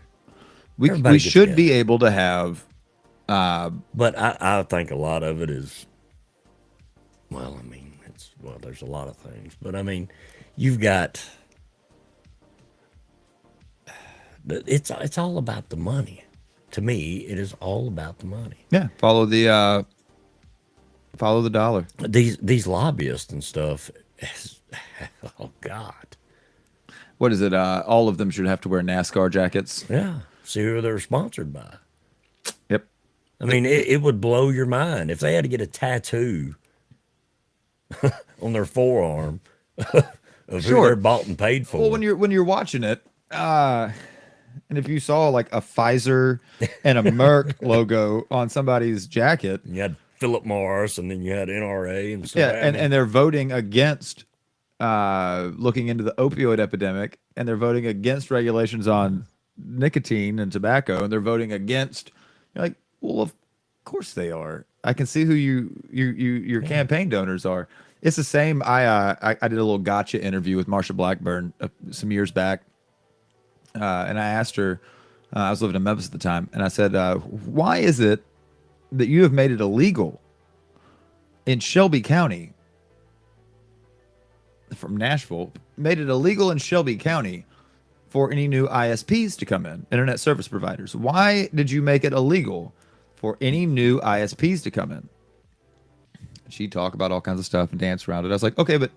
We Everybody gets should together. be able to have But I think a lot of it is, well, I mean, there's a lot of things, but I mean, you've got, it's all about the money. To me, it is all about the money. follow the dollar. These lobbyists and stuff, oh God. What is it? All of them should have to wear NASCAR jackets. Yeah. See who they're sponsored by. Yep. I mean, it would blow your mind if they had to get a tattoo on their forearm of who Sure. they're bought and paid for. Well, when you're watching it, and if you saw like a Pfizer and a Merck logo on somebody's jacket, you had Philip Morris, and then you had NRA and stuff. yeah, and they're voting against looking into the opioid epidemic, and they're voting against regulations on nicotine and tobacco, and they're voting against. You're like, well, of course they are. I can see who your campaign donors are. It's the same. I did a little gotcha interview with Marsha Blackburn some years back, and I asked her. I was living in Memphis at the time, and I said, "Why is it that you have made it illegal in Shelby County from Nashville, made it illegal in Shelby County for any new ISPs to come in, internet service providers? Why did you make it illegal for any new ISPs to come in?" She'd talk about all kinds of stuff and dance around it. I was like, okay, but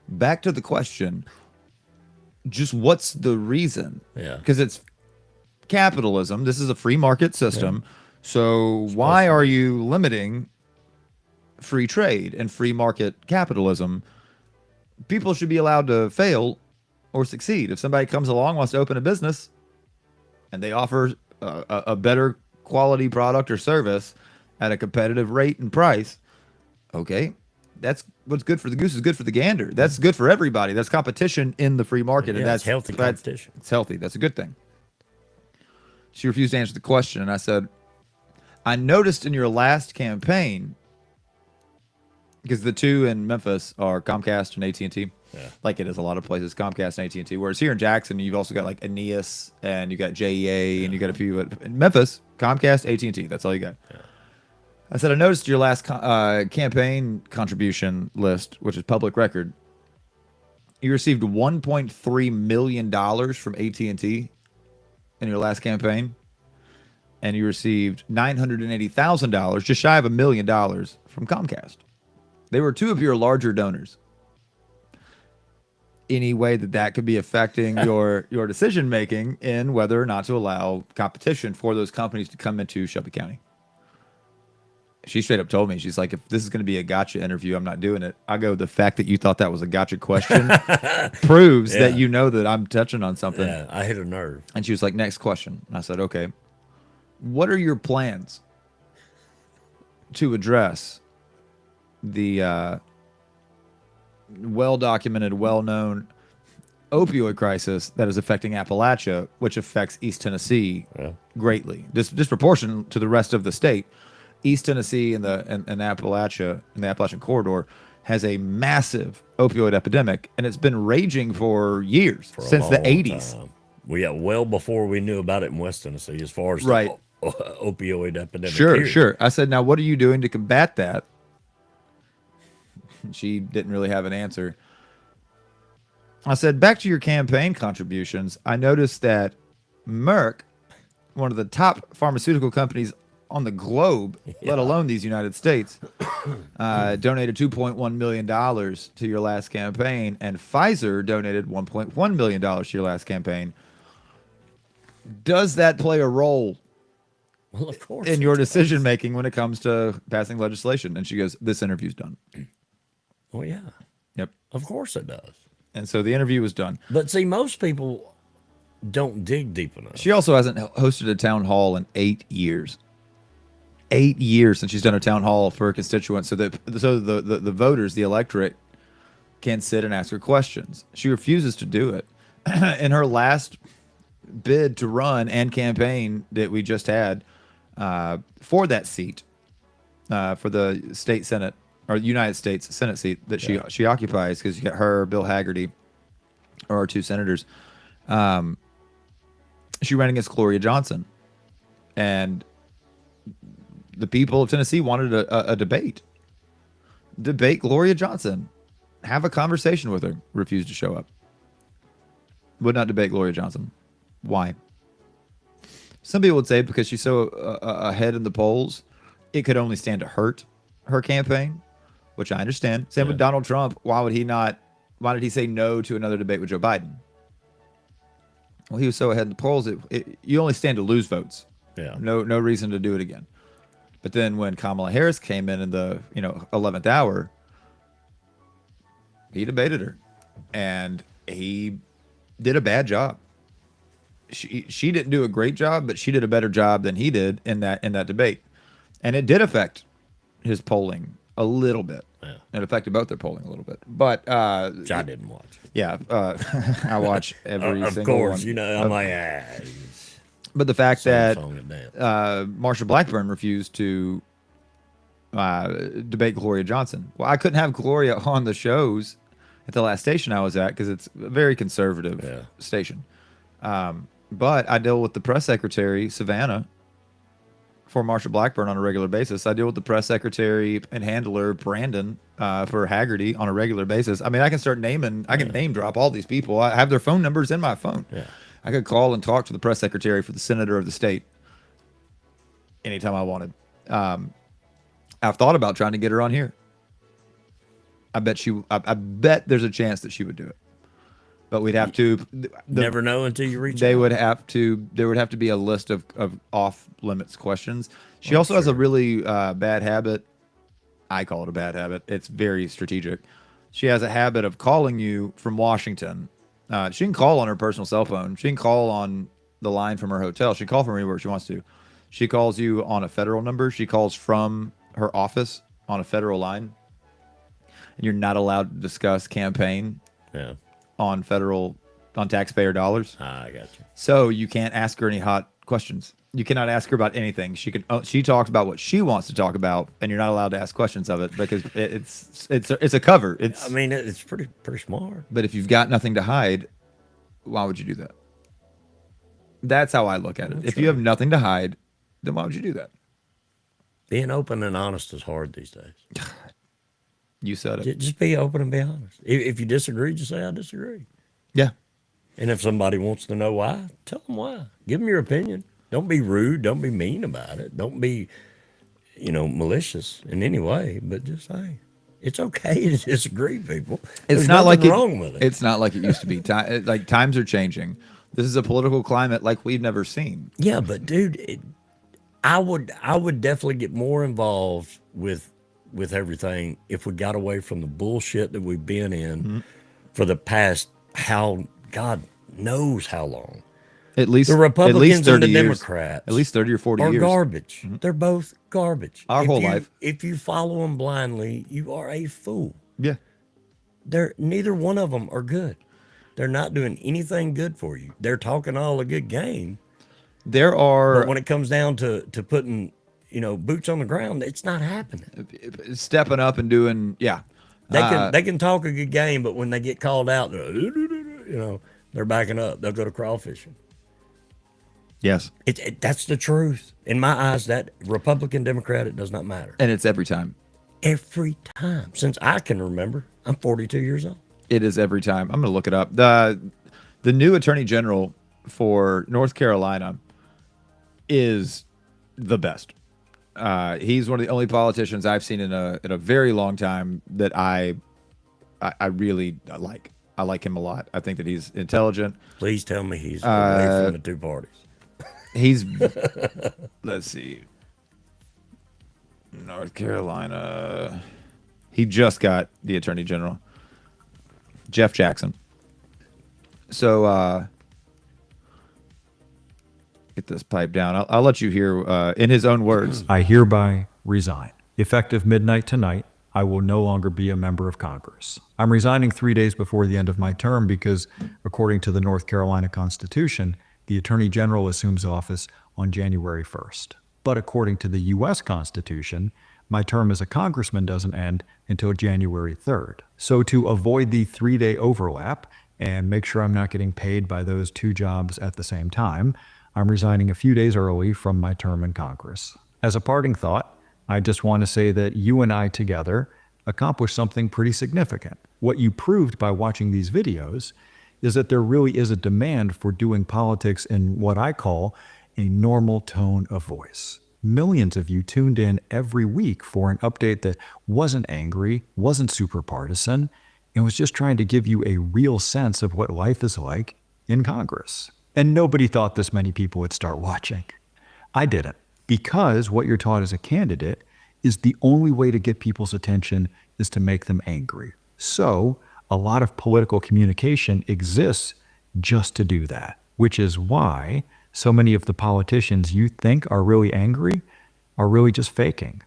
back to the question. Just what's the reason? Yeah. Because it's capitalism. This is a free market system. So why are you limiting free trade and free market capitalism? People should be allowed to fail or succeed. If somebody comes along, wants to open a business, and they offer a better quality product or service at a competitive rate and price, okay, that's what's good for the goose is good for the gander. That's good for everybody. That's competition in the free market, and Yeah, that's it's healthy competition. It's healthy. That's a good thing. She refused to answer the question, and I said, I noticed in your last campaign, because the two in Memphis are Comcast and AT&T, like it is a lot of places, Comcast and AT&T. Whereas here in Jackson, you've also got like Aeneas, and you got JEA, and you got a few. In Memphis, Comcast, AT&T. That's all you got. Yeah. I said, I noticed your last campaign contribution list, which is public record. You received $1.3 million from AT&T in your last campaign, and you received $980,000, just shy of $1 million, from Comcast. They were two of your larger donors. Any way that could be affecting your decision making in whether or not to allow competition for those companies to come into Shelby County? She straight up told me, she's like, if this is going to be a gotcha interview, I'm not doing it. I go, the fact that you thought that was a gotcha question proves that you know that I'm touching on something. Yeah, I hit a nerve. And she was like, next question. And I said, okay, what are your plans to address the well-documented, well-known opioid crisis that is affecting Appalachia, which affects East Tennessee greatly, disproportionate to the rest of the state? East Tennessee and Appalachia, and the Appalachian corridor, has a massive opioid epidemic, and it's been raging for years, since the 80s. Well before we knew about it in West Tennessee, as far as right. the opioid epidemic. Sure. I said, now what are you doing to combat that? She didn't really have an answer. I said, back to your campaign contributions. I noticed that Merck, one of the top pharmaceutical companies on the globe, let alone these United States, donated $2.1 million to your last campaign, and Pfizer donated $1.1 million to your last campaign. Does that play a role of course in your decision making when it comes to passing legislation? And she goes, this interview's done. Well, yeah. Yep. Of course it does. And so the interview was done. But see, most people don't dig deep enough. She also hasn't hosted a town hall in 8 years. 8 years since she's done a town hall for her constituents, so the voters, the electorate, can sit and ask her questions. She refuses to do it. In her last bid to run and campaign that we just had for that seat, for the state Senate, or United States Senate seat that she occupies, because you got her, Bill Haggerty, or our two senators. She ran against Gloria Johnson, and the people of Tennessee wanted a debate. Debate Gloria Johnson. Have a conversation with her. Refused to show up. Would not debate Gloria Johnson. Why? Some people would say because she's so ahead in the polls, it could only stand to hurt her campaign, which I understand. Same with Donald Trump. Why did he say no to another debate with Joe Biden? Well, he was so ahead in the polls, you only stand to lose votes. Yeah. No reason to do it again. But then when Kamala Harris came in the 11th hour, he debated her, and he did a bad job. She didn't do a great job, but she did a better job than he did in that debate, and it did affect his polling a little bit. Yeah. It affected both their polling a little bit, but Which I didn't watch. yeah, I watch every Of single course, one. you know, I'm like, But the fact that song and dance. Marsha Blackburn refused to debate Gloria Johnson. Well, I couldn't have Gloria on the shows at the last station I was at because it's a very conservative station. But I deal with the press secretary, Savannah, for Marsha Blackburn on a regular basis. I deal with the press secretary and handler, Brandon, for Haggerty on a regular basis. I mean, I can start naming, I can name drop all these people. I have their phone numbers in my phone. Yeah. I could call and talk to the press secretary for the senator of the state anytime I wanted. I've thought about trying to get her on here. I bet there's a chance that she would do it, but we'd have to Never know until you reach there out. would have to be a list of off limits questions. She also has a really bad habit. I call it a bad habit. It's very strategic. She has a habit of calling you from Washington. She can call on her personal cell phone. She can call on the line from her hotel. She can call from anywhere she wants to. She calls you on a federal number. She calls from her office on a federal line. And you're not allowed to discuss campaign Yeah. on taxpayer dollars. I got you. So you can't ask her any hot questions. You cannot ask her about anything. She talks about what she wants to talk about, and you're not allowed to ask questions of it because it's a cover. I mean, it's pretty smart. But if you've got nothing to hide, why would you do that? That's how I look at it. If you have nothing to hide, then why would you do that? Being open and honest is hard these days. You said it. Just be open and be honest. If you disagree, just say I disagree. Yeah. And if somebody wants to know why, tell them why. Give them your opinion. Don't be rude. Don't be mean about it. Don't be, malicious in any way. But just say it's okay to disagree, people. It's not like wrong with it. It's not like it used to be. Like times are changing. This is a political climate like we've never seen. Yeah, but dude, I would definitely get more involved with everything if we got away from the bullshit that we've been in for the past God knows how long. At least The Republicans at least 30 and the years, Democrats at least 30 or 40 are years. garbage. They're both garbage. Our whole life. If you follow them blindly, you are a fool. Yeah. Neither one of them are good. They're not doing anything good for you. They're talking all a good game, There are but when it comes down to putting boots on the ground, it's not happening. stepping up and doing They can talk a good game, but when they get called out, they're backing up. They'll go to crawfishing. yes, That's the truth. In my eyes, that Republican, Democrat, it does not matter. and it's every time. Every time. Since I can remember, I'm 42 years old. It is every time. I'm going to look it up. The new attorney general for North Carolina is the best. He's one of the only politicians I've seen in a very long time that I really like. I like him a lot. I think that he's intelligent. Please tell me he's away from the two parties. He's let's see, North Carolina. He just got the attorney general, Jeff Jackson. So get this pipe down. I'll let you hear in his own words. I hereby resign. Effective midnight tonight, I will no longer be a member of Congress. I'm resigning 3 days before the end of my term because, according to the North Carolina Constitution, the Attorney General assumes office on January 1st. But according to the U.S. Constitution, my term as a congressman doesn't end until January 3rd. So to avoid the 3-day overlap and make sure I'm not getting paid by those two jobs at the same time, I'm resigning a few days early from my term in Congress. As a parting thought, I just want to say that you and I together accomplished something pretty significant. What you proved by watching these videos is that there really is a demand for doing politics in what I call a normal tone of voice. Millions of you tuned in every week for an update that wasn't angry, wasn't super partisan, and was just trying to give you a real sense of what life is like in Congress. And nobody thought this many people would start watching. I didn't. Because what you're taught as a candidate is the only way to get people's attention is to make them angry. So a lot of political communication exists just to do that, which is why so many of the politicians you think are really angry are really just faking.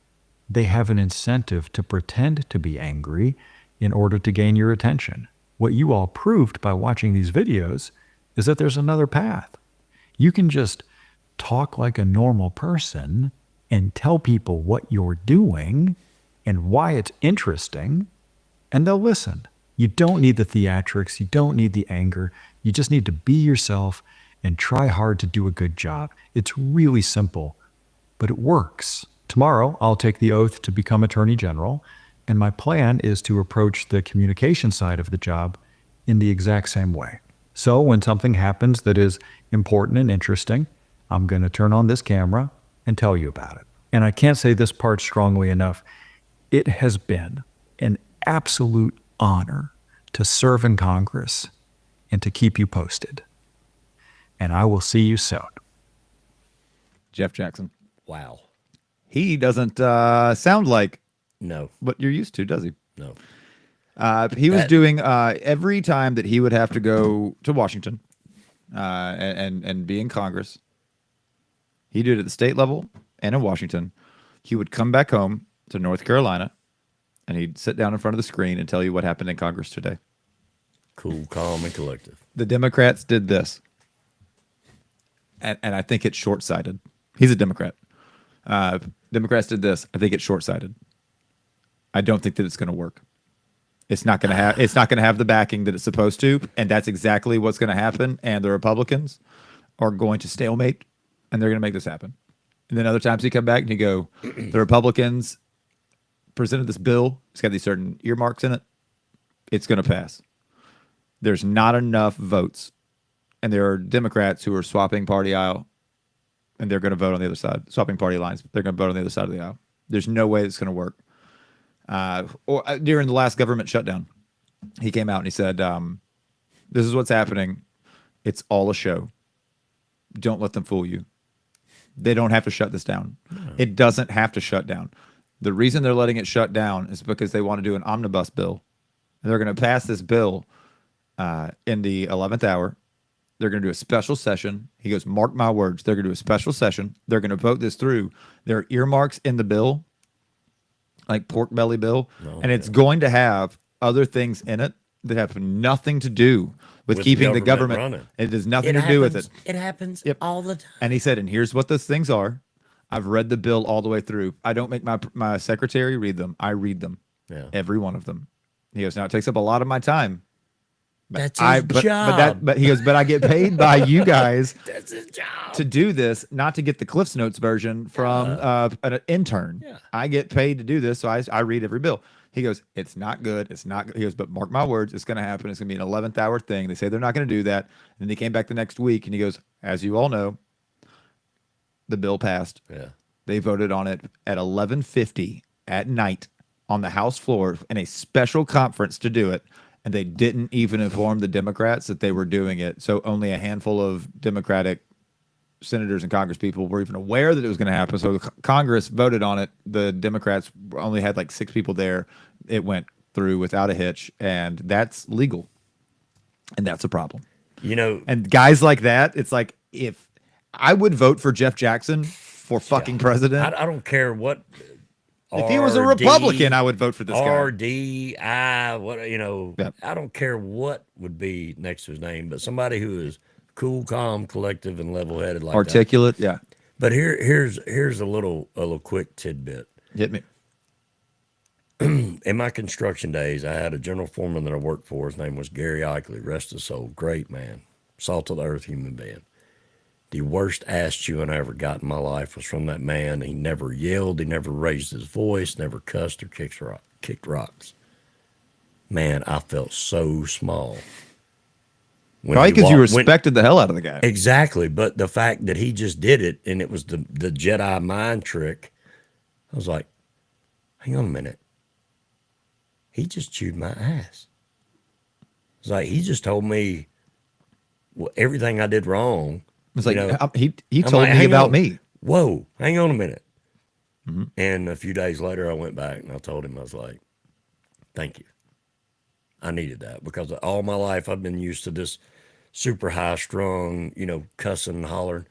They have an incentive to pretend to be angry in order to gain your attention. What you all proved by watching these videos is that there's another path. You can just talk like a normal person and tell people what you're doing and why it's interesting, and they'll listen. You don't need the theatrics. You don't need the anger. You just need to be yourself and try hard to do a good job. It's really simple, but it works. Tomorrow, I'll take the oath to become Attorney General, and my plan is to approach the communication side of the job in the exact same way. So when something happens that is important and interesting, I'm going to turn on this camera and tell you about it. And I can't say this part strongly enough. It has been an absolute honor to serve in Congress and to keep you posted. And I will see you soon. Jeff Jackson. Wow. He doesn't sound like No, what you're used to, does he? no. He was That- doing every time that he would have to go to Washington and be in Congress. He did it at the state level and in Washington. He would come back home to North Carolina, and he'd sit down in front of the screen and tell you what happened in Congress today. Cool, calm, and collective. The Democrats did this, and I think it's short-sighted. He's a Democrat. Democrats did this. I think it's short-sighted. I don't think that it's going to work. It's not going to have. It's not going to have the backing that it's supposed to, and that's exactly what's going to happen. And the Republicans are going to stalemate, and they're going to make this happen. And then other times you come back and you go, the Republicans presented this bill. It's got these certain earmarks in it. It's going to pass. There's not enough votes, and there are Democrats who are swapping party aisle, and they're going to vote on the other side, swapping party lines. They're going to vote on the other side of the aisle. There's no way it's going to work. During the last government shutdown, he came out and he said, this is what's happening. It's all a show. Don't let them fool you. They don't have to shut this down. No. It doesn't have to shut down. The reason they're letting it shut down is because they want to do an omnibus bill. And they're going to pass this bill in the 11th hour. They're going to do a special session. He goes, mark my words. They're going to do a special session. They're going to vote this through. There are earmarks in the bill, like pork belly bill, and it's going to have other things in it that have nothing to do with keeping the government running. It has nothing to do with it. It happens all the time. And he said, and here's what those things are. I've read the bill all the way through. I don't make my secretary read them. I read them. Yeah. Every one of them. He goes, now it takes up a lot of my time. But That's his job. But he goes, but I get paid by you guys That's his job. to do this, not to get the Cliffs Notes version from an intern. Yeah. I get paid to do this, so I read every bill. He goes, it's not good. It's not good. He goes, but mark my words, it's going to happen. It's going to be an 11th hour thing. They say they're not going to do that. And then he came back the next week and he goes, as you all know, the bill passed. Yeah. They voted on it at 11:50 at night on the House floor in a special conference to do it. And they didn't even inform the Democrats that they were doing it. So only a handful of Democratic senators and Congress people were even aware that it was going to happen. So Congress voted on it. The Democrats only had like 6 people there. It went through without a hitch, and that's legal. And that's a problem. You know, And guys like that, it's like, if I would vote for Jeff Jackson for fucking president. I don't care what. If he was a Republican, I would vote for this guy. RDI, what, you know, Yep. I don't care what would be next to his name, but somebody who is cool, calm, collective, and level-headed like that. Articulate, yeah. But here's a little quick tidbit. Hit me. In my construction days, I had a general foreman that I worked for. His name was Gary Eichley, rest his soul. Great man, salt of the earth human being. The worst ass chewing I ever got in my life was from that man. He never yelled, he never raised his voice, never cussed or kicked rocks. Man, I felt so small. Probably because you respected the hell out of the guy. Exactly, but the fact that he just did it and it was the Jedi mind trick, I was like, hang on a minute. He just chewed my ass. It's like he just told me everything I did wrong. It's like you know, he I'm told like, me "Hang about on. me. Whoa, hang on a minute." Mm-hmm. And a few days later, I went back and I told him, I was like, "Thank you. I needed that because all my life I've been used to this super high strung, cussing and hollering.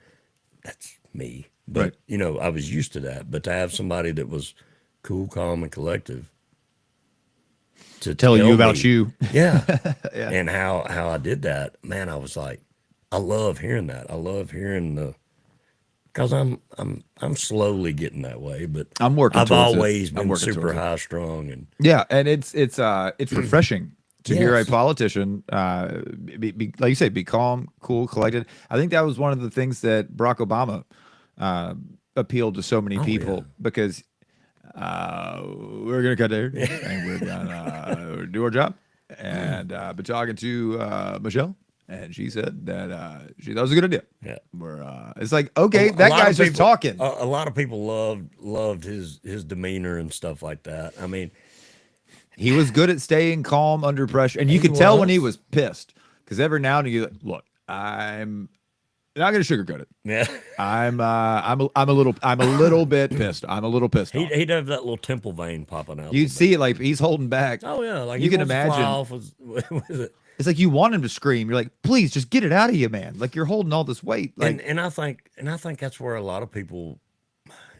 That's me. But, Right. I was used to that. But to have somebody that was cool, calm, and collective to Tell you about me, you. yeah, Yeah. and how I did that, man, I was like, I love hearing that. I love hearing because I'm slowly getting that way, but I'm working I've towards it. always I'm been working super towards it. high strung and Yeah, and it's refreshing to hear a Yes. politician, like you say, be calm, cool, collected. I think that was one of the things that Barack Obama uh, appealed to so many people yeah. because we're gonna cut there and we're gonna do our job. And been talking to Michelle, and she said that she thought it was a good idea. Yeah. It's like, okay, A that lot of guy's just people- talking. A lot of people loved his demeanor and stuff like that. I mean, He was good at staying calm under pressure, and you He could tell when he was. was pissed because every now and then you like, look, I'm not going to sugarcoat it. yeah, I'm a little bit pissed. I'm a little pissed off. he'd have that little temple vein popping out. a You'd little see it like he's holding back. bit. Oh yeah, like you he can wants to fly imagine. off with it. It's like you want him to scream. You're like, please, just get it out of you, man. Like you're holding all this weight. Like And I think that's where a lot of people,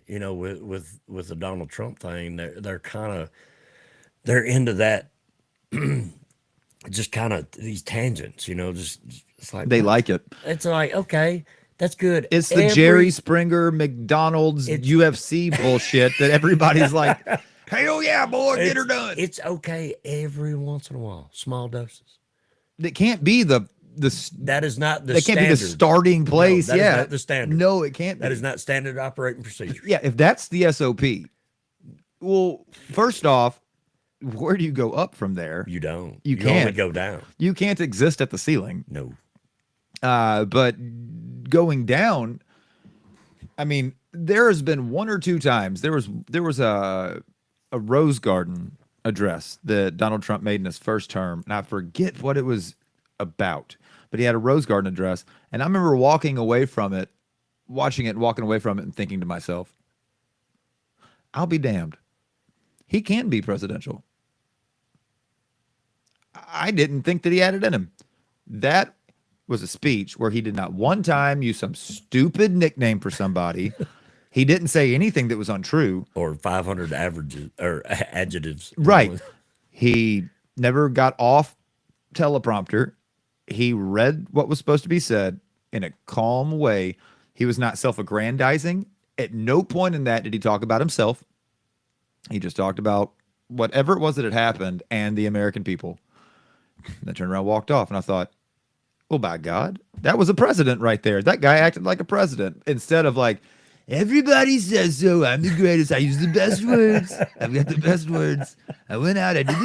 with the Donald Trump thing, they're kind of they're into that. Just kind of these tangents, just it's like they like it. It's like, okay, that's good. It's the Jerry Springer McDonald's UFC bullshit that everybody's like, hell yeah, boy, get her done. It's okay every once in a while, small doses. It can't be the That is not the that can't standard. be the starting place. that is yeah, not the standard. No, it can't. That be. is not standard operating procedure. Yeah, if that's the SOP, well, first off, where do you go up from there? You don't. You only can't. go down. You can't exist at the ceiling. No. But going down, I mean, there has been one or two times there was a Rose Garden address that Donald Trump made in his first term, and I forget what it was about, but he had a Rose Garden address, and I remember walking away from it, watching it, and walking away from it, and thinking to myself, "I'll be damned. He can be presidential." I didn't think that he had it in him. That was a speech where he did not one time use some stupid nickname for somebody. He didn't say anything that was untrue. Or 500 averages or adjectives. Right. He never got off teleprompter. He read what was supposed to be said in a calm way. He was not self-aggrandizing. At no point in that did he talk about himself. He just talked about whatever it was that had happened and the American people. And then turned around, walked off, and I thought, well, by God, that was a president right there. That guy acted like a president instead of like, everybody says so. I'm the greatest. I use the best words. I've got the best words. I went out. I did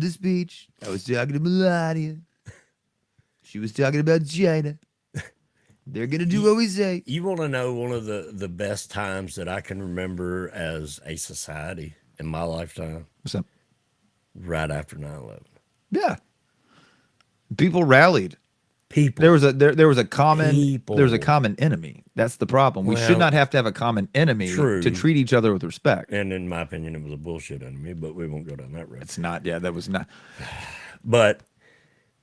the speech. I was talking to Melania. She was talking about China. They're going to do what we say. You want to know one of the best times that I can remember as a society in my lifetime? What's up? Right after 9/11. Yeah. People rallied. People. There was a common People. there was a common enemy. That's the problem. We should Well, not have to have a common enemy true. to treat each other with respect. And in my opinion, it was a bullshit enemy, but we won't go down that road. It's not. Yeah, that was not. But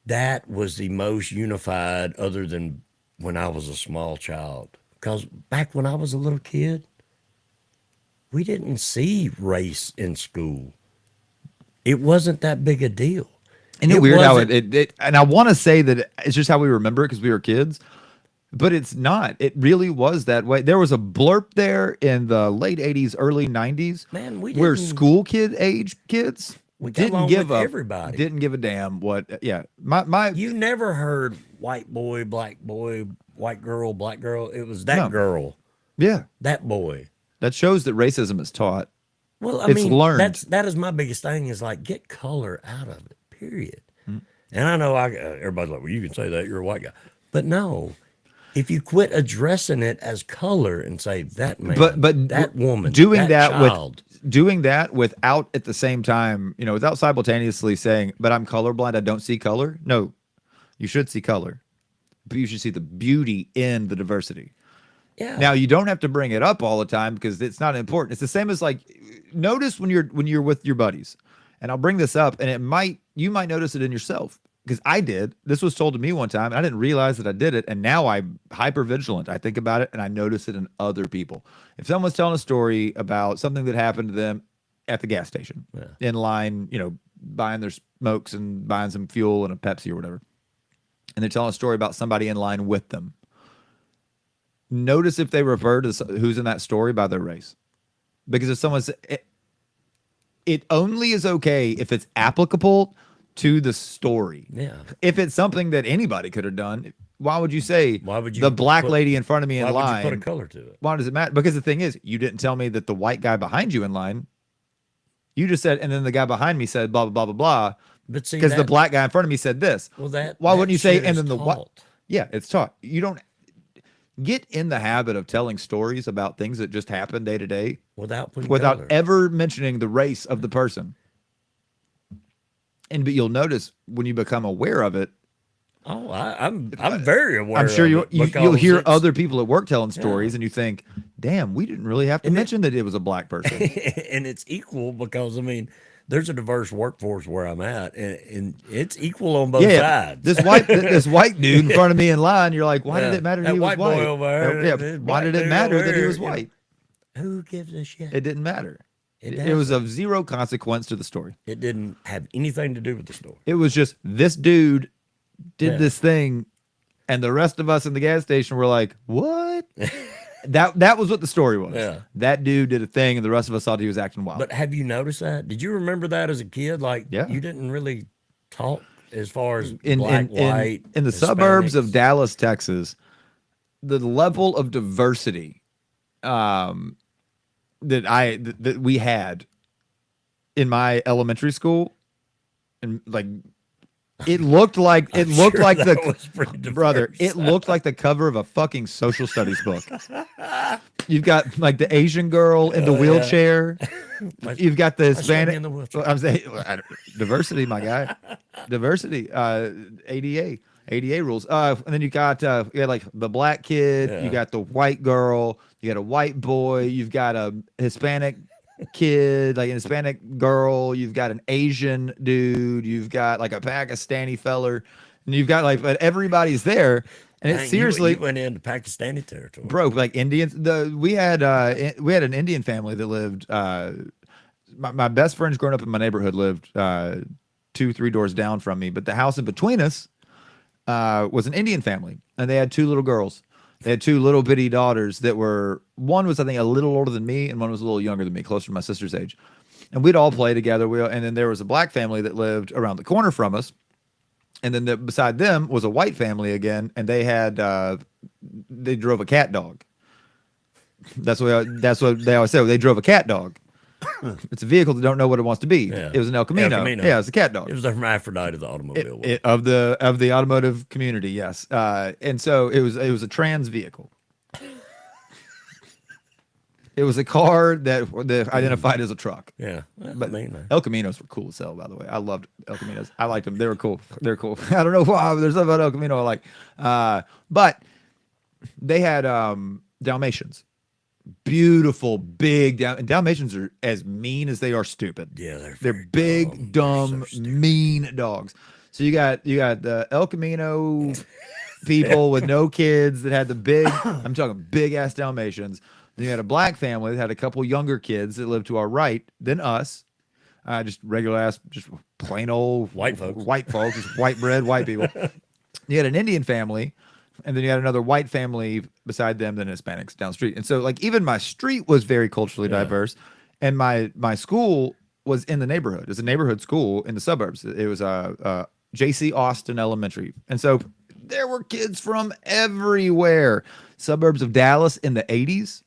that was the most unified other than when I was a small child. Because back when I was a little kid, we didn't see race in school. It wasn't that big a deal. Isn't it weird how wasn't- it and I want to say that it's just how we remember it because we were kids, but it's not. It really was that way. There was a blurb there in the late 80s, early 90s, Man, we where didn't- school age kids We got didn't along give with a everybody. didn't give a damn what. Yeah, my You never heard white boy, white girl, black girl. It was that No. girl, yeah. that boy. That shows that racism is taught. Well, I It's mean, learned. that is my biggest thing is like get color out of it. Period. Hmm. And I know everybody's like, well, you can say that you're a white guy, but no. If you quit addressing it as color and say that man, But that woman, doing that child, with doing that without at the same time, without simultaneously saying, "But I'm colorblind. I don't see color." No, you should see color. but you should see the beauty in the diversity. Yeah. Now you don't have to bring it up all the time because it's not important. It's the same as like notice when you're with your buddies. And I'll bring this up and you might notice it in yourself because I did. This was told to me one time and I didn't realize that I did it and now I'm hyper vigilant. I think about it and I notice it in other people. If someone's telling a story about something that happened to them at the gas station in line, buying their smokes and buying some fuel and a Pepsi or whatever. And they're telling a story about somebody in line with them. Notice if they refer to who's in that story by their race. Because if someone's, it only is okay if it's applicable to the story. Yeah. If it's something that anybody could have done, why would you say the black lady in front of me in line? Why would you put a color to it? Why does it matter? Because the thing is, you didn't tell me that the white guy behind you in line, you just said, and then the guy behind me said blah, blah, blah, blah, blah. But see, because the black guy in front of me said this. Well, why wouldn't you say, shit and is then the taught. what? Yeah, it's taught. You don't get in the habit of telling stories about things that just happen day to day without without ever mentioning the race of the person. But you'll notice when you become aware of it. Oh, I'm very aware. I'm sure you'll hear other people at work telling stories, and you think, "Damn, we didn't really have to mention that it was a black person." And it's equal because I mean, there's a diverse workforce where I'm at, and it's equal on both sides. This white dude in front of me in line, you're like, why did it matter that he was white? Boy over there, why did it matter that he was white? Who gives a shit? It didn't matter. It was of zero consequence to the story. It didn't have anything to do with the story. It was just this dude did this thing, and the rest of us in the gas station were like, what? That was what the story was. Yeah. That dude did a thing, and the rest of us thought he was acting wild. But have you noticed that? Did you remember that as a kid? Like, you didn't really talk as far as black, white. In the suburbs of Dallas, Texas, the level of diversity that we had in my elementary school, and like it looked like It looked like the cover of a fucking social studies book. You've got like the Asian girl in the wheelchair. You've got the Hispanic. I'm saying diversity, my guy. Diversity. ADA rules. And then you got like the black kid. You got the white girl. You got a white boy. You've got a Hispanic kid, like an Hispanic girl. You've got an Asian dude. You've got like a Pakistani feller, and you've got like, but everybody's there. And it's seriously, you went into Pakistani territory, bro. Like Indians, we had an Indian family that lived. My best friends growing up in my neighborhood lived 2-3 doors down from me, but the house in between us was an Indian family, and they had 2 little girls. They had 2 little bitty daughters that were, one was I think a little older than me, and one was a little younger than me, closer to my sister's age. And we'd all play together. And then there was a black family that lived around the corner from us. And then beside them was a white family again, and they had they drove a cat dog. That's what they always say. They drove a cat dog. It's a vehicle that don't know what it wants to be. Yeah. It was an El Camino. Yeah, it's a cat dog. It was the hermaphrodite of the automobile. Of the automotive community, yes. And so it was a trans vehicle. It was a car that identified as a truck. Yeah, but El Caminos were cool as hell, by the way. I loved El Caminos. I liked them. They were cool. They're cool. I don't know why. There's something about El Camino I like. But they had Dalmatians. Beautiful, big Dalmatians are as mean as they are stupid. Yeah, they're big, dumb, mean dogs. So you got the El Camino people with no kids that had the big. I'm talking big ass Dalmatians. Then you had a black family that had a couple younger kids that lived to our right than us. Just regular ass, just plain old white folks, just white bread, white people. You had an Indian family, and then you had another white family beside them, then Hispanics down the street. And so like even my street was very culturally diverse, and my school was in the neighborhood. It was a neighborhood school in the suburbs. It was J.C. Austin Elementary. And so there were kids from everywhere. Suburbs of Dallas in the 80s.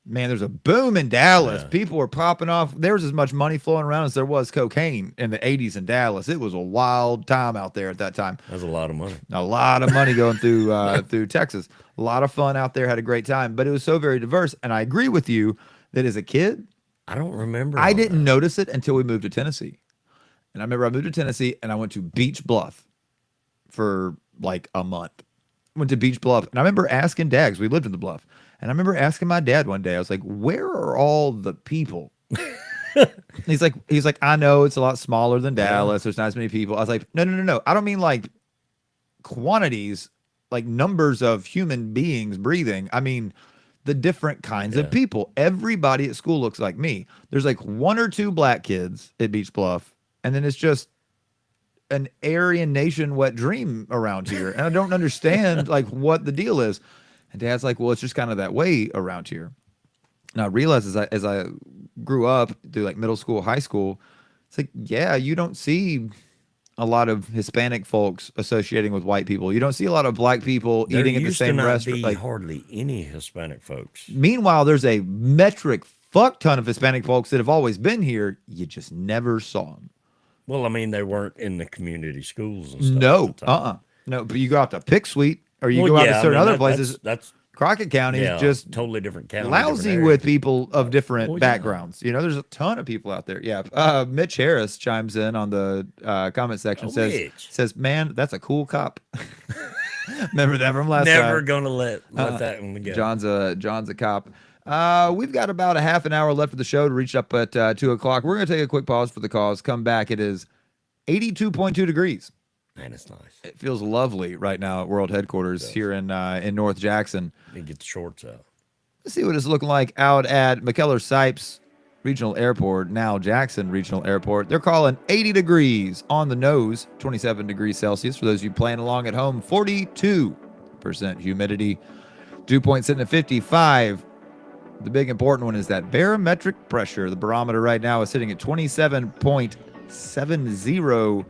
Man, there's a boom in Dallas. People were popping off. There was as much money flowing around as there was cocaine in the 80s in Dallas. It was a wild time out there at that time. That's a lot of money. A lot of money going through Texas. A lot of fun out there. Had a great time. But it was so very diverse. And I agree with you that as a kid, I don't remember. I didn't notice it until we moved to Tennessee. And I remember I moved to Tennessee and I went to Beach Bluff for like a month. went to Beach Bluff, and I remember asking Dad, 'cause we lived in the Bluff, and I remember asking my dad one day, I was like, "Where are all the people?" he's like, "I know it's a lot smaller than Dallas. There's not as many people." I was like, "No. I don't mean like quantities, like numbers of human beings breathing. I mean the different kinds of people. Everybody at school looks like me. There's like one or two black kids at Beach Bluff, and then it's just an Aryan nation wet dream around here. And I don't understand like what the deal is." And Dad's like, "Well, it's just kind of that way around here." And I realized as I grew up through like middle school, high school, it's like, yeah, you don't see a lot of Hispanic folks associating with white people. You don't see a lot of black people There eating at the used to same not restaurant. be Like, hardly any Hispanic folks. meanwhile, there's a metric fuck ton of Hispanic folks that have always been here. You just never saw them. Well, I mean, they weren't in the community schools and stuff. No, at the time. no. But you go out to Pick Sweet, or you Well, go out yeah, to I certain mean, other that- places. That's Crockett County yeah, is just totally different county. lousy different with area. people of different Well, yeah. backgrounds. You know, there's a ton of people out there. Yeah. Mitch Harris chimes in on the comment section. Oh, says, Mitch. "Man, that's a cool cop." Remember that from last Never time? gonna let that one go. John's a cop. We've got about a half an hour left of the show to reach up at 2:00. We're gonna take a quick pause for the cause. Come back. It is 82.2 degrees. Man, it's nice. It feels lovely right now at World Headquarters here in North Jackson. You get the shorts out. Let's see what it's looking like out at McKellar-Sipes Regional Airport, now Jackson Regional Airport. They're calling 80 degrees on the nose, 27 degrees Celsius. For those of you playing along at home, 42% humidity. Dew point sitting at 55. The big important one is that barometric pressure. The barometer right now is sitting at 27.70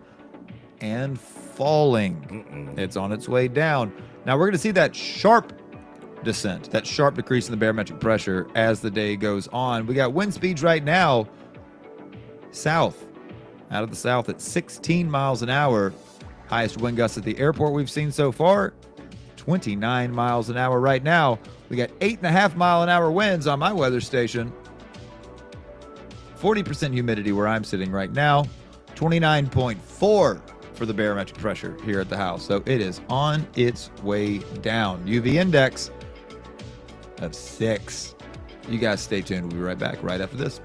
and falling. It's on its way down. Now we're going to see that sharp descent, that sharp decrease in the barometric pressure as the day goes on. We got wind speeds right now south, out of the south at 16 miles an hour. Highest wind gusts at the airport we've seen so far, 29 miles an hour right now. We got 8.5 mile an hour winds on my weather station. 40% humidity where I'm sitting right now. 29.4 for the barometric pressure here at the house. So it is on its way down. UV index of 6. You guys stay tuned. We'll be right back right after this.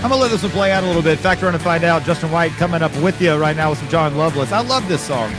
I'm gonna let this one play out a little bit. Factor in and find out. Justin White coming up with you right now with some John Lovelace. I love this song.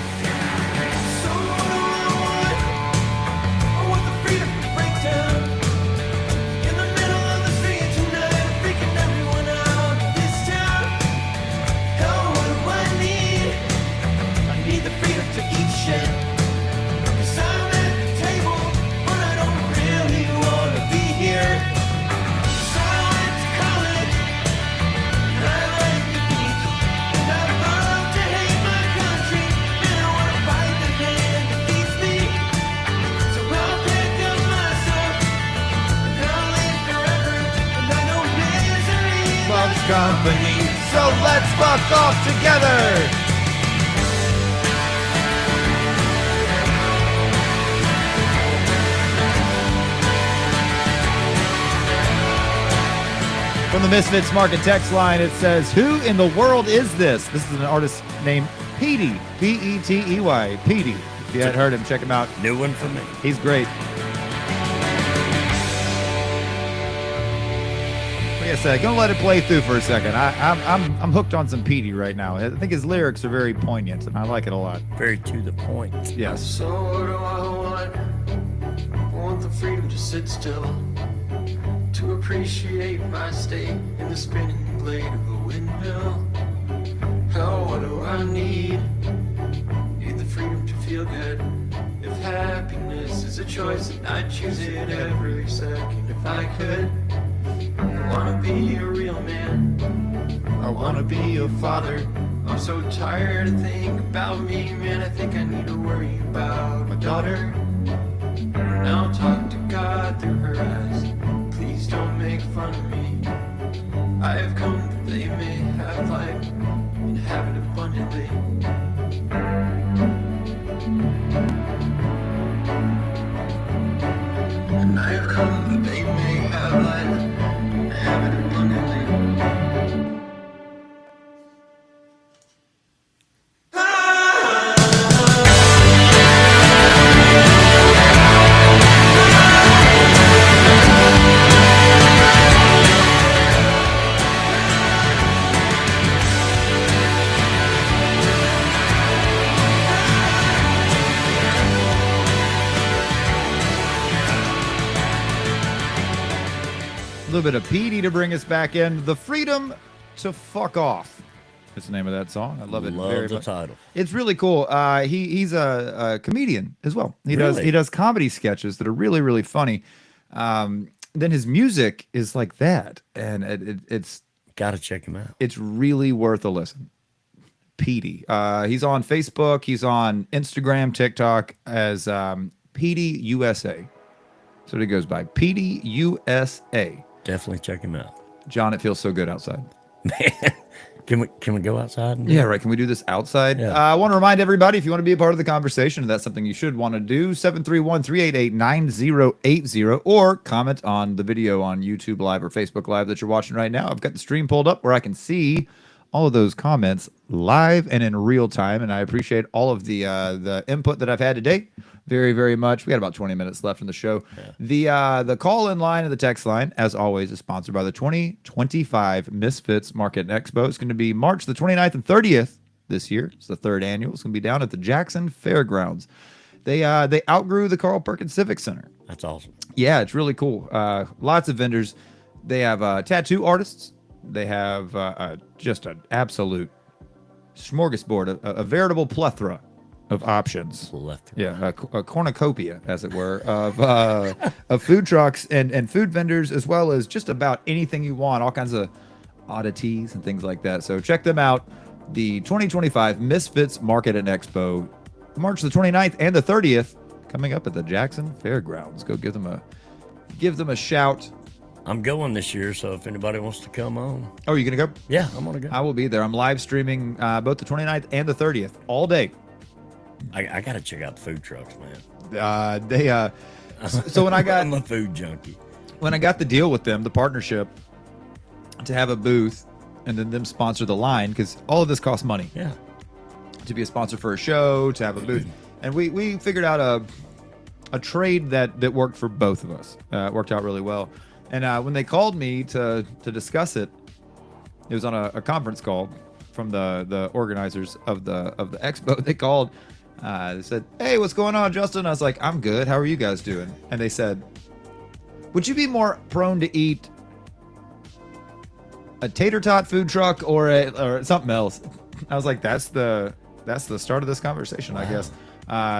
Company, so let's fuck off together. From the Misfits Market text line, it says, "Who in the world is this?" This is an artist named Petey, P-E-T-E-Y, Petey. If you hadn't heard him, check him out. New one for me. He's great. Like I said, gonna let it play through for a second. I'm hooked on some Petey right now. I think his lyrics are very poignant, and I like it a lot. Very to the point. Yes. So what do I want? I want the freedom to sit still, to appreciate my state in the spinning blade of a windmill. Oh, what do I need? Need the freedom to feel good. If happiness is a choice, then I'd choose it every second if I could. I wanna be a real man. I wanna be a father. I'm so tired to think about me, man. I think I need to worry about my daughter. And I'll talk to God through her eyes. Please don't make fun of me. I have come that they may have life and have it abundantly. And I have come that they may have life and have it abundantly. A little bit of Petey to bring us back in. The Freedom to Fuck Off. That's the name of that song. I love it Love very the much. title. It's really cool. He's a comedian as well. He Really? does comedy sketches that are really, really funny. Then his music is like that, and it's Gotta check him out. really worth a listen. Petey. He's on Facebook. He's on Instagram, TikTok as Petey USA. So he goes by Petey USA. Definitely check him out. John, it feels so good outside. Man, can we go outside? And Yeah, right. Can we do this outside? Yeah. I want to remind everybody, if you want to be a part of the conversation, and that's something you should want to do, 731-388-9080, or comment on the video on YouTube Live or Facebook Live that you're watching right now. I've got the stream pulled up where I can see all of those comments live and in real time, and I appreciate all of the input that I've had today very, very much. We got about 20 minutes left in the show. The call-in line and the text line, as always, is sponsored by the 2025 Misfits Market and Expo. It's going to be March the 29th and 30th this year. It's the third annual. It's going to be down at the Jackson Fairgrounds. They outgrew the Carl Perkins Civic Center. That's awesome. Yeah, it's really cool. Lots of vendors. They have tattoo artists. They have just an absolute smorgasbord, a veritable plethora of options. Left. Yeah, a cornucopia, as it were, of food trucks and food vendors, as well as just about anything you want, all kinds of oddities and things like that. So check them out. The 2025 Misfits Market and Expo, March the 29th and the 30th, coming up at the Jackson Fairgrounds. Go give them a shout. I'm going this year, so if anybody wants to come on, Oh, you gonna go? yeah, I'm gonna go. I will be there. I'm live streaming both the 29th and the 30th all day. I gotta check out the food trucks, man. So when I got I'm a food junkie. when I got the deal with them, the partnership to have a booth and then them sponsor the line, because all of this costs money Yeah. to be a sponsor for a show, to have a booth, and we figured out a trade that worked for both of us. It worked out really well. And when they called me to discuss it, It was on a conference call from the organizers of the expo. They called. They said, "Hey, what's going on, Justin?" I was like, "I'm good. How are you guys doing?" And they said, "Would you be more prone to eat a tater tot food truck or something else?" I was like, "That's the start of this conversation, I guess."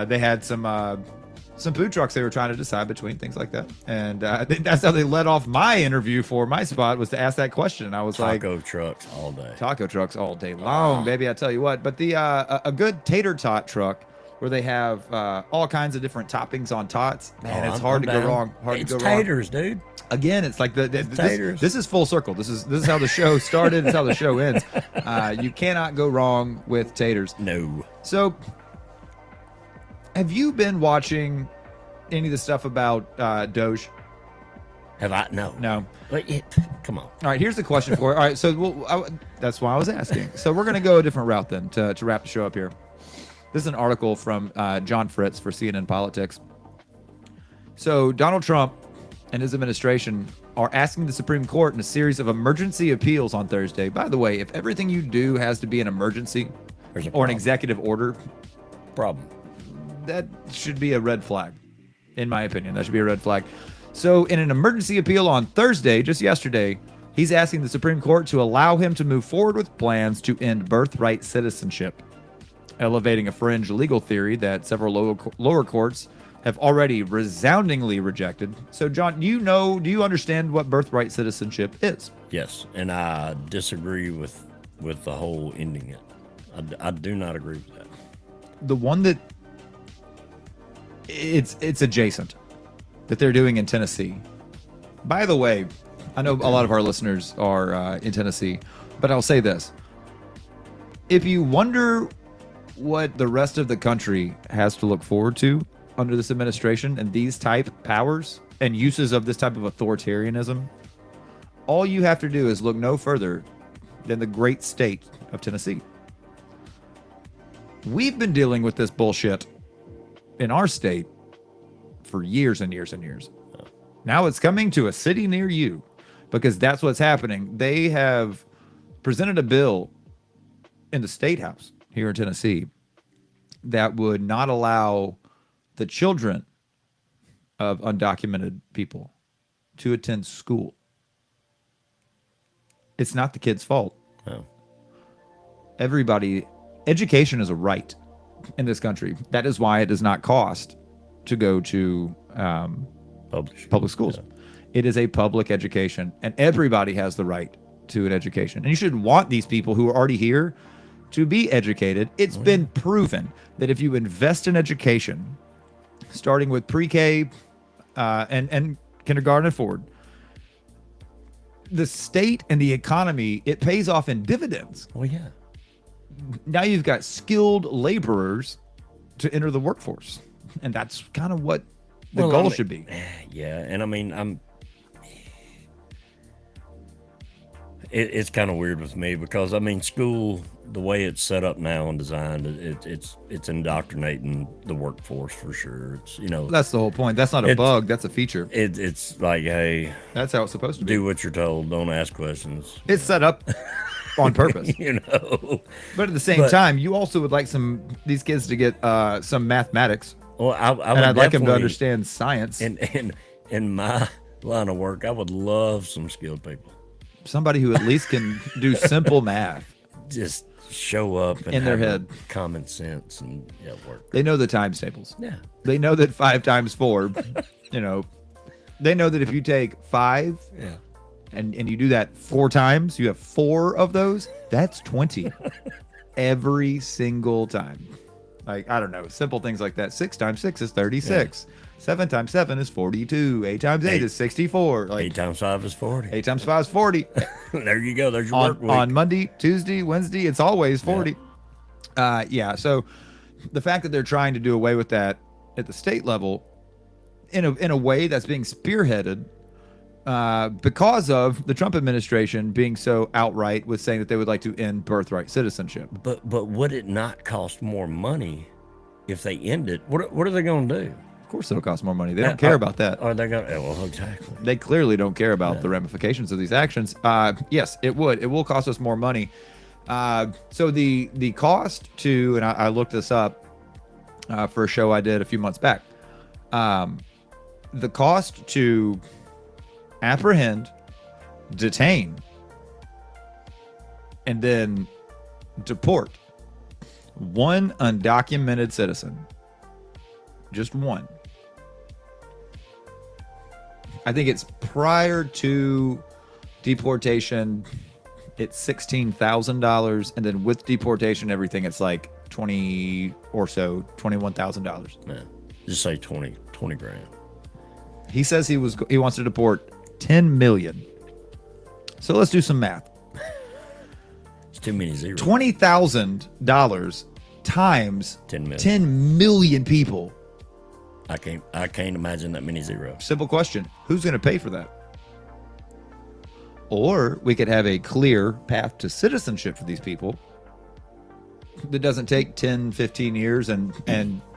They had some food trucks they were trying to decide between, things like that, and I think that's how they led off my interview for my spot, was to ask that question. I was like, Taco trucks all day. taco trucks all day long, baby. I tell you what. But the a good tater tot truck where they have all kinds of different toppings on tots, man, it's hard to go wrong. Hard It's to go wrong. taters, dude. Again, it's like taters. this is full circle. This is how the show started. It's how the show ends. You cannot go wrong with taters. No. So, have you been watching any of the stuff about Doge? Have I? No. No. But come on. All right, here's the question for it. All right, so that's why I was asking. So we're going to go a different route then to wrap the show up here. This is an article from John Fritz for CNN Politics. So Donald Trump and his administration are asking the Supreme Court in a series of emergency appeals on Thursday. By the way, if everything you do has to be an emergency There's a or an problem. executive order, Problem. that should be a red flag, in my opinion. That should be a red flag. So in an emergency appeal on Thursday, just yesterday, he's asking the Supreme Court to allow him to move forward with plans to end birthright citizenship, elevating a fringe legal theory that several lower courts have already resoundingly rejected. So, John, do you understand what birthright citizenship is? Yes, and I disagree with the whole ending it. I do not agree with that. The one that it's adjacent that they're doing in Tennessee. By the way, I know a lot of our listeners are in Tennessee, but I'll say this. If you wonder what the rest of the country has to look forward to under this administration and these type powers and uses of this type of authoritarianism, all you have to do is look no further than the great state of Tennessee. We've been dealing with this bullshit in our state for years and years and years. Now it's coming to a city near you because that's what's happening. They have presented a bill in the State House here in Tennessee that would not allow the children of undocumented people to attend school. It's not the kid's fault. No. Education is a right in this country. That is why it does not cost to go to public schools. Yeah. It is a public education, and everybody has the right to an education. And you should want these people who are already here to be educated. It's been proven that if you invest in education, starting with pre-K and kindergarten and forward, the state and the economy, it pays off in dividends. Well, yeah. Now you've got skilled laborers to enter the workforce. And that's kind of what the goal should be. Yeah, and I mean, it's kind of weird with me because I mean, school, the way it's set up now and designed, it's indoctrinating the workforce for sure. It's That's the whole point. That's not a bug. That's a feature. it's like, hey, That's how it's supposed to be. do what you're told, don't ask questions. It's set up on purpose. But at the same time, you also would like these kids to get some mathematics. Well, And I'd like them to understand science. In my line of work, I would love some skilled people. Somebody who at least can do simple math. Just show up and In their have head. common sense and work. They know the times tables. Yeah. They know that 5 times 4, they know that if you take 5 Yeah. and you do that 4 times, you have 4 of those, that's 20 every single time. Like, I don't know, simple things like that. 6 times 6 is 36. 7 times 7 is 42. 8 times 8 is 64. Like 8 times 5 is 40. 8 times 5 is 40. There you go. There's your work week. On Monday, Tuesday, Wednesday, it's always 40. So the fact that they're trying to do away with that at the state level in a way that's being spearheaded because of the Trump administration being so outright with saying that they would like to end birthright citizenship. But would it not cost more money if they end it? What are they going to do? Of course, it'll cost more money. They don't care about that. Or they got well, exactly. They clearly don't care about the ramifications of these actions. Yes, it would. It will cost us more money. So the cost to, and I looked this up for a show I did a few months back. The cost to apprehend, detain, and then deport one undocumented citizen, just one. I think it's prior to deportation, it's $16,000, and then with deportation, everything, it's like $21,000. Man, just say 20 grand. He says he wants to deport 10 million. So let's do some math. It's too many zeros. $20,000 times 10 million. 10 million people. I can't imagine that many zeros. Simple question. Who's going to pay for that? Or we could have a clear path to citizenship for these people that doesn't take 10, 15 years and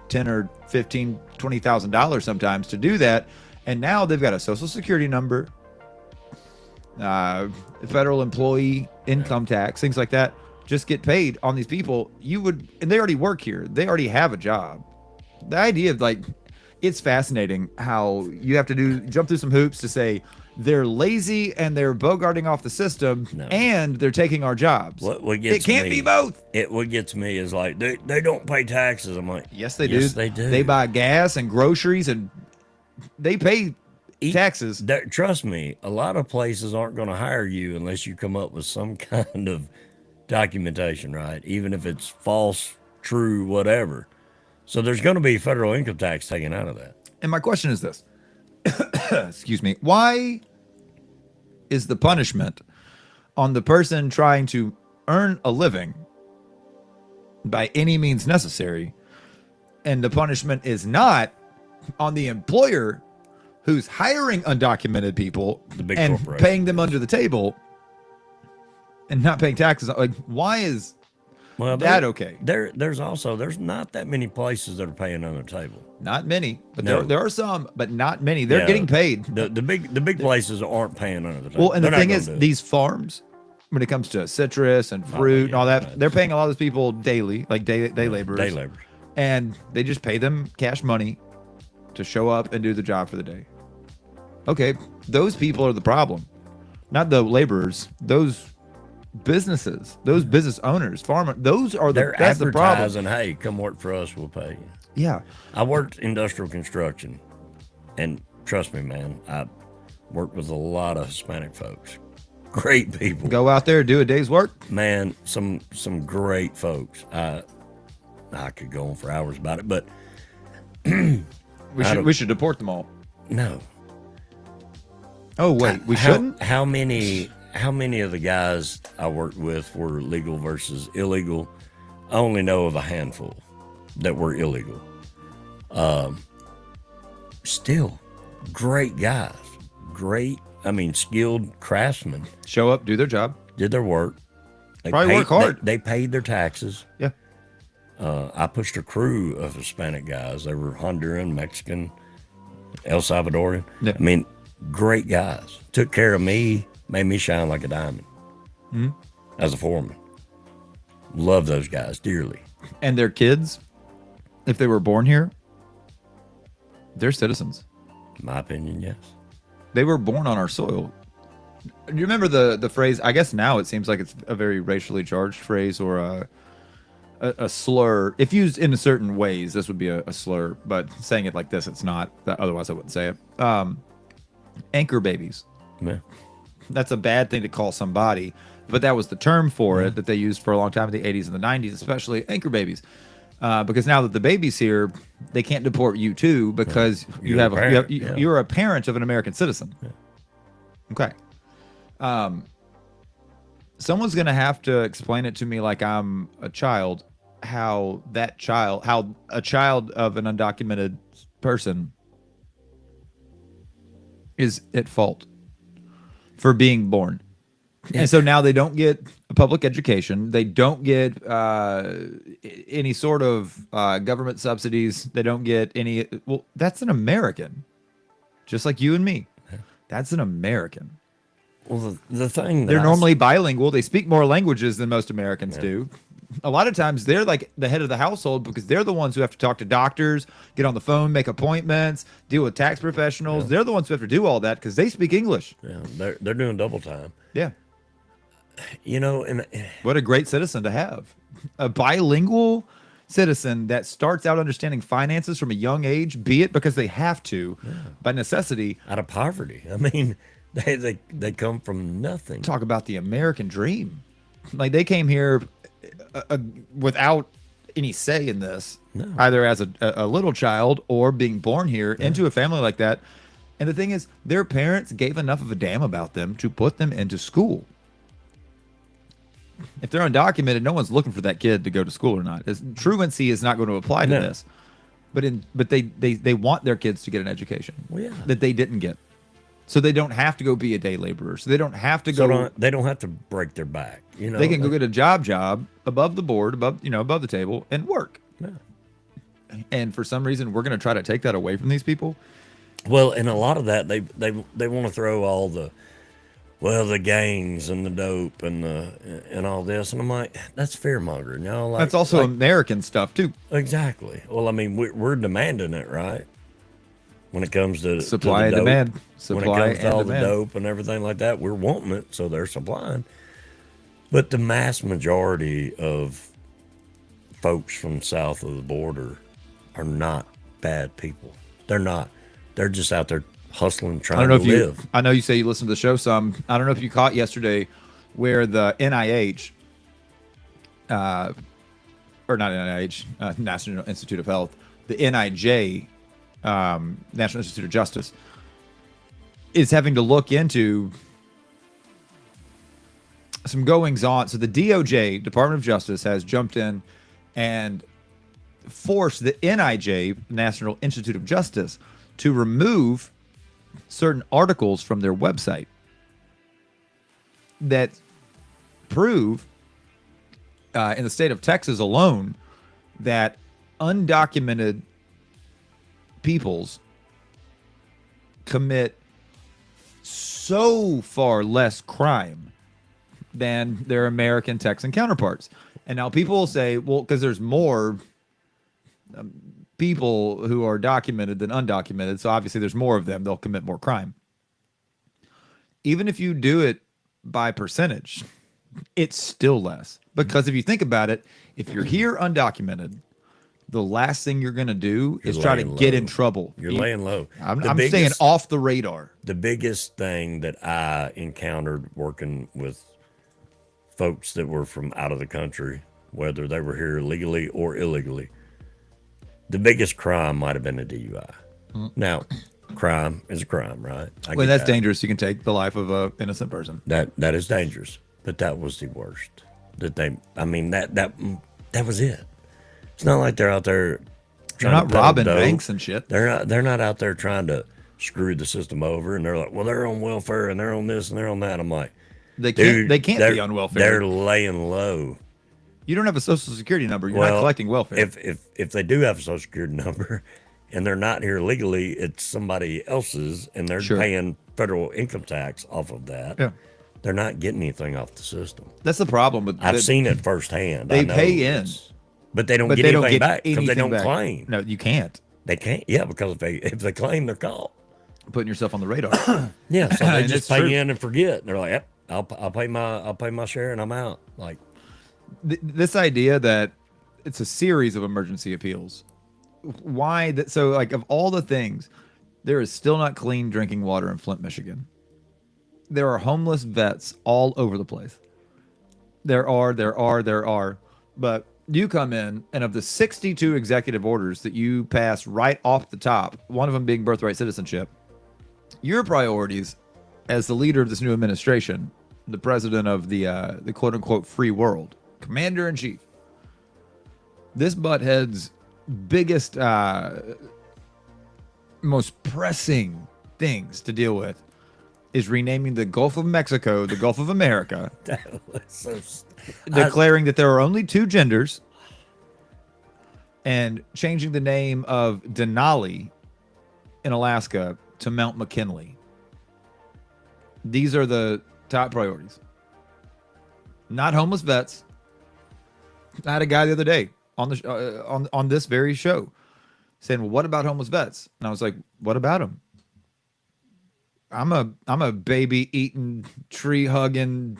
10 or 15, $20,000 sometimes to do that. And now they've got a social security number, federal employee income tax, things like that. Just get paid on these people. And they already work here. They already have a job. The idea of it's fascinating how you have to jump through some hoops to say they're lazy and they're bogarting off the system and they're taking our jobs. What gets it can't be both. What gets me is they don't pay taxes. I'm like, Yes, they do. Yes, they do. They buy gas and groceries and they pay taxes. Trust me, a lot of places aren't going to hire you unless you come up with some kind of documentation, right? Even if it's false, true, whatever. So there's going to be federal income tax taken out of that. And my question is this. Excuse me. Why is the punishment on the person trying to earn a living by any means necessary, and the punishment is not on the employer who's hiring undocumented people The big and corporation. paying them under the table and not paying taxes? Why is that okay? There's not that many places that are paying under the table. Not many, but No. there are some, but not many. They're Yeah. getting paid. The big places aren't paying under the table. Well, and the They're not thing gonna is, do it. these farms, when it comes to citrus and fruit and all that, right. they're paying a lot of those people daily, like day laborers. day laborers. And they just pay them cash money to show up and do the job for the day. Okay, those people are the problem, not the laborers. Those businesses, those business owners, farmers, that's the problem. advertising, hey, come work for us, we'll pay you. Yeah. I worked industrial construction, and trust me, man, I worked with a lot of Hispanic folks. Great people. Go out there, do a day's work. Man, some great folks. I could go on for hours about it, but We should deport them all. no. Oh wait, we shouldn't? How many of the guys I worked with were legal versus illegal? I only know of a handful that were illegal. Still, great guys. Skilled craftsmen. Show up, do their job. Did their work. They Probably work hard. They paid their taxes. Yeah. I pushed a crew of Hispanic guys. They were Honduran, Mexican, El Salvadorian. Yeah. I mean, great guys. Took care of me, made me shine like a diamond as a foreman. Love those guys dearly. And their kids, if they were born here, they're citizens. In my opinion, yes. They were born on our soil. Do you remember the phrase? I guess now it seems like it's a very racially charged phrase or a slur. If used in certain ways, this would be a slur, but saying it like this, it's not. Otherwise, I wouldn't say it. Anchor babies. Yeah. That's a bad thing to call somebody, but that was the term for it that they used for a long time in the 80s and the 90s, especially anchor babies. Because now that the baby's here, they can't deport you too because You're a parent, yeah. you're a parent of an American citizen. Yeah. Okay. Someone's gonna have to explain it to me like I'm a child, how a child of an undocumented person is at fault for being born. And so now they don't get a public education. They don't get any sort of government subsidies. They don't get any. Well, that's an American, just like you and me. That's an American. Well, the thing that They're I normally bilingual. They speak more languages than most Americans do. A lot of times they're like the head of the household because they're the ones who have to talk to doctors, get on the phone, make appointments, deal with tax professionals. They're the ones who have to do all that because they speak English. yeah, they're doing double time. Yeah. You know, and What a great citizen to have. A bilingual citizen that starts out understanding finances from a young age, be it because they have to, by necessity. out of poverty. I mean, they come from nothing. Talk about the American dream. Like they came here without any say in this, either as a little child or being born here into a family like that. And the thing is, their parents gave enough of a damn about them to put them into school. If they're undocumented, no one's looking for that kid to go to school or not. Truancy is not going to apply to No. this. But they want their kids to get an education Well, yeah. that they didn't get. So they don't have to go be a day laborer. So they don't have to So go. they don't have to break their back. You know, They can go get a job above the board, above the table, and work. Yeah. And for some reason, we're going to try to take that away from these people. Well, and a lot of that they want to throw all the gangs and the dope and all this, and I'm like, that's fear mongering, y'all. Like, That's also American stuff too. exactly. Well, I mean, we're demanding it, right? When it comes to Supply to and the dope, demand. when Supply it comes to and all demand. the dope and everything like that, we're wanting it, so they're supplying. But the mass majority of folks from south of the border are not bad people. They're not. They're just out there hustling, I trying don't know to if you. live. I know you say you listen to the show some. I don't know if you caught yesterday where the NIH, or not NIH, National Institute of Health, the NIJ, National Institute of Justice, is having to look into some goings on. So the DOJ, Department of Justice, has jumped in and forced the NIJ, National Institute of Justice, to remove certain articles from their website that prove, in the state of Texas alone, that undocumented peoples commit so far less crime than their American Texan counterparts. And now people will say, well, because there's more people who are documented than undocumented, so obviously there's more of them, they'll commit more crime. Even if you do it by percentage, it's still less. Because if you think about it, if you're here undocumented, the last thing you're going to do is try to laying get low. in trouble. You're laying low. I'm The staying biggest- off the radar. The biggest thing that I encountered working with folks that were from out of the country, whether they were here legally or illegally, the biggest crime might have been a DUI. Now, crime is a crime, right? I When get that's that. dangerous, you can take the life of an innocent person. That is dangerous, but that was the worst. That was it. It's not like they're out there They're trying not to peddle robbing dope. banks and shit. They're not out there trying to screw the system over, and they're like, well, they're on welfare and they're on this and they're on that. I'm like, They dude, can't they're- be on welfare. They're laying low. You don't have a social security number. You're Well, not collecting welfare. If they do have a social security number and they're not here legally, it's somebody else's, and they're Sure. paying federal income tax off of that. Yeah. They're not getting anything off the system. That's the problem with I've the- seen it firsthand. They I know pay in. this. But they don't but get they anything don't get back because they anything don't back. claim. No, you can't. They can't. Yeah, because if they claim, they're caught. Putting yourself on the radar. Yeah, so they And just it's pay true. in and forget. They're like, yep, I'll pay my share and I'm out. Like, This idea that it's a series of emergency appeals. Why that? So, like, of all the things, there is still not clean drinking water in Flint, Michigan. There are homeless vets all over the place. There are. But you come in, and of the 62 executive orders that you pass right off the top, one of them being birthright citizenship, your priorities as the leader of this new administration, the president of the quote unquote free world, commander in chief, this butthead's biggest, most pressing things to deal with is renaming the Gulf of Mexico the Gulf of America, So, declaring that there are only two genders, and changing the name of Denali in Alaska to Mount McKinley. These are the top priorities. Not homeless vets. I had a guy the other day on the on this very show saying, "Well, what about homeless vets?" And I was like, "What about them?" I'm a baby eating, tree hugging,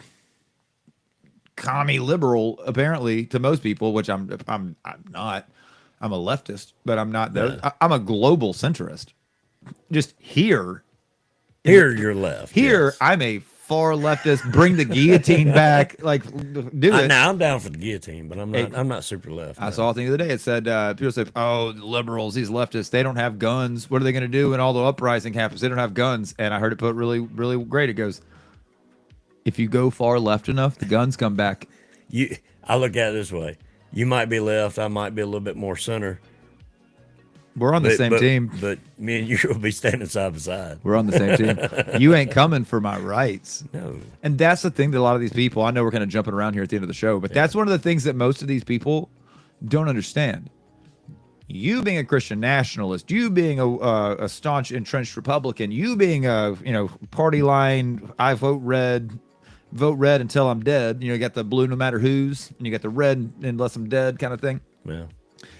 commie liberal, apparently, to most people, which I'm not. I'm a leftist, but I'm not there. Yeah. I'm a global centrist. Just here you're left. Here, yes. I'm a far leftist. Bring the guillotine back. Like, do it. Now I'm down for the guillotine, but I'm not. Hey, I'm not super left. I no. saw a thing the other day. It said people say, "Oh, the liberals, these leftists, they don't have guns. What are they going to do when all the uprising happens? They don't have guns." And I heard it put really, really great. It goes, "If you go far left enough, the guns come back." I look at it this way: you might be left, I might be a little bit more center. We're on the same team. But me and you will be standing side by side. We're on the same team. You ain't coming for my rights. No. And that's the thing that a lot of these people, I know we're kind of jumping around here at the end of the show, but that's one of the things that most of these people don't understand. You being a Christian nationalist, you being a staunch entrenched Republican, you being a party line, I vote red until I'm dead. You got the blue no matter who's, and you got the red unless I'm dead kind of thing. Yeah.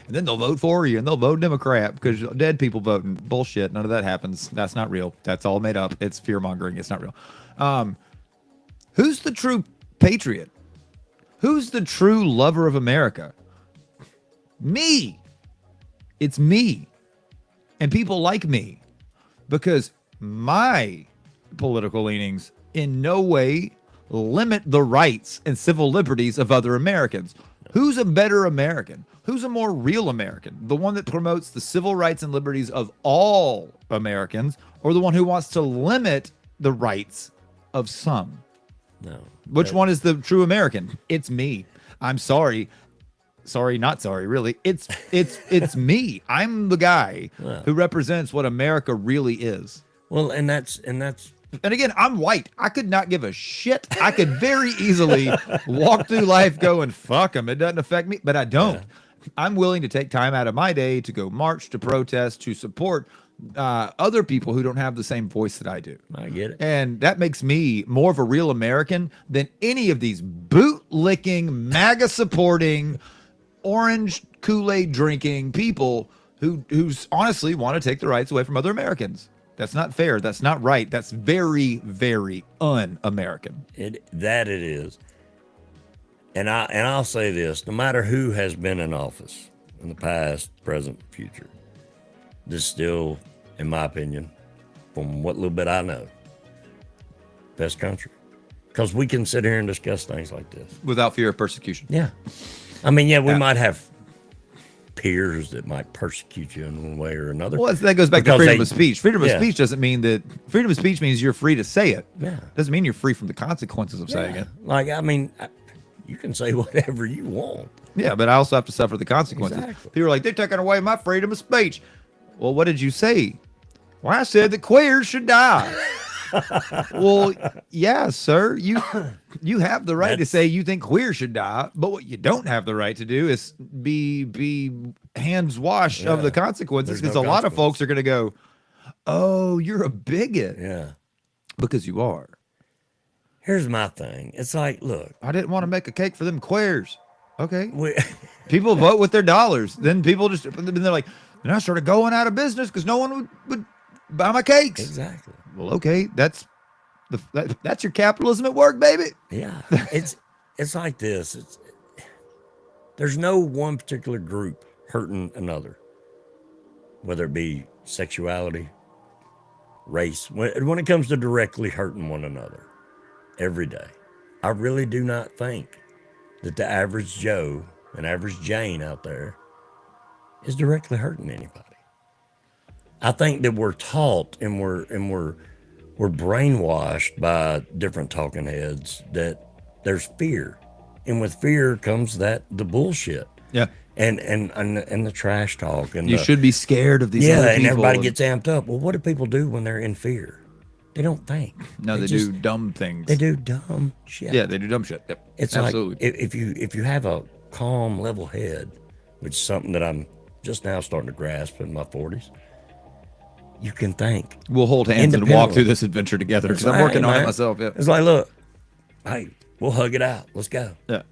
And then they'll vote for you, and they'll vote Democrat because dead people voting. Bullshit. None of that happens. That's not real. That's all made up. It's fear mongering. It's not real. Who's the true patriot? Who's the true lover of America? Me. It's me. And people like me because my political leanings in no way limit the rights and civil liberties of other Americans. Who's a better American? Who's a more real American? The one that promotes the civil rights and liberties of all Americans, or the one who wants to limit the rights of some? No. Which one is the true American? It's me. I'm sorry. Sorry, not sorry, really. It's me. I'm the guy who represents what America really is. Well, and that's And again, I'm white. I could not give a shit. I could very easily walk through life going, fuck them. It doesn't affect me, but I don't. Yeah. I'm willing to take time out of my day to go march, to protest, to support other people who don't have the same voice that I do. I get it. And that makes me more of a real American than any of these boot-licking, MAGA-supporting, orange Kool-Aid drinking people who's honestly want to take the rights away from other Americans. That's not fair. That's not right. That's very, very un-American. It is. And I'll say this, no matter who has been in office in the past, present, future, this still, in my opinion, from what little bit I know, best country. Because we can sit here and discuss things like this. Without fear of persecution. Yeah. I mean, we might have peers that might persecute you in one way or another. Well, that goes back to freedom of speech. Freedom of speech doesn't mean that freedom of speech means you're free to say it. Yeah. Doesn't mean you're free from the consequences of saying it. Like, I mean, you can say whatever you want. Yeah, but I also have to suffer the consequences. Exactly. People are like, they're taking away my freedom of speech. Well, what did you say? Well, I said that queers should die. Well, yeah, sir. You have the right to say you think queers should die, but what you don't have the right to do is be hands washed of the consequences, because a lot of folks are going to go, oh, you're a bigot. Yeah. Because you are. Here's my thing. It's like, look. I didn't want to make a cake for them queers. Okay. People vote with their dollars. Then people they're like, and I started going out of business because no one would buy my cakes. Exactly. Well, okay, that's your capitalism at work, baby. Yeah, it's like this. There's no one particular group hurting another, whether it be sexuality, race. When it comes to directly hurting one another, every day, I really do not think that the average Joe and average Jane out there is directly hurting anybody. I think that we're taught and we're brainwashed by different talking heads that there's fear, and with fear comes the bullshit. Yeah, and the trash talk, and you should be scared of these. Yeah, other and people. everybody gets amped up. Well, what do people do when they're in fear? They don't think. No, they just- do dumb things. They do dumb shit. Yeah, they do dumb shit. Yep. It's absolutely. like if you have a calm, level head, which is something that I'm just now starting to grasp in my 40s, you can think. We'll hold hands and walk through this adventure together because I'm working on it myself. Yeah. It's like, look, hey, we'll hug it out. Let's go. Yeah.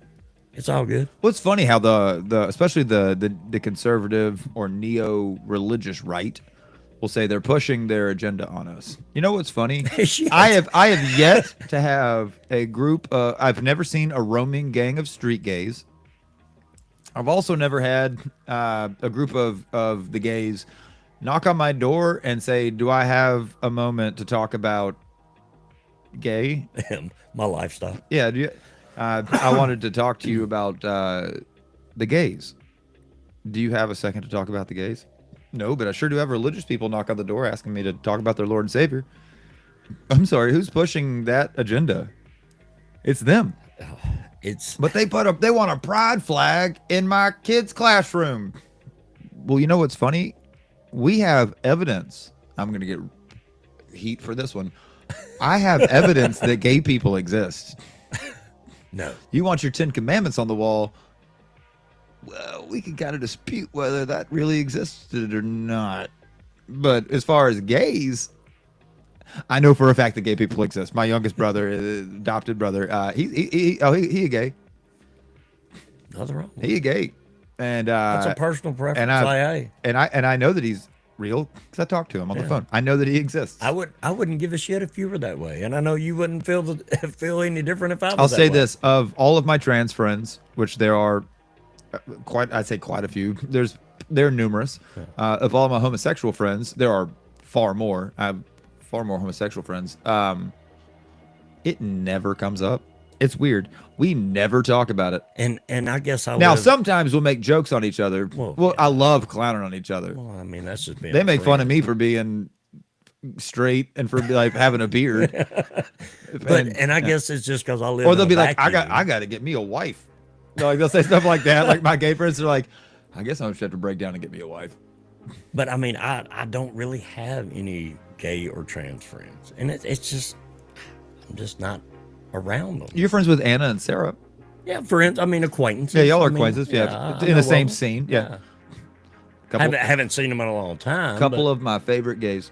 It's all good. Well, it's funny how the especially the conservative or neo-religious right will say they're pushing their agenda on us. You know what's funny? Yes. I have yet to have a group. I've never seen a roaming gang of street gays. I've also never had a group of the gays knock on my door and say, "Do I have a moment to talk about gay?" My lifestyle. Yeah, I wanted to talk to you about the gays. Do you have a second to talk about the gays? No, but I sure do have religious people knock on the door asking me to talk about their Lord and Savior. I'm sorry, who's pushing that agenda? It's them. But they want a pride flag in my kid's classroom. Well, you know what's funny? We have evidence. I'm going to get heat for this one. I have evidence that gay people exist. No. You want your 10 Commandments on the wall? Well, we can kind of dispute whether that really existed or not. But as far as gays, I know for a fact that gay people exist. My youngest brother, adopted brother, he a gay. Nothing wrong. He a gay, and That's a personal preference. and I know that he's real because I talked to him on the phone. I know that he exists. I wouldn't give a shit if you were that way, and I know you wouldn't feel any different if I was. I'll that say way. this: of all of my trans friends, which there are I'd say quite a few. They're numerous. Of all my homosexual friends, there are far more. I have far more homosexual friends. It never comes up. It's weird. We never talk about it. And I guess Now sometimes we'll make jokes on each other. Well, Well, yeah. I love clowning on each other. Well, I mean, that's just being. They a make fun of friend. me for being straight and for like having a beard. And I guess it's just because I live. or in they'll a be like, I vacuum. got to get me a wife. Like they'll say stuff like that. Like my gay friends are like, I guess I'm just have to break down and get me a wife. But I mean, I don't really have any gay or trans friends, and it's just I'm just not around them. You're friends with Anna and Sarah. Yeah, friends. I mean, acquaintances. Yeah, y'all are I mean, acquaintances. Yeah, I in know the of same them. scene. Yeah, Haven't seen them in a long time. couple but, of my favorite gays.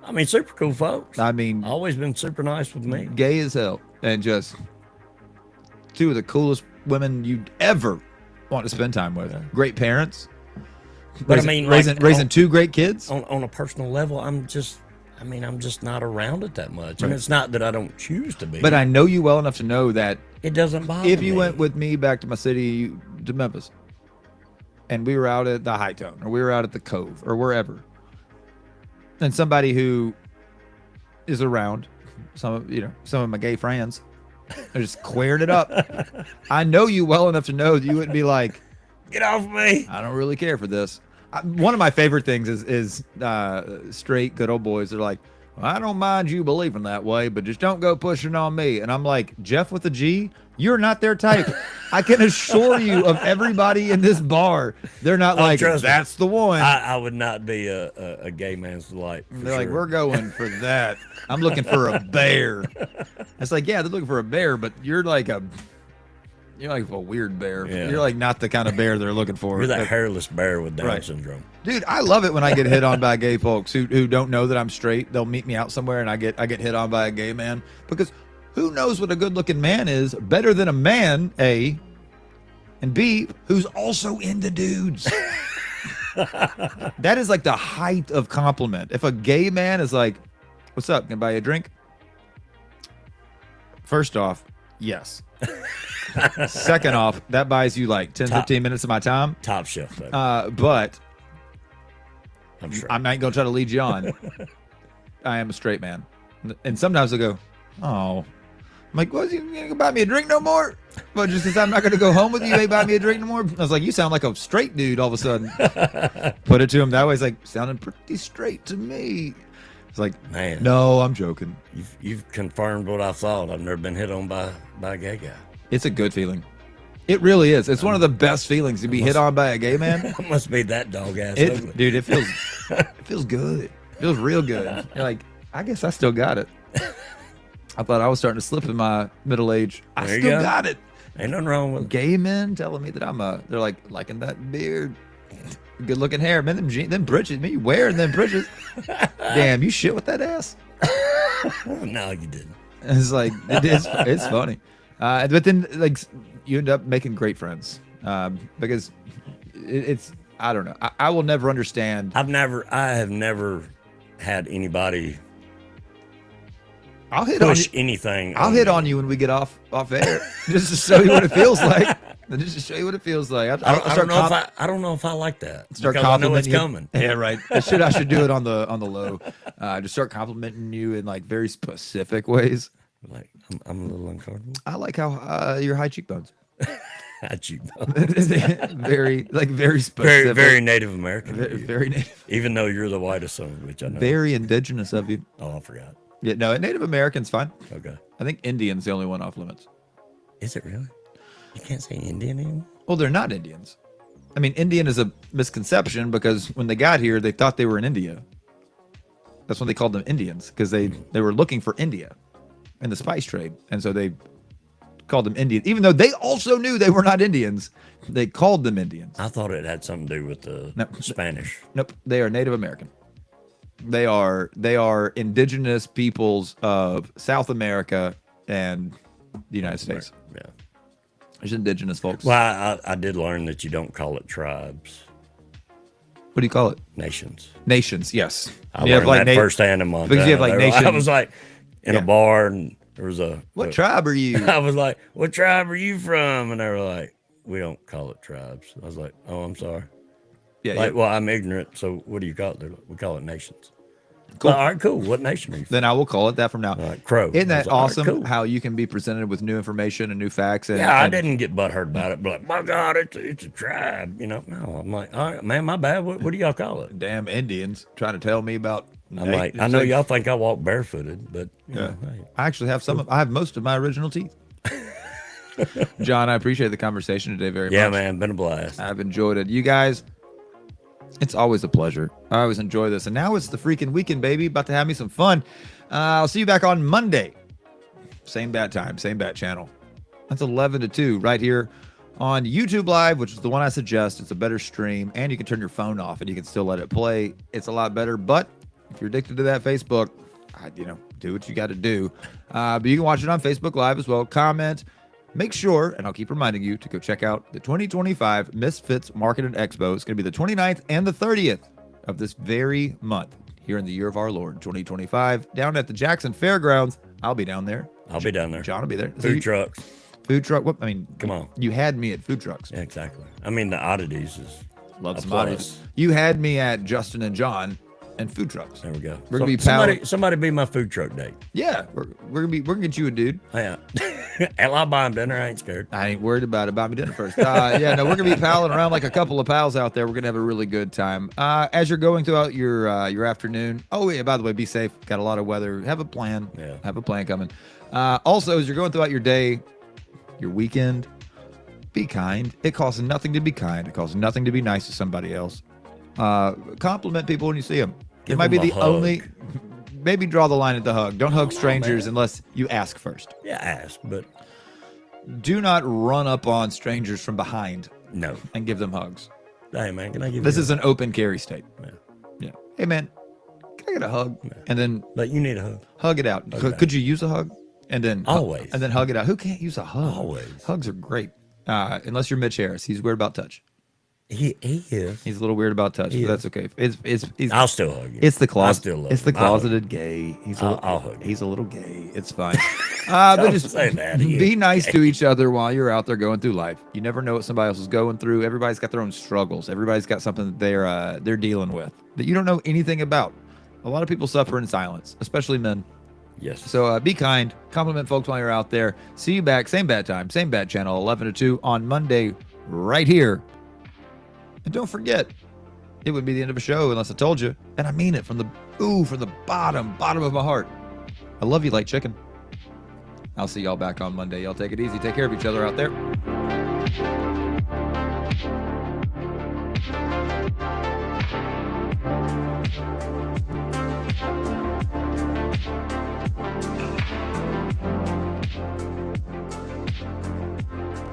I mean, super cool folks. I mean, Always been super nice with me. gay as hell, and just two of the coolest women you'd ever want to spend time with. Great parents. But raising, I mean, like, raising two great kids. On a personal level, I'm just not around it that much, and it's not that I don't choose to be. But I know you well enough to know that it doesn't bother if you me. went with me back to my city, to Memphis, and we were out at the High Tone, or we were out at the Cove, or wherever, and somebody who is around, some of my gay friends, are just squaring it up. I know you well enough to know that you wouldn't be like, Get off me. I don't really care for this. One of my favorite things is straight good old boys. They're like, well, I don't mind you believing that way, but just don't go pushing on me. And I'm like, Jeff with a G, you're not their type. I can assure you of everybody in this bar, they're not like, trust me. that's the one. I would not be a gay man's delight. for They're like, sure. we're going for that. I'm looking for a bear. It's like, yeah, they're looking for a bear, but you're like a weird bear. Yeah. You're like not the kind of bear they're looking for. You're that Like, hairless bear with Down Right. syndrome. dude, I love it when I get hit on by gay folks who don't know that I'm straight. They'll meet me out somewhere and I get hit on by a gay man, because who knows what a good looking man is better than a man, A, and B, who's also into dudes. That is like the height of compliment. If a gay man is like, what's up? Can I buy you a drink? First off, yes. Second off, that buys you like 10, 15 minutes of my time. Top shelf, baby. But I'm sure. I'm not going to try to lead you on. I am a straight man. And sometimes I go, oh. I'm like, what, you going to buy me a drink no more? But just because I'm not going to go home with you, you ain't buy me a drink no more? I was like, you sound like a straight dude all of a sudden. Put it to him that way. It's like, sounding pretty straight to me. It's like, Man. no, I'm joking. You've confirmed what I thought. I've never been hit on by a gay guy. It's a good feeling. It really is. It's one of the best feelings to be hit on by a gay man. I must be that dog ass ugly. Dude, it feels good. It feels real good. You're like, I guess I still got it. I thought I was starting to slip in my middle age. I There you still go. got it. Ain't nothing wrong with it. Gay men telling me that they're like liking that beard, good looking hair, man. Them britches, me wearing them britches. Damn, you shit with that ass. No, you didn't. It's like it's funny, but then like you end up making great friends because it's I don't know. I will never understand. I have never had anybody I'll hit on push you. anything. I'll hit on you when we get off air, just to show you what it feels like. Just to show you what it feels like. I don't know if I like that. Start because I know it's complimenting you. coming. Yeah, right. I should do it on the low. Just start complimenting you in like very specific ways. Like I'm a little uncomfortable. I like how your high cheekbones. At you, very specific. very Native American. of very, you. very native, Even though you're the whitest son, which I know. very indigenous of you. Oh, I forgot. Yeah, no, Native American's fine. Okay. I think Indian's the only one off limits. Is it really? You can't say Indian anymore. Well, they're not Indians. I mean, Indian is a misconception because when they got here, they thought they were in India. That's when they called them Indians because they were looking for India in the spice trade, and so they called them Indians, even though they also knew they were not Indians. They called them Indians. I thought it had something to do with the No. Spanish. Nope, they are Native American. They are indigenous peoples of South America and the United States. Yeah. There's indigenous folks. Well, I did learn that you don't call it tribes, What do you call it? nations. Nations. Yes. I You have learned that na- firsthand in Montana. because you have, like, I nation- was like in Yeah. a bar and there was What tribe are you? I was like, "What tribe are you from?" And they were like, "We don't call it tribes." I was like, "Oh, I'm sorry." Yeah, Like, yeah. well, I'm ignorant. So what do you call it? They're like, we call it nations. Cool. Well, all right, cool. What nation are you from? Then I will call it that from now. All right, Crow. Isn't I that was like, all right, awesome? cool. How you can be presented with new information and new facts? And, Yeah, I and didn't get butthurt about it, but like, my God, it's a tribe. You know, no, I'm like, all right, man, my bad. What do y'all call it? Damn Indians trying to tell me about. I'm like, I know y'all think I walk barefooted, but you know, hey. I actually have I have most of my original teeth. John, I appreciate the conversation today very Yeah, much. man, been a blast. I've enjoyed it. You guys, it's always a pleasure. I always enjoy this. And now it's the freaking weekend, baby. About to have me some fun. I'll see you back on Monday. Same bat time, same bat channel. That's 11 to 2 right here on YouTube Live, which is the one I suggest. It's a better stream, and you can turn your phone off and you can still let it play. It's a lot better. But if you're addicted to that Facebook, do what you got to do. But you can watch it on Facebook Live as well. Comment. Make sure, and I'll keep reminding you, to go check out the 2025 Misfits Market and Expo. It's going to be the 29th and the 30th of this very month here in the year of our Lord, 2025, down at the Jackson Fairgrounds. I'll be down there. I'll be down there. John will be there. So Food you- trucks. Food truck. What? I mean, Come on. You had me at food trucks. Yeah, exactly. I mean, the oddities is Love a some plus. oddities. You had me at Justin and John and food trucks. There we go. We're gonna be pal- somebody be my food truck date. Yeah, we're gonna get you a dude. Yeah. Hell, I'll buy him dinner. I ain't scared. I ain't worried about it. Buy me dinner first. Yeah, no, we're gonna be palling around like a couple of pals out there. We're gonna have a really good time. As you're going throughout your afternoon. Oh yeah, by the way, be safe. Got a lot of weather. Have a plan. Yeah. Have a plan coming. Also, as you're going throughout your day, your weekend, be kind. It costs nothing to be kind. It costs nothing to be nice to somebody else. Compliment people when you see them. It Give might be them the a hug. only. Maybe draw the line at the hug. Don't hug strangers unless you ask first. Yeah, ask, but Do not run up on strangers from behind no. and give them hugs. Hey, man, can I give This you is an open carry state. Yeah. Yeah. Hey man, can I get a hug? And then But you need a hug. hug it out. Okay. Could you use a hug? And then Always. And then hug it out. Who can't use a hug? Always. Hugs are great. Unless you're Mitch Harris. He's weird about touch. He is. He's a little weird about touch, He but is. that's okay. He's I'll still hug you. it's the I closet. still love It's the him. I'll hug closeted gay. He's a I'll hug you. he's a little gay. It's fine. But Don't just say that. He be ain't nice gay. to each other while you're out there going through life. You never know what somebody else is going through. Everybody's got their own struggles. Everybody's got something that they're dealing with that you don't know anything about. A lot of people suffer in silence, especially men. Yes. So be kind. Compliment folks while you're out there. See you back. Same bad time. Same bad channel. 11 to 2 on Monday right here. And don't forget, it would be the end of a show unless I told you. And I mean it from the bottom of my heart. I love you like chicken. I'll see y'all back on Monday. Y'all take it easy. Take care of each other out there.